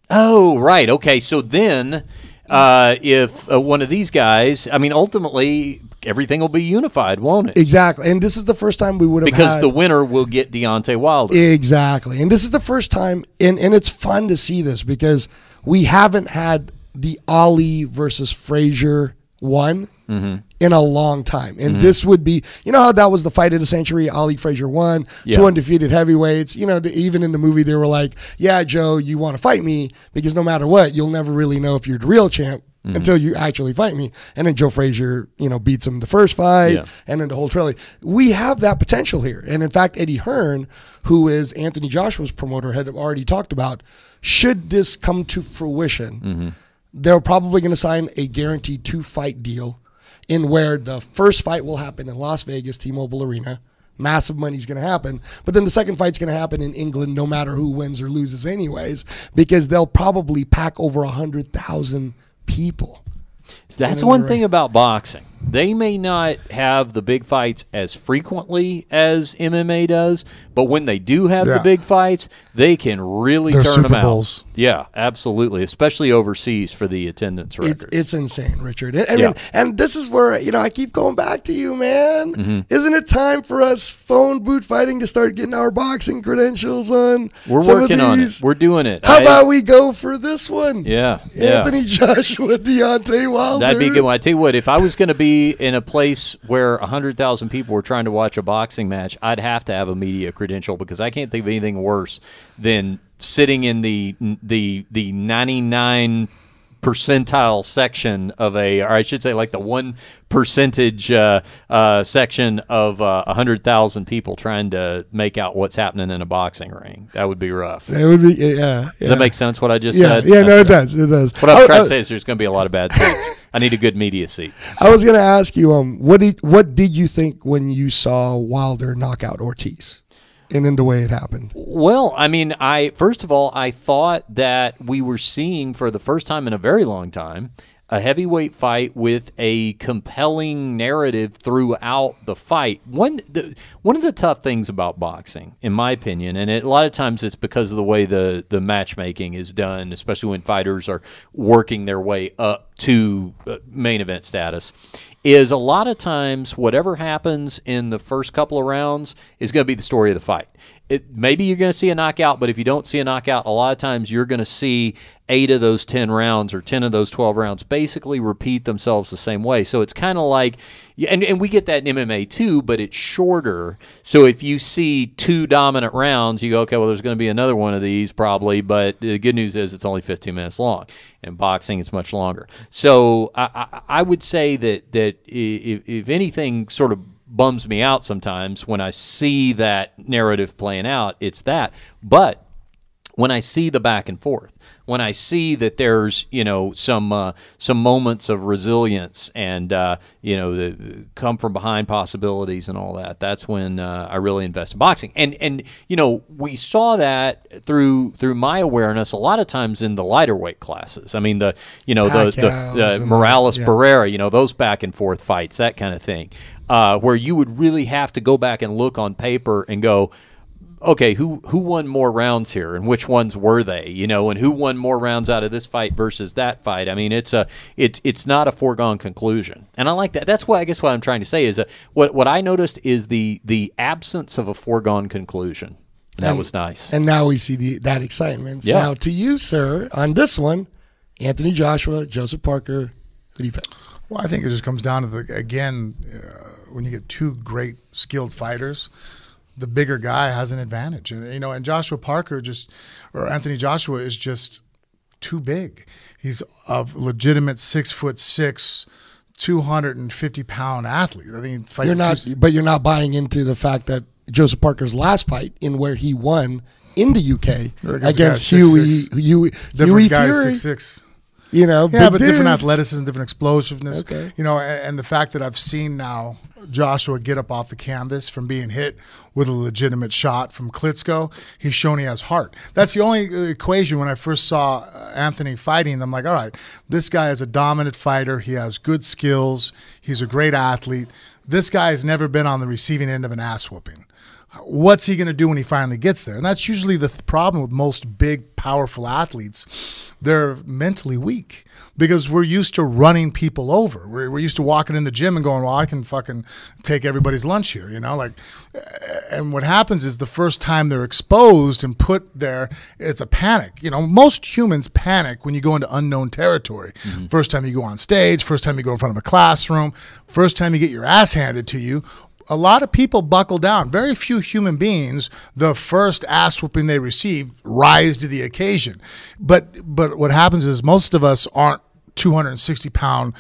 Speaker 1: Oh, right. Okay. So then... if one of these guys, ultimately everything will be unified, won't it?
Speaker 9: Exactly. And this is the first time we would have
Speaker 1: because the winner will get Deontay Wilder.
Speaker 9: Exactly. And this is the first time, and it's fun to see this because we haven't had the Ali versus Frazier one in a long time. And this would be, how that was the fight of the century, Ali Frazier won, 2 undefeated heavyweights. Even in the movie, they were like, yeah, Joe, you want to fight me because no matter what, you'll never really know if you're the real champ until you actually fight me. And then Joe Frazier, beats him the first fight and then the whole trilogy. We have that potential here. And in fact, Eddie Hearn, who is Anthony Joshua's promoter, had already talked about, should this come to fruition, they're probably going to sign a guaranteed 2-fight deal in where the first fight will happen in Las Vegas, T-Mobile Arena. Massive money's going to happen. But then the second fight's going to happen in England no matter who wins or loses anyways, because they'll probably pack over 100,000 people.
Speaker 1: That's one thing about boxing. They may not have the big fights as frequently as MMA does, but when they do have the big fights, they can really turn
Speaker 5: Super
Speaker 1: them out.
Speaker 5: Bowls.
Speaker 1: Yeah, absolutely, especially overseas for the attendance records.
Speaker 9: It's insane, Richard. And this is where, I keep going back to you, man. Isn't it time for us phone boot fighting to start getting our boxing credentials on?
Speaker 1: We're working on it. We're doing it.
Speaker 9: How about we go for this one?
Speaker 1: Yeah.
Speaker 9: Anthony Joshua, Deontay Wilder.
Speaker 1: That'd be a good one. I tell you what, if I was going to be be in a place where 100,000 people were trying to watch a boxing match, I'd have to have a media credential, because I can't think of anything worse than sitting in the 99 percentile section of or I should say like the 1% section of 100,000 people trying to make out what's happening in a boxing ring. That would be rough.
Speaker 9: It would be, yeah.
Speaker 1: Does that make sense, what I just
Speaker 9: said?
Speaker 1: Yeah,
Speaker 9: no, it does. It does.
Speaker 1: What I was trying to say is there's going to be a lot of bad seats. I need a good media seat.
Speaker 9: I was going to ask you, what did you think when you saw Wilder knock out Ortiz? And in the way it happened?
Speaker 1: Well, I mean, first of all, I thought that we were seeing, for the first time in a very long time, a heavyweight fight with a compelling narrative throughout the fight. One of the tough things about boxing, in my opinion, and a lot of times it's because of the way the matchmaking is done, especially when fighters are working their way up to main event status, is a lot of times whatever happens in the first couple of rounds is going to be the story of the fight. Maybe you're going to see a knockout, but if you don't see a knockout, a lot of times you're going to see 8 of those 10 rounds or 10 of those 12 rounds basically repeat themselves the same way. So it's kind of like, and we get that in MMA too, but it's shorter. So if you see 2 dominant rounds, you go, okay, well, there's going to be another one of these probably, but the good news is it's only 15 minutes long. In boxing, it's much longer. So I would say that if anything sort of bums me out sometimes when I see that narrative playing out, it's that. But when I see the back and forth, when I see that there's some moments of resilience and the come from behind possibilities and all that, that's when I really invest in boxing. And we saw that through my awareness a lot of times in the lighter weight classes. I mean the Morales Barrera, those back and forth fights, that kind of thing, where you would really have to go back and look on paper and go, okay, who won more rounds here, and which ones were they? And who won more rounds out of this fight versus that fight? I mean, it's not a foregone conclusion, and I like that. That's what I guess what I'm trying to say is what I noticed is the absence of a foregone conclusion. That was nice.
Speaker 9: And now we see that excitement. Yeah. Now to you, sir, on this one, Anthony Joshua, Joseph Parker, who do you pick?
Speaker 5: Well, I think it just comes down to when you get 2 great skilled fighters, the bigger guy has an advantage. And and Joshua Parker or Anthony Joshua is just too big. He's a legitimate 6'6", 250-pound athlete. I think he fights
Speaker 9: but you're not buying into the fact that Joseph Parker's last fight, in where he won in the UK against Huey Fury.
Speaker 5: 6'6". But
Speaker 9: dude,
Speaker 5: different athleticism, different explosiveness.
Speaker 9: Okay.
Speaker 5: And the fact that I've seen now Joshua get up off the canvas from being hit with a legitimate shot from Klitschko, he's shown he has heart. That's the only equation. When I first saw Anthony fighting, I'm like, all right, this guy is a dominant fighter. He has good skills. He's a great athlete. This guy has never been on the receiving end of an ass whooping. What's he going to do when he finally gets there? And that's usually the problem with most big, powerful athletes. They're mentally weak because we're used to running people over. We're used to walking in the gym and going, well, I can fucking take everybody's lunch here, and what happens is the first time they're exposed and put there, it's a panic. Most humans panic when you go into unknown territory. Mm-hmm. First time you go on stage, first time you go in front of a classroom, first time you get your ass handed to you. A lot of people buckle down. Very few human beings, the first ass whooping they receive, rise to the occasion. But what happens is most of us aren't 260-pound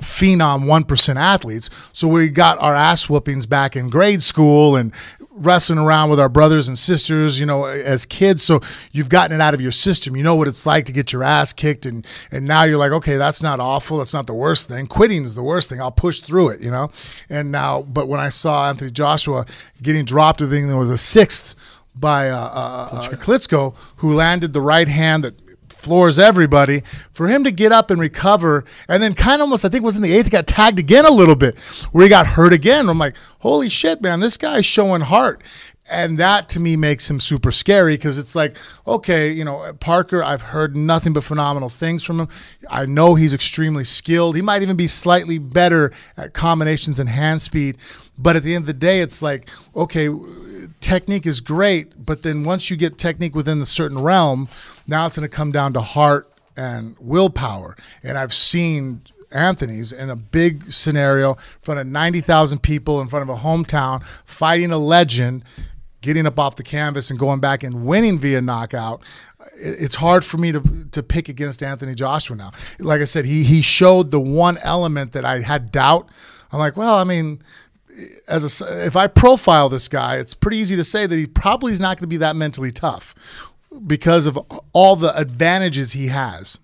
Speaker 5: phenom 1% athletes. So we got our ass whoopings back in grade school and wrestling around with our brothers and sisters, as kids. So you've gotten it out of your system. You know what it's like to get your ass kicked, and now you're like, okay, that's not awful. That's not the worst thing. Quitting is the worst thing. I'll push through it, And now, but when I saw Anthony Joshua getting dropped, I think there was a 6th by Klitschko, who landed the right hand that floors everybody, for him to get up and recover, and then kind of almost, I think it was in the 8th, he got tagged again a little bit, where he got hurt again. I'm like, holy shit, man, this guy's showing heart. And that to me makes him super scary, because it's like, okay, Parker, I've heard nothing but phenomenal things from him. I know he's extremely skilled. He might even be slightly better at combinations and hand speed. But at the end of the day, it's like, okay, technique is great, but then once you get technique within a certain realm, now it's going to come down to heart and willpower. And I've seen Anthony's in a big scenario in front of 90,000 people, in front of a hometown, fighting a legend, getting up off the canvas and going back and winning via knockout. It's hard for me to pick against Anthony Joshua now. Like I said, he showed the one element that I had doubt. I'm like, well, I mean, if I profile this guy, it's pretty easy to say that he probably is not going to be that mentally tough because of all the advantages he has.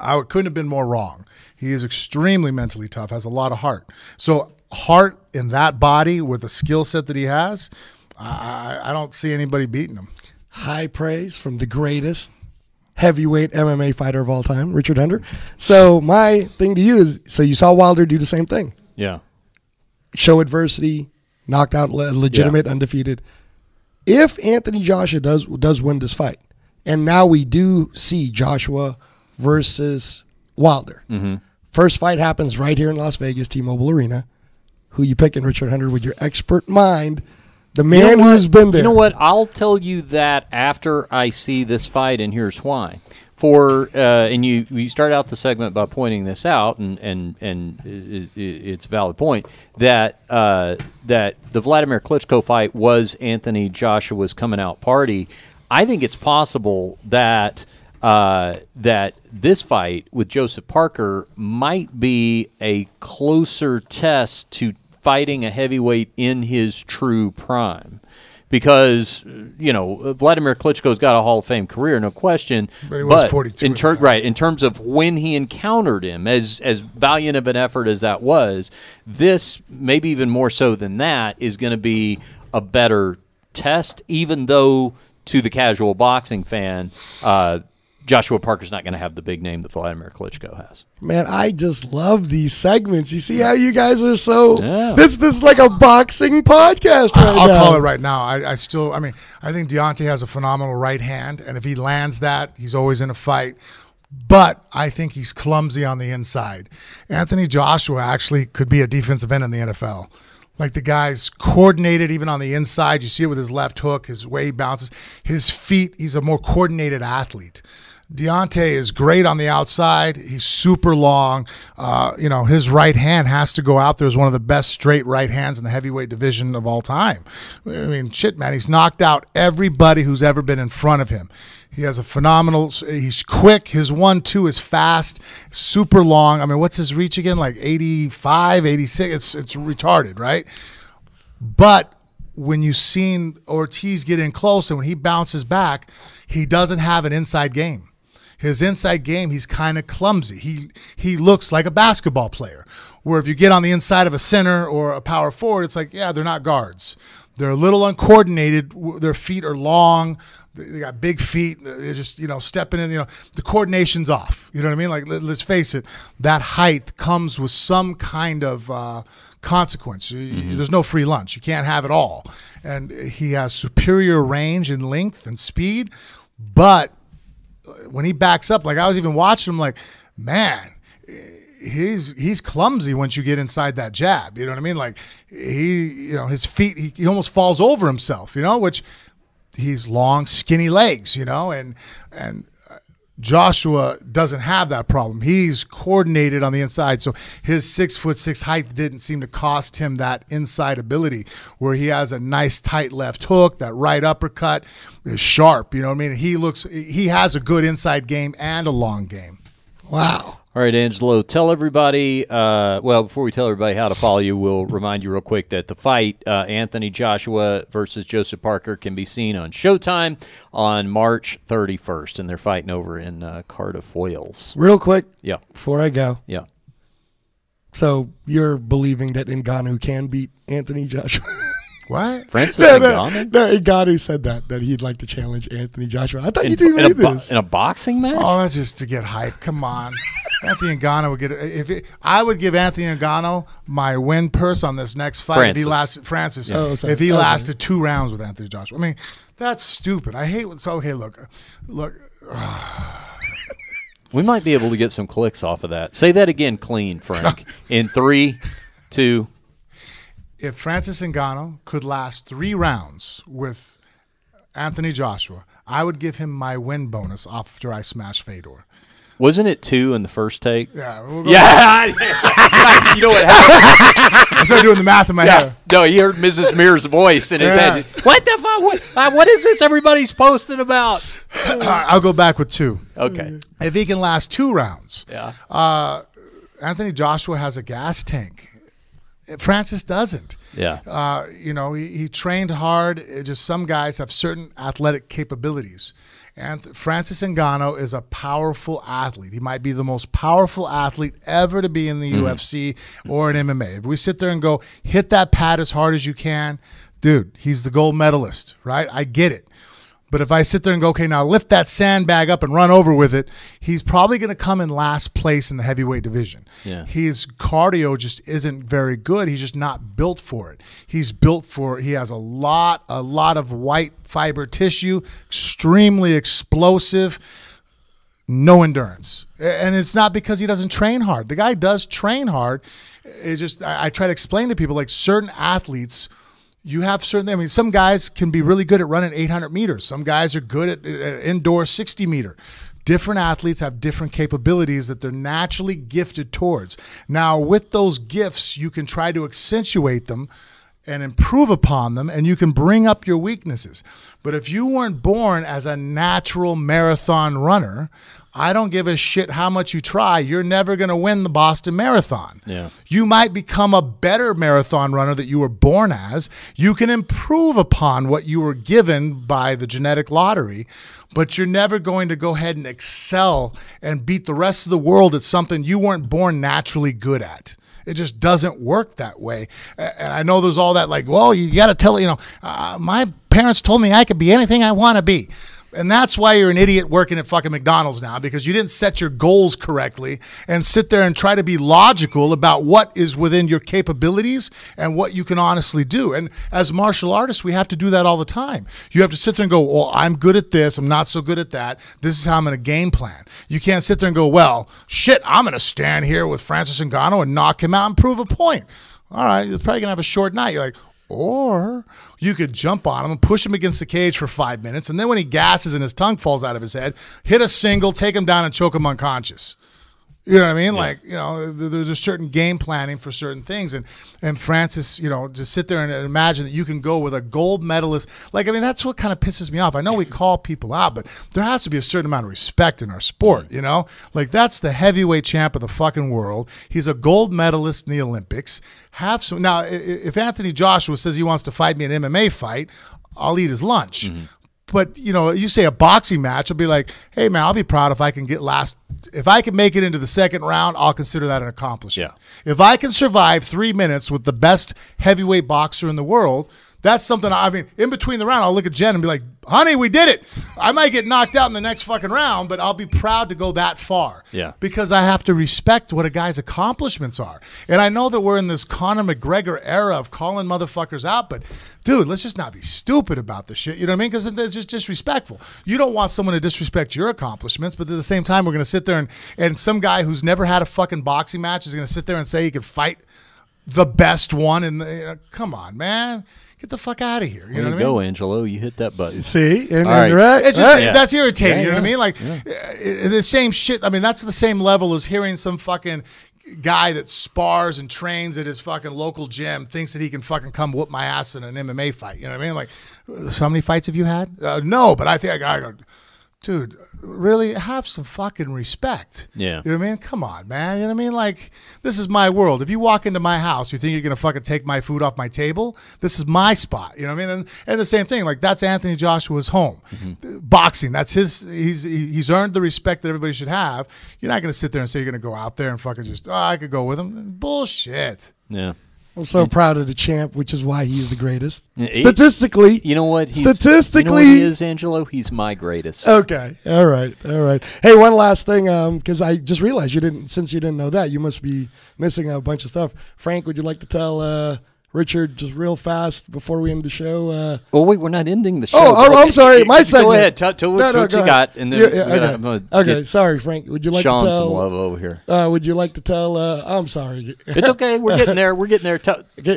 Speaker 5: I couldn't have been more wrong. He is extremely mentally tough, has a lot of heart. So heart in that body with the skill set that he has, I don't see anybody beating him.
Speaker 9: High praise from the greatest heavyweight MMA fighter of all time, Richard Hunter. So my thing to you is, so you saw Wilder do the same thing.
Speaker 1: Yeah.
Speaker 9: Show adversity, knocked out legitimate, undefeated. If Anthony Joshua does win this fight, and now we do see Joshua versus Wilder. Mm-hmm. First fight happens right here in Las Vegas, T-Mobile Arena. Who you picking, Richard Hunter, with your expert mind? The man who's been there.
Speaker 1: You know what? I'll tell you that after I see this fight, and here's why. And you start out the segment by pointing this out, and it's a valid point that that the Vladimir Klitschko fight was Anthony Joshua's coming out party. I think it's possible that that this fight with Joseph Parker might be a closer test to fighting a heavyweight in his true prime. Because, Vladimir Klitschko's got a Hall of Fame career, no question.
Speaker 5: But he was 42.
Speaker 1: In terms of when he encountered him, as valiant of an effort as that was, this, maybe even more so than that, is going to be a better test, even though to the casual boxing fan, Joshua Parker's not going to have the big name that Vladimir Klitschko has.
Speaker 9: Man, I just love these segments. You see how you guys are so... Yeah. This is like a boxing podcast right now.
Speaker 5: I'll call it right now. I think Deontay has a phenomenal right hand, and if he lands that, he's always in a fight. But I think he's clumsy on the inside. Anthony Joshua actually could be a defensive end in the NFL. Like, the guy's coordinated even on the inside. You see it with his left hook, his way he bounces. His feet, he's a more coordinated athlete. Deontay is great on the outside. He's super long. His right hand has to go out there as one of the best straight right hands in the heavyweight division of all time. I mean, shit, man. He's knocked out everybody who's ever been in front of him. He has a phenomenal, he's quick. His 1-2 is fast, super long. I mean, what's his reach again? Like 85, 86. It's retarded, right? But when you've seen Ortiz get in close and when he bounces back, he doesn't have an inside game. His inside game, he's kind of clumsy. He looks like a basketball player, where if you get on the inside of a center or a power forward, it's like, yeah, they're not guards. They're a little uncoordinated. Their feet are long. They got big feet. They're just, stepping in, the coordination's off. You know what I mean? Like, let's face it, that height comes with some kind of consequence. Mm-hmm. There's no free lunch. You can't have it all. And he has superior range and length and speed, but when he backs up, like, I was even watching him, like, man, he's clumsy once you get inside that jab. You know what I mean? Like, his feet, he almost falls over himself, which he's long, skinny legs, and Joshua doesn't have that problem. He's coordinated on the inside, so his 6'6" height didn't seem to cost him that inside ability, where he has a nice tight left hook, that right uppercut is sharp. You know what I mean? He has a good inside game and a long game.
Speaker 9: Wow.
Speaker 1: All right, Angelo, tell everybody, before we tell everybody how to follow you, we'll remind you real quick that the fight, Anthony Joshua versus Joseph Parker, can be seen on Showtime on March 31st, and they're fighting over in Cardiff, Wales.
Speaker 9: Real quick,
Speaker 1: yeah,
Speaker 9: before I go.
Speaker 1: Yeah.
Speaker 9: So you're believing that Ngannou can beat Anthony Joshua?
Speaker 5: What?
Speaker 1: Francis Ngannou?
Speaker 9: No, Ngannou said that he'd like to challenge Anthony Joshua. I thought you didn't know this.
Speaker 1: In a boxing match?
Speaker 5: Oh, that's just to get hype. Come on. Anthony Ngannou would get I would give Anthony Ngannou my win purse on this next fight if he lasted if he lasted 2 rounds with Anthony Joshua. I mean, that's stupid. I hate okay, look.
Speaker 1: We might be able to get some clicks off of that. Say that again clean, Frank. In 3, 2.
Speaker 5: If Francis Ngannou could last 3 rounds with Anthony Joshua, I would give him my win bonus after I smash Fedor.
Speaker 1: Wasn't it 2 in the first take?
Speaker 5: Yeah.
Speaker 1: Yeah. You know what happened?
Speaker 5: I started doing the math in my head.
Speaker 1: No, he heard Mrs. Mears' voice in his head. What the fuck? What is this everybody's posting about?
Speaker 5: All right, I'll go back with 2.
Speaker 1: Okay.
Speaker 5: If he can last 2 rounds.
Speaker 1: Yeah.
Speaker 5: Anthony Joshua has a gas tank. Francis doesn't.
Speaker 1: Yeah.
Speaker 5: He trained hard. Just some guys have certain athletic capabilities. And Francis Ngannou is a powerful athlete. He might be the most powerful athlete ever to be in the UFC or in MMA. If we sit there and go, hit that pad as hard as you can, dude, he's the gold medalist, right? I get it. But if I sit there and go, okay, now lift that sandbag up and run over with it, he's probably going to come in last place in the heavyweight division.
Speaker 1: Yeah.
Speaker 5: His cardio just isn't very good. He's just not built for it. He has a lot of white fiber tissue, extremely explosive, no endurance. And it's not because he doesn't train hard. The guy does train hard. It's just, I try to explain to people, like certain athletes, you have certain, some guys can be really good at running 800 meters. Some guys are good at indoor 60 meter. Different athletes have different capabilities that they're naturally gifted towards. Now, with those gifts, you can try to accentuate them and improve upon them, and you can bring up your weaknesses. But if you weren't born as a natural marathon runner, I don't give a shit how much you try. You're never going to win the Boston Marathon.
Speaker 1: Yeah.
Speaker 5: You might become a better marathon runner that you were born as. You can improve upon what you were given by the genetic lottery, but you're never going to go ahead and excel and beat the rest of the world at something you weren't born naturally good at. It just doesn't work that way. And I know there's all that like, well, you got to tell, my parents told me I could be anything I want to be. And that's why you're an idiot working at fucking McDonald's now, because you didn't set your goals correctly and sit there and try to be logical about what is within your capabilities and what you can honestly do. And as martial artists, we have to do that all the time. You have to sit there and go, well, I'm good at this. I'm not so good at that. This is how I'm going to game plan. You can't sit there and go, well, shit, I'm going to stand here with Francis Ngannou and knock him out and prove a point. All right, you're probably going to have a short night. You're like, or you could jump on him and push him against the cage for 5 minutes, and then when he gasses and his tongue falls out of his head, hit a single, take him down, and choke him unconscious. You know what I mean? Yeah. Like, there's a certain game planning for certain things. And Francis, just sit there and imagine that you can go with a gold medalist. Like, that's what kind of pisses me off. I know we call people out, but there has to be a certain amount of respect in our sport, Like, that's the heavyweight champ of the fucking world. He's a gold medalist in the Olympics. Now, if Anthony Joshua says he wants to fight me in an MMA fight, I'll eat his lunch. Mm-hmm. But, you say a boxing match, I'll be like, hey, man, I'll be proud if I can if I can make it into the second round, I'll consider that an accomplishment. Yeah. If I can survive 3 minutes with the best heavyweight boxer in the world, that's something, in between the round, I'll look at Jen and be like, honey, we did it. I might get knocked out in the next fucking round, but I'll be proud to go that far.
Speaker 1: Yeah.
Speaker 5: Because I have to respect what a guy's accomplishments are. And I know that we're in this Conor McGregor era of calling motherfuckers out, but dude, let's just not be stupid about this shit. You know what I mean? Because it's just disrespectful. You don't want someone to disrespect your accomplishments, but at the same time, we're going to sit there and some guy who's never had a fucking boxing match is going to sit there and say he could fight the best one. And come on, man. Get the fuck out of here. You know what I mean?
Speaker 1: Go, Angelo. You hit that button.
Speaker 9: See? And
Speaker 5: right. It's just, that's irritating. You know what I mean? Like, the same shit. That's the same level as hearing some fucking guy that spars and trains at his fucking local gym thinks that he can fucking come whoop my ass in an MMA fight. You know what I mean? Like, so how many fights have you had? No, but I think I go, dude, really have some fucking respect.
Speaker 1: Yeah.
Speaker 5: You know what I mean? Come on, man. You know what I mean? Like, this is my world. If you walk into my house, you think you're going to fucking take my food off my table? This is my spot. You know what I mean? And the same thing, like, that's Anthony Joshua's home. Mm-hmm. Boxing, that's he's earned the respect that everybody should have. You're not going to sit there and say you're going to go out there and fucking just, I could go with him. Bullshit.
Speaker 1: Yeah.
Speaker 9: I'm so proud of the champ, which is why he's the greatest. Statistically.
Speaker 1: You know what?
Speaker 9: Statistically.
Speaker 1: You know what he is, Angelo? He's my greatest.
Speaker 9: Okay. All right. Hey, one last thing, because I just realized since you didn't know that, you must be missing a bunch of stuff. Frank, would you like to tell Richard just real fast before we end the show?
Speaker 1: Oh, wait, we're not ending the show.
Speaker 9: I'm sorry. My segment.
Speaker 1: Go ahead. Tell what you got. And then
Speaker 9: okay. Sorry, Frank. Would you like
Speaker 1: Sean
Speaker 9: to tell
Speaker 1: some love over here?
Speaker 9: Would you like to tell? I'm sorry.
Speaker 1: It's okay. We're getting there. We're getting there.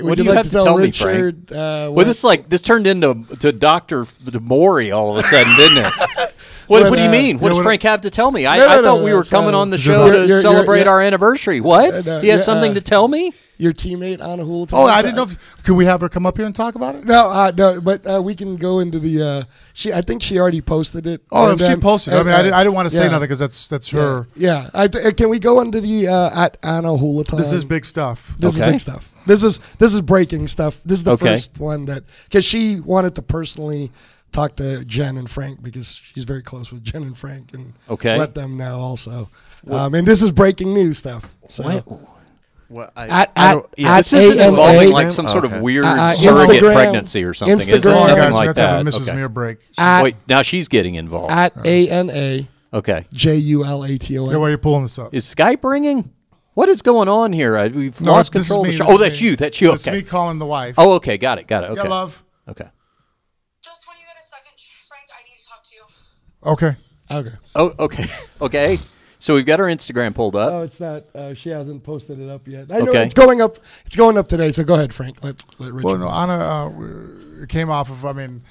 Speaker 1: What do you have to tell me, Frank? Well, this turned into Dr. Maury all of a sudden, didn't it? What do you mean? What does Frank have to tell me? I thought we were coming on the show to celebrate our anniversary. What? He has something to tell me?
Speaker 9: Your teammate, Anna Houlihan.
Speaker 5: Oh, I didn't know. Could we have her come up here and talk about it?
Speaker 9: No, but we can go into the. I think she already posted it.
Speaker 5: Oh, if she posted it. I mean, I didn't want to say nothing because that's her.
Speaker 9: Yeah. Can we go into the at Anna Houlihan?
Speaker 5: This is big stuff.
Speaker 9: This is big stuff. This is breaking stuff. This is the first one because she wanted to personally talk to Jen and Frank because she's very close with Jen and Frank and let them know also. And this is breaking news stuff. So.
Speaker 1: This isn't involving like some sort of weird surrogate pregnancy or something. Is it something like that?
Speaker 5: Mrs. Mere break.
Speaker 1: Wait, now she's getting involved.
Speaker 9: At ANA.
Speaker 1: Okay.
Speaker 9: JULATON.
Speaker 5: Yeah, why are you pulling this up?
Speaker 1: Is Skype ringing? What is going on here? We've lost control of the show. Oh, that's you. That's you. Okay.
Speaker 5: It's me calling the wife.
Speaker 1: Oh, okay. Got it. Okay.
Speaker 5: Yeah, love.
Speaker 1: Okay.
Speaker 11: Just when you get a second, Frank, I need to talk to you.
Speaker 5: Okay.
Speaker 1: Oh, okay. Okay. So we've got our Instagram pulled up.
Speaker 9: Oh, it's not. She hasn't posted it up yet. I know it's going up. It's going up today. So go ahead, Frank. Let Richard.
Speaker 5: Well, no, Anna it came off of. I mean,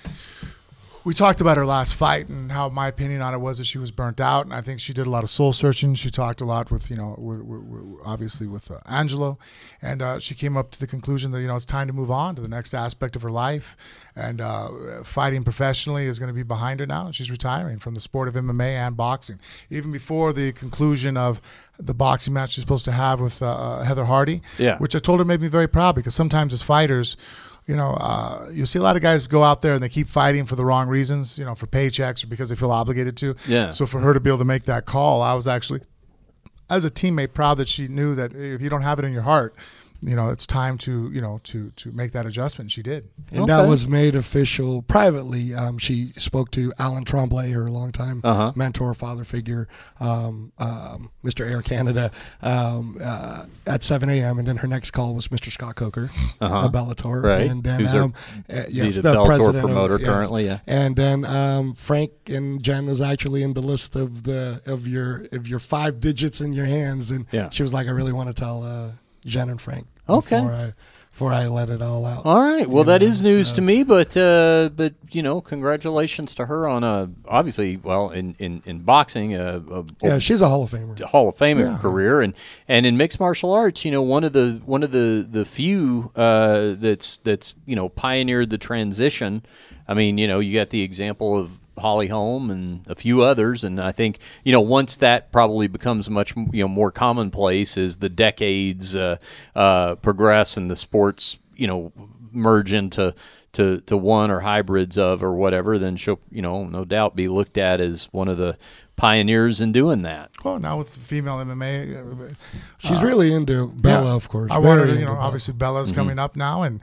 Speaker 5: we talked about her last fight and how my opinion on it was that she was burnt out, and I think she did a lot of soul searching. She talked a lot with obviously with Angelo, and she came up to the conclusion that it's time to move on to the next aspect of her life, and fighting professionally is going to be behind her now. She's retiring from the sport of MMA and boxing. Even before the conclusion of the boxing match she's supposed to have with Heather Hardy, which I told her made me very proud because sometimes as fighters, you see a lot of guys go out there and they keep fighting for the wrong reasons, for paychecks or because they feel obligated to.
Speaker 1: Yeah.
Speaker 5: So for her to be able to make that call, I was actually, as a teammate, proud that she knew that if you don't have it in your heart, it's time to make that adjustment. And she did.
Speaker 9: And that was made official privately. She spoke to Alan Tremblay, her longtime mentor, father figure, Mr. Air Canada, at 7 a.m. And then her next call was Mr. Scott Coker, of Bellator.
Speaker 1: Right.
Speaker 9: And then,
Speaker 1: he's the
Speaker 9: Bellator
Speaker 1: president promoter currently, yeah.
Speaker 9: And then Frank and Jen was actually in the list of your 5 digits in your hands. And she was like, I really want to tell Jen and Frank. Before I let it all out.
Speaker 1: All right. Well, that is news to me, but congratulations to her on obviously in boxing
Speaker 9: she's a Hall of Famer.
Speaker 1: Career and in mixed martial arts, one of the few that's pioneered the transition. I mean, you got the example of Holly Holm and a few others, and I think once that probably becomes much more commonplace as the decades progress and the sports merge into one or hybrids of or whatever, then she'll no doubt be looked at as one of the pioneers in doing that.
Speaker 5: Well, now with female MMA,
Speaker 9: she's really into Bella, of course.
Speaker 5: I wanted to, obviously Bella's coming up now, and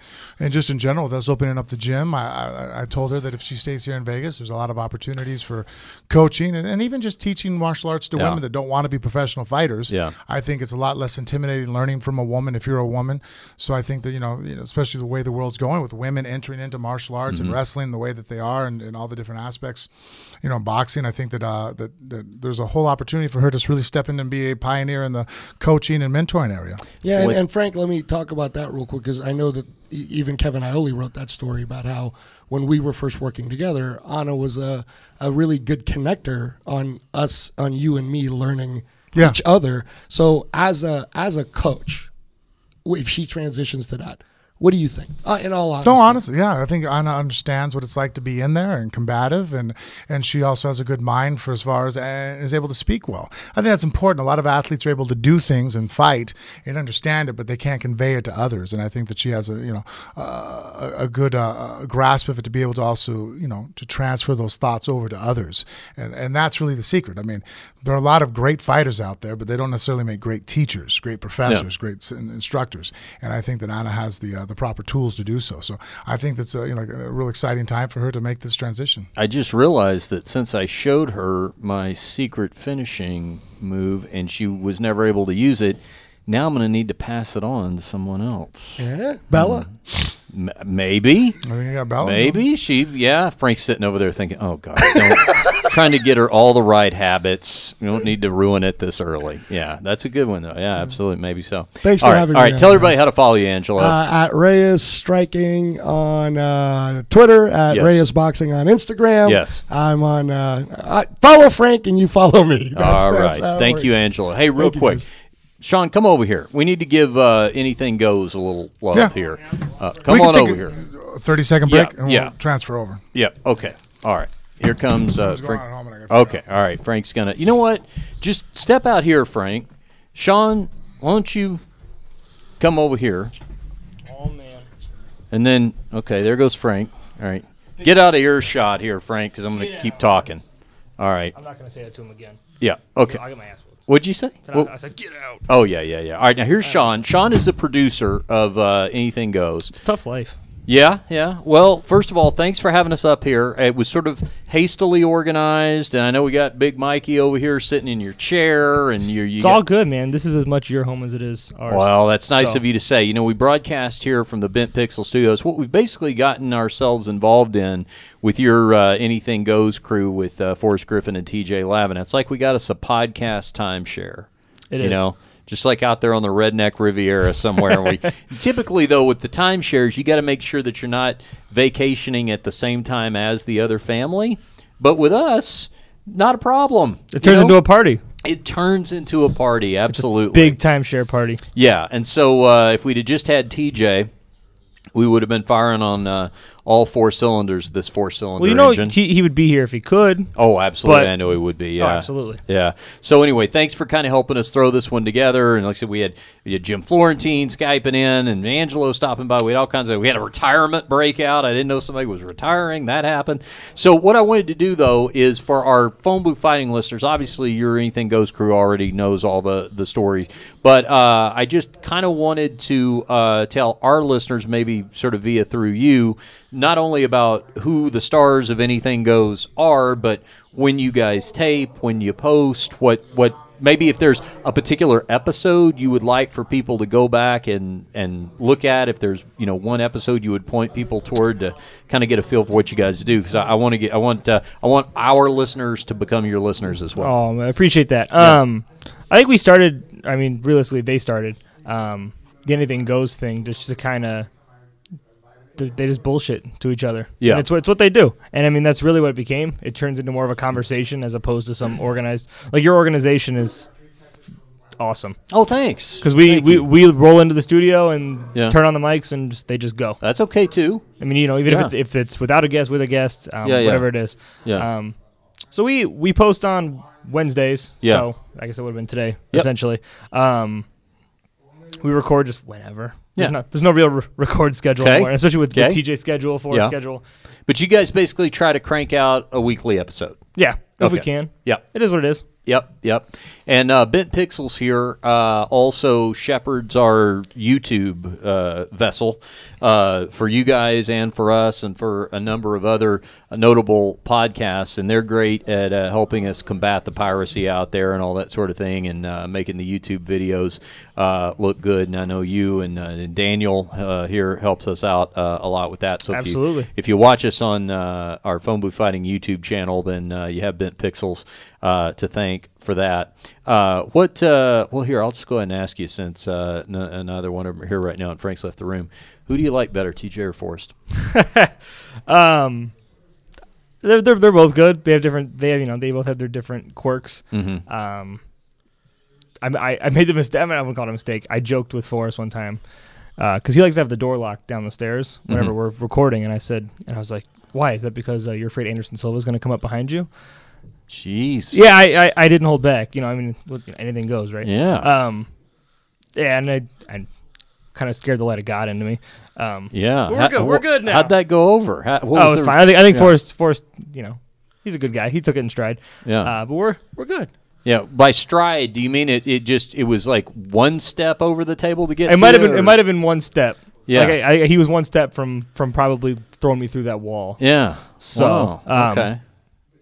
Speaker 5: just in general, that's opening up the gym. I told her that if she stays here in Vegas, there's a lot of opportunities for coaching and even just teaching martial arts to women that don't want to be professional fighters.
Speaker 1: Yeah.
Speaker 5: I think it's a lot less intimidating learning from a woman if you're a woman. So I think that, especially the way the world's going with women entering into martial arts and wrestling the way that they are and all the different aspects, in boxing, I think that there's a whole opportunity for her to really step in and be a pioneer in the coaching and mentoring area.
Speaker 9: Yeah, and Frank, let me talk about that real quick because I know that even Kevin Iole wrote that story about how when we were first working together, Anna was a really good connector on you and me learning each other. So as a coach, if she transitions to that, what do you think? In all honesty.
Speaker 5: No, honestly, I think Anna understands what it's like to be in there and combative, and she also has a good mind for as far as is able to speak well. I think that's important. A lot of athletes are able to do things and fight and understand it, but they can't convey it to others. And I think that she has a good grasp of it to be able to also to transfer those thoughts over to others, and that's really the secret. I mean, there are a lot of great fighters out there, but they don't necessarily make great teachers, great professors, great instructors. And I think that Anna has the proper tools to do so. So I think that's a real exciting time for her to make this transition.
Speaker 1: I just realized that since I showed her my secret finishing move and she was never able to use it, now I'm going to need to pass it on to someone else.
Speaker 9: Yeah, Bella.
Speaker 1: Maybe.
Speaker 5: I think you got Bella.
Speaker 1: Maybe Frank's sitting over there thinking, "Oh God, trying to get her all the right habits. We don't need to ruin it this early. Yeah, that's a good one, though. Yeah, absolutely. Maybe so.
Speaker 9: Thanks for having me.
Speaker 1: All right, tell everybody how to follow you, Angelo.
Speaker 9: At Reyes Striking on Twitter, at Reyes Boxing on Instagram.
Speaker 1: Yes.
Speaker 9: I'm on follow Frank and you follow me.
Speaker 1: All right. Thank you, Angelo. Hey, real quick. Sean, come over here. We need to give Anything Goes a little love here. Come on over here.
Speaker 5: 30-second break and we'll transfer over.
Speaker 1: Yeah, okay. All right. Here comes Frank. Okay, all right. Frank's going to – you know what? Just step out here, Frank. Sean, why don't you come over here?
Speaker 6: Oh, man.
Speaker 1: And then – okay, there goes Frank. All right. Get out of earshot here, Frank, because I'm going to keep talking. All right.
Speaker 6: I'm not going to say that to him again.
Speaker 1: Yeah, okay.
Speaker 6: I'll get my ass whooped.
Speaker 1: What'd you say?
Speaker 6: I said, get out.
Speaker 1: Oh, yeah. All right, now here's Sean. Sean is the producer of Anything Goes.
Speaker 6: It's a tough life.
Speaker 1: Yeah. Well, first of all, thanks for having us up here. It was sort of hastily organized, and I know we got Big Mikey over here sitting in your chair. And
Speaker 6: it's all good, man. This is as much your home as it is ours.
Speaker 1: Well, that's nice of you to say. You know, we broadcast here from the Bent Pixel Studios. What we've basically gotten ourselves involved in with your Anything Goes crew with Forrest Griffin and TJ Lavin, it's like we got us a podcast timeshare.
Speaker 6: It is.
Speaker 1: You know? Just like out there on the redneck Riviera somewhere. Typically, though, with the timeshares, you got to make sure that you're not vacationing at the same time as the other family. But with us, not a problem.
Speaker 6: It turns into a party.
Speaker 1: It turns into a party, absolutely.
Speaker 6: Big timeshare party.
Speaker 1: Yeah, and so if we'd have just had TJ, we would have been firing on all four cylinders, this four-cylinder engine.
Speaker 6: He would be here if he could.
Speaker 1: Oh, absolutely. I know he would be, yeah.
Speaker 6: Oh, absolutely.
Speaker 1: Yeah. So anyway, thanks for kind of helping us throw this one together. And like I said, we had Jim Florentine Skyping in and Angelo stopping by. We had all kinds of – we had a retirement breakout. I didn't know somebody was retiring. That happened. So what I wanted to do, though, is for our Phone Booth Fighting listeners, obviously your Anything Goes crew already knows all the stories. But I just kind of wanted to tell our listeners, maybe sort of through you, not only about who the stars of Anything Goes are, but when you guys tape, when you post, what maybe if there's a particular episode you would like for people to go back and look at, if there's one episode you would point people toward to kind of get a feel for what you guys do, because I want our listeners to become your listeners as well.
Speaker 6: Oh, I appreciate that. Yeah. I think we started. I mean, realistically, they started the Anything Goes thing just to kind of. They just bullshit to each other.
Speaker 1: Yeah.
Speaker 6: And it's what they do. And, I mean, that's really what it became. It turns into more of a conversation as opposed to some organized – like, your organization is awesome.
Speaker 1: Oh, thanks.
Speaker 6: Because we roll into the studio and turn on the mics and they just go.
Speaker 1: That's okay, too.
Speaker 6: I mean, even if it's without a guest, with a guest, whatever it is.
Speaker 1: Yeah.
Speaker 6: So we post on Wednesdays.
Speaker 1: Yeah.
Speaker 6: So I guess it would have been today, essentially. We record just whenever. There's no real record schedule anymore, especially with TJ's schedule, Forrest's schedule.
Speaker 1: But you guys basically try to crank out a weekly episode.
Speaker 6: Yeah, if we can.
Speaker 1: Yeah.
Speaker 6: It is what it is.
Speaker 1: Yep. And Bent Pixels here also shepherds our YouTube vessel for you guys and for us and for a number of other notable podcasts. And they're great at helping us combat the piracy out there and all that sort of thing, and making the YouTube videos look good. And I know you and Daniel here helps us out a lot with that. So
Speaker 6: absolutely.
Speaker 1: If you watch us on our Phone Booth Fighting YouTube channel, then you have Bent Pixels to thank for that. Well, here, I'll just go ahead and ask you, since neither one of them are here right now and Frank's left the room. Who do you like better, TJ or Forrest?
Speaker 6: They're both good. They both have their different quirks.
Speaker 1: Mm-hmm.
Speaker 6: I made the mistake. I wouldn't call it a mistake. I joked with Forrest one time because he likes to have the door locked down the stairs whenever we're recording, and I was like, why? Is that because you're afraid Anderson Silva is going to come up behind you?
Speaker 1: Jeez.
Speaker 6: Yeah, I didn't hold back. Anything goes, right?
Speaker 1: Yeah.
Speaker 6: And I kind of scared the light of God into me.
Speaker 1: Yeah.
Speaker 6: We're good now.
Speaker 1: How'd that go over?
Speaker 6: It was fine. I think Forrest, he's a good guy. He took it in stride.
Speaker 1: Yeah.
Speaker 6: But we're good.
Speaker 1: Yeah. By stride, do you mean it was like one step over the table to get?
Speaker 6: It might have been one step.
Speaker 1: Yeah.
Speaker 6: Like he was one step from probably throwing me through that wall.
Speaker 1: Yeah.
Speaker 6: So
Speaker 1: okay.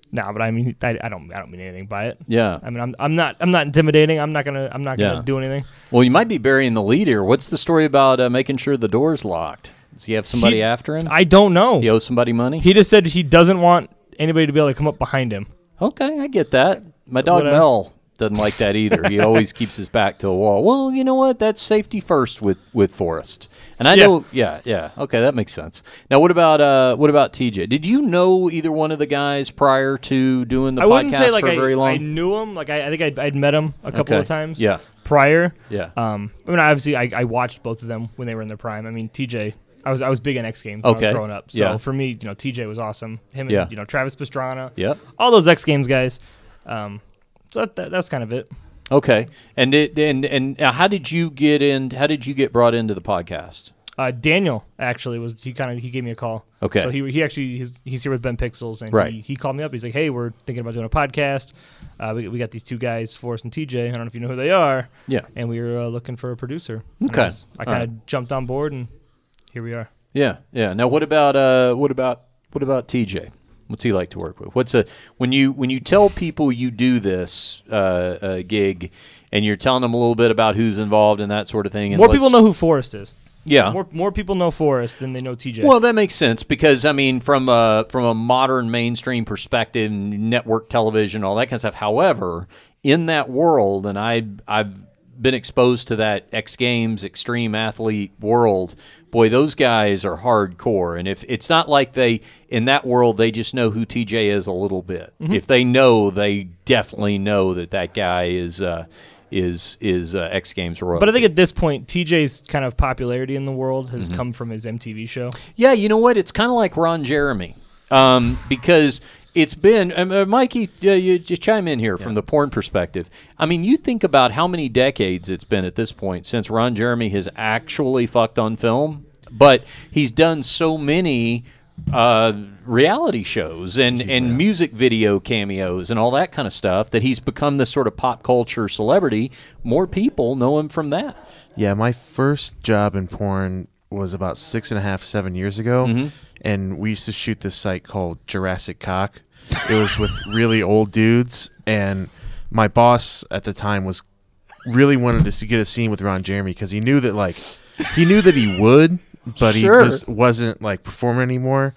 Speaker 6: No, but I mean, I don't mean anything by it.
Speaker 1: Yeah.
Speaker 6: I mean, I'm not intimidating. I'm not gonna do anything.
Speaker 1: Well, you might be burying the lead here. What's the story about making sure the door's locked? Does he have somebody after him?
Speaker 6: I don't know.
Speaker 1: Does he owe somebody money?
Speaker 6: He just said he doesn't want anybody to be able to come up behind him.
Speaker 1: Okay, I get that. My dog Mel doesn't like that either. He always keeps his back to a wall. Well, you know what? That's safety first with Forrest. And I know, yeah. Okay, that makes sense. Now, what about TJ? Did you know either one of the guys prior to doing the podcast
Speaker 6: wouldn't say like
Speaker 1: for very long?
Speaker 6: I knew him. Like I think I'd met him a couple of times.
Speaker 1: Yeah.
Speaker 6: Prior.
Speaker 1: Yeah.
Speaker 6: I mean, obviously, I watched both of them when they were in their prime. I mean, TJ. I was big in X Games when I was growing up. So for me, TJ was awesome. Him and Travis Pastrana.
Speaker 1: Yep.
Speaker 6: All those X Games guys. So that's kind of it.
Speaker 1: Okay, and how did you get in? How did you get brought into the podcast?
Speaker 6: Daniel actually he gave me a call.
Speaker 1: Okay,
Speaker 6: so he actually he's here with Ben Pixels, and he called me up. He's like, hey, we're thinking about doing a podcast. We got these two guys, Forrest and TJ. I don't know if you know who they are.
Speaker 1: Yeah,
Speaker 6: and we were looking for a producer.
Speaker 1: Okay,
Speaker 6: I kind of jumped on board, and here we are.
Speaker 1: Yeah. Now, what about TJ? What's he like to work with? When you tell people you do this gig, and you're telling them a little bit about who's involved and that sort of thing? And
Speaker 6: more people know who Forrest is.
Speaker 1: Yeah,
Speaker 6: more people know Forrest than they know TJ.
Speaker 1: Well, that makes sense because I mean, from a modern mainstream perspective, network television, all that kind of stuff. However, in that world, and I've been exposed to that X Games extreme athlete world. Boy, those guys are hardcore, and if it's not like in that world they just know who TJ is a little bit. Mm-hmm. If they know, they definitely know that guy is X Games royalty.
Speaker 6: But I think at this point, TJ's kind of popularity in the world has come from his MTV show.
Speaker 1: Yeah, you know what? It's kind of like Ron Jeremy, because it's been Mikey. You just chime in here from the porn perspective. I mean, you think about how many decades it's been at this point since Ron Jeremy has actually fucked on film, but he's done so many reality shows and music video cameos and all that kind of stuff that he's become this sort of pop culture celebrity. More people know him from that.
Speaker 2: Yeah, my first job in porn was about 6.5, 7 years ago, and we used to shoot this site called Jurassic Cock. It was with really old dudes, and my boss at the time really wanted us to get a scene with Ron Jeremy because he knew that he would, but he wasn't like performing anymore.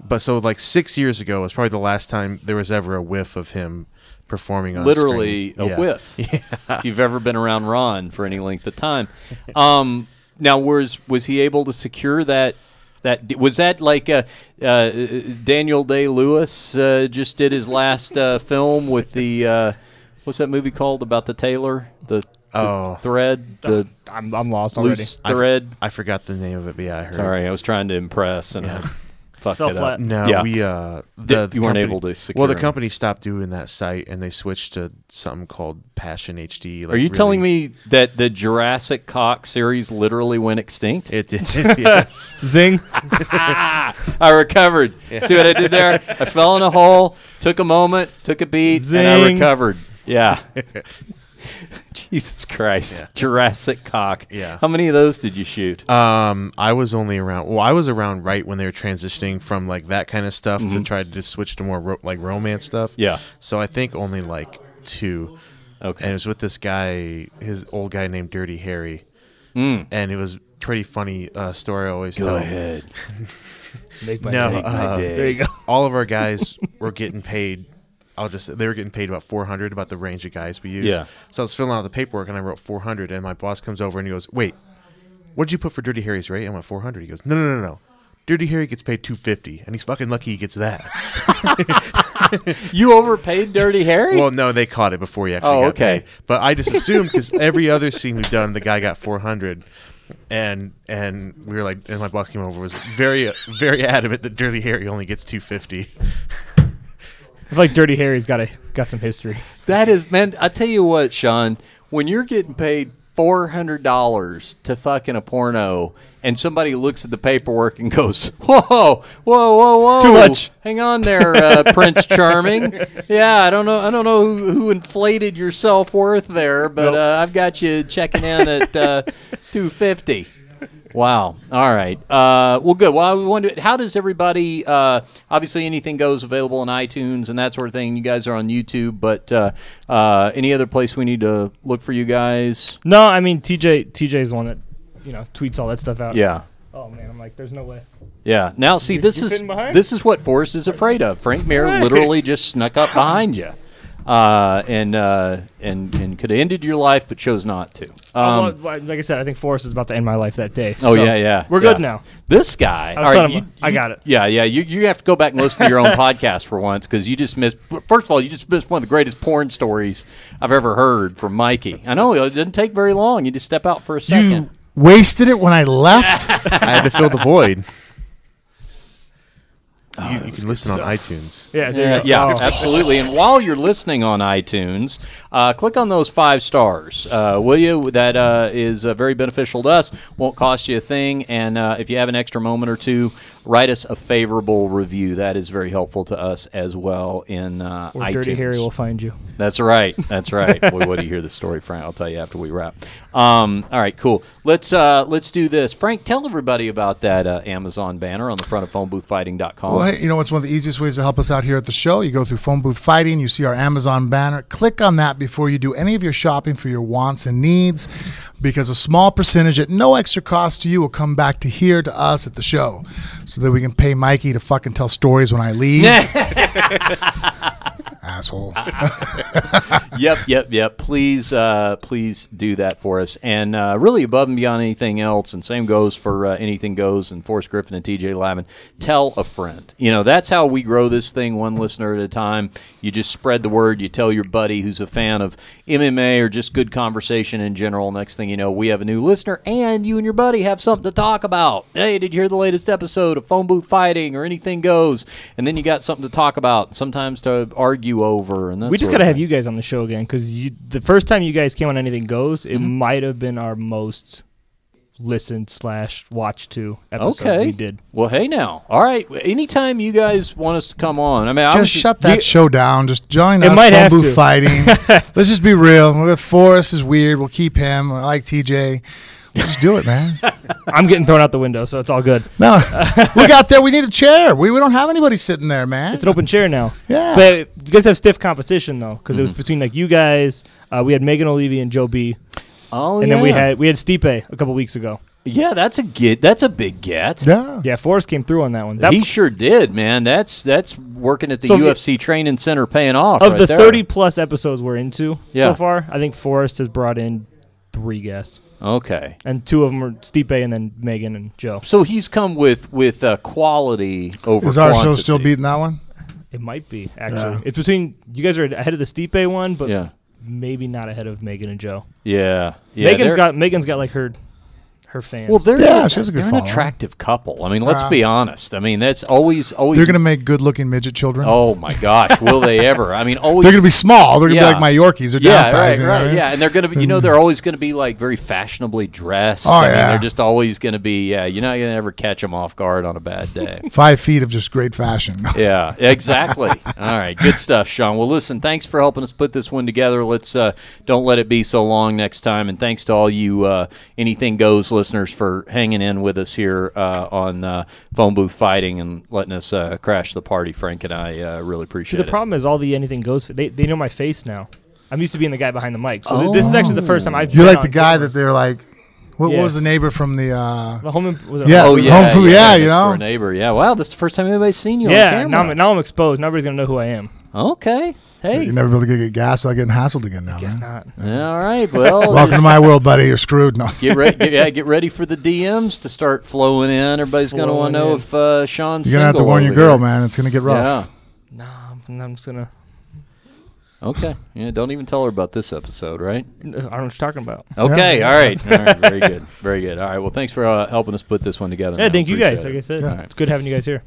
Speaker 2: But so like 6 years ago was probably the last time there was ever a whiff of him performing on
Speaker 1: literally
Speaker 2: screen.
Speaker 1: A whiff. Yeah. If you've ever been around Ron for any length of time. Now, was he able to secure that? Was that like Daniel Day-Lewis just did his last film with the what's that movie called about the tailor? The thread.
Speaker 6: I'm lost already.
Speaker 1: Loose thread.
Speaker 2: I forgot the name of it, but yeah, I heard.
Speaker 1: Sorry, I was trying to impress and I fucked it up.
Speaker 2: No, we
Speaker 1: you weren't able to secure.
Speaker 2: Well, the company stopped doing that site and they switched to something called Passion HD.
Speaker 1: Are you telling me that the Jurassic Cock series literally went extinct?
Speaker 2: It did. Yes.
Speaker 6: Zing.
Speaker 1: I recovered. Yeah. See what I did there? I fell in a hole, took a moment, took a beat,
Speaker 6: Zing.
Speaker 1: and I recovered. Yeah. Jesus Christ. Yeah. Jurassic Cock.
Speaker 2: Yeah.
Speaker 1: How many of those did you shoot?
Speaker 2: I was only around. Well, I was around right when they were transitioning from like that kind of stuff to try to just switch to more like romance stuff.
Speaker 1: Yeah.
Speaker 2: So I think only like 2. Okay. And it was with this guy, his old guy named Dirty Harry. And it was pretty funny story I always tell.
Speaker 1: Go ahead.
Speaker 6: Make my day. There you go.
Speaker 2: All of our guys were getting paid. They were getting paid about 400, about the range of guys we use.
Speaker 1: Yeah.
Speaker 2: So I was filling out the paperwork and I wrote 400, and my boss comes over and he goes, "Wait, what did you put for Dirty Harry's rate?" I went 400. He goes, No. Dirty Harry gets paid 250, and he's fucking lucky he gets that.
Speaker 1: You overpaid Dirty Harry?
Speaker 2: Well, no, they caught it before he actually got paid. But I just assumed because every other scene we've done, the guy got 400. And we were like, and my boss came over, was very, very adamant that Dirty Harry only gets 250.
Speaker 6: I feel like Dirty Harry's got some history.
Speaker 1: That is, man, I tell you what, Sean, when you're getting paid $400 to fuck in a porno and somebody looks at the paperwork and goes, whoa,
Speaker 6: too much.
Speaker 1: Hang on there, Prince Charming. Yeah, I don't know who inflated your self-worth there, but I've got you checking in at $250. Wow. All right. Well, good. Well, I wonder, how does everybody, obviously anything goes available on iTunes and that sort of thing. You guys are on YouTube, but any other place we need to look for you guys?
Speaker 6: No, I mean, TJ's the one that, tweets all that stuff out.
Speaker 1: Yeah.
Speaker 6: Oh, man. I'm like, there's no way.
Speaker 1: Yeah. Now, see, this is what Forrest is afraid of. Frank Mir literally just snuck up behind you, and could have ended your life, but chose not to.
Speaker 6: Well, like I said, I think Forrest is about to end my life that day.
Speaker 1: Oh,
Speaker 6: so
Speaker 1: yeah.
Speaker 6: We're good now.
Speaker 1: This guy.
Speaker 6: I got it.
Speaker 1: Yeah. You have to go back and listen to your own podcast for once, because you just missed. First of all, you just missed one of the greatest porn stories I've ever heard from Mikey. I know it didn't take very long. You just step out for a second.
Speaker 5: You wasted it when I left.
Speaker 2: I had to fill the void. You can listen on iTunes.
Speaker 1: Yeah, absolutely. And while you're listening on iTunes, click on those 5 stars, will you? That is very beneficial to us. Won't cost you a thing. And if you have an extra moment or two, write us a favorable review. That is very helpful to us as well in iTunes.
Speaker 6: Dirty Harry will find you.
Speaker 1: That's right. Boy, what do you hear the story, Frank? I'll tell you after we wrap. All right, cool. Let's do this. Frank, tell everybody about that Amazon banner on the front of phoneboothfighting.com.
Speaker 5: Well, hey, you know what's one of the easiest ways to help us out here at the show? You go through Phone Booth Fighting, you see our Amazon banner. Click on that before you do any of your shopping for your wants and needs, because a small percentage at no extra cost to you will come back to here to us at the show, so that we can pay Mikey to fucking tell stories when I leave. Asshole.
Speaker 1: Yep. Please do that for us. And really above and beyond anything else, and same goes for Anything Goes and Forrest Griffin and TJ Lavin, tell a friend. You know, that's how we grow this thing, one listener at a time. You just spread the word. You tell your buddy who's a fan of MMA or just good conversation in general. Next thing you know, we have a new listener, and you and your buddy have something to talk about. Hey, did you hear the latest episode of Phone Booth Fighting or Anything Goes? And then you got something to talk about, sometimes to argue over. And
Speaker 6: we just got to have you guys on the show again, because the first time you guys came on Anything Goes, it might have been our most listened/watched to episode we did.
Speaker 1: Well, hey now. All right. Anytime you guys want us to come on, I mean,
Speaker 5: just shut that show down. Just join us.
Speaker 6: Might
Speaker 5: Phone Booth Fighting. Let's just be real. Forrest is weird. We'll keep him. I like TJ. Just do it, man.
Speaker 6: I'm getting thrown out the window, so it's all good.
Speaker 5: No, we got there. We need a chair. We don't have anybody sitting there, man.
Speaker 6: It's an open chair now.
Speaker 5: Yeah.
Speaker 6: But you guys have stiff competition, though, because it was between like you guys. We had Megan O'Leary and Joe B.
Speaker 1: Oh,
Speaker 6: and then we had Stipe a couple weeks ago.
Speaker 1: Yeah, that's a get. That's a big get.
Speaker 5: Yeah,
Speaker 6: Forrest came through on that one.
Speaker 1: He sure did, man. That's working at the UFC training center paying off.
Speaker 6: Of
Speaker 1: right
Speaker 6: the
Speaker 1: there.
Speaker 6: 30+ episodes we're into so far, I think Forrest has brought in 3 guests.
Speaker 1: Okay.
Speaker 6: And 2 of them are Stipe and then Megan and Joe.
Speaker 1: So he's come with quality over
Speaker 5: Is our
Speaker 1: quantity.
Speaker 5: show still beating that one?
Speaker 6: It might be, actually. Yeah. It's between, you guys are ahead of the Stipe one, but maybe not ahead of Megan and Joe.
Speaker 1: Yeah.
Speaker 6: Megan's got like her fans.
Speaker 1: Well, they're
Speaker 5: she's a good
Speaker 1: they're
Speaker 5: follower.
Speaker 1: An attractive couple. I mean, let's be honest. I mean, that's always.
Speaker 5: They're going to make good-looking midget children.
Speaker 1: Oh my gosh, will they ever? I mean, always.
Speaker 5: They're going to be small. They're going to be like my Yorkies. They're downsizing.
Speaker 1: Right. Yeah, and they're going to be. You know, they're always going to be like very fashionably dressed.
Speaker 5: Oh,
Speaker 1: I mean, they're just always going to be. Yeah, you're not going to ever catch them off guard on a bad day.
Speaker 5: 5 feet of just great fashion.
Speaker 1: Yeah, exactly. All right, good stuff, Sean. Well, listen, thanks for helping us put this one together. Let's don't let it be so long next time, and thanks to all you Anything Goes listeners for hanging in with us here on Phone Booth Fighting and letting us crash the party. Frank and I really appreciate it.
Speaker 6: The problem is all the Anything Goes, they know my face now. I'm used to being the guy behind the mic. So this is actually the first time I've been
Speaker 5: You're like
Speaker 6: on
Speaker 5: the guy
Speaker 6: camera.
Speaker 5: that they're like, what was the neighbor from the
Speaker 6: home?
Speaker 5: You know?
Speaker 1: For a neighbor. Yeah, wow, this is the first time anybody's seen you on camera.
Speaker 6: Now I'm exposed. Nobody's going to know who I am.
Speaker 1: Okay. Hey.
Speaker 5: You're never able to get gas without getting hassled again now,
Speaker 6: Guess
Speaker 5: man.
Speaker 6: not.
Speaker 1: Yeah, all right, well.
Speaker 5: Welcome to my world, buddy. You're screwed. No.
Speaker 1: Get ready for the DMs to start flowing in. Everybody's going to want to know if Sean's
Speaker 5: You're going to have to warn your girl, man. It's going to get rough.
Speaker 6: Yeah. No, I'm just going to.
Speaker 1: Okay. Yeah, don't even tell her about this episode, right?
Speaker 6: I don't know what you're talking about.
Speaker 1: Okay. All right. Very good. Very good. All right. Well, thanks for helping us put this one together.
Speaker 6: Yeah, thank you guys. Like I said, it's good having you guys here.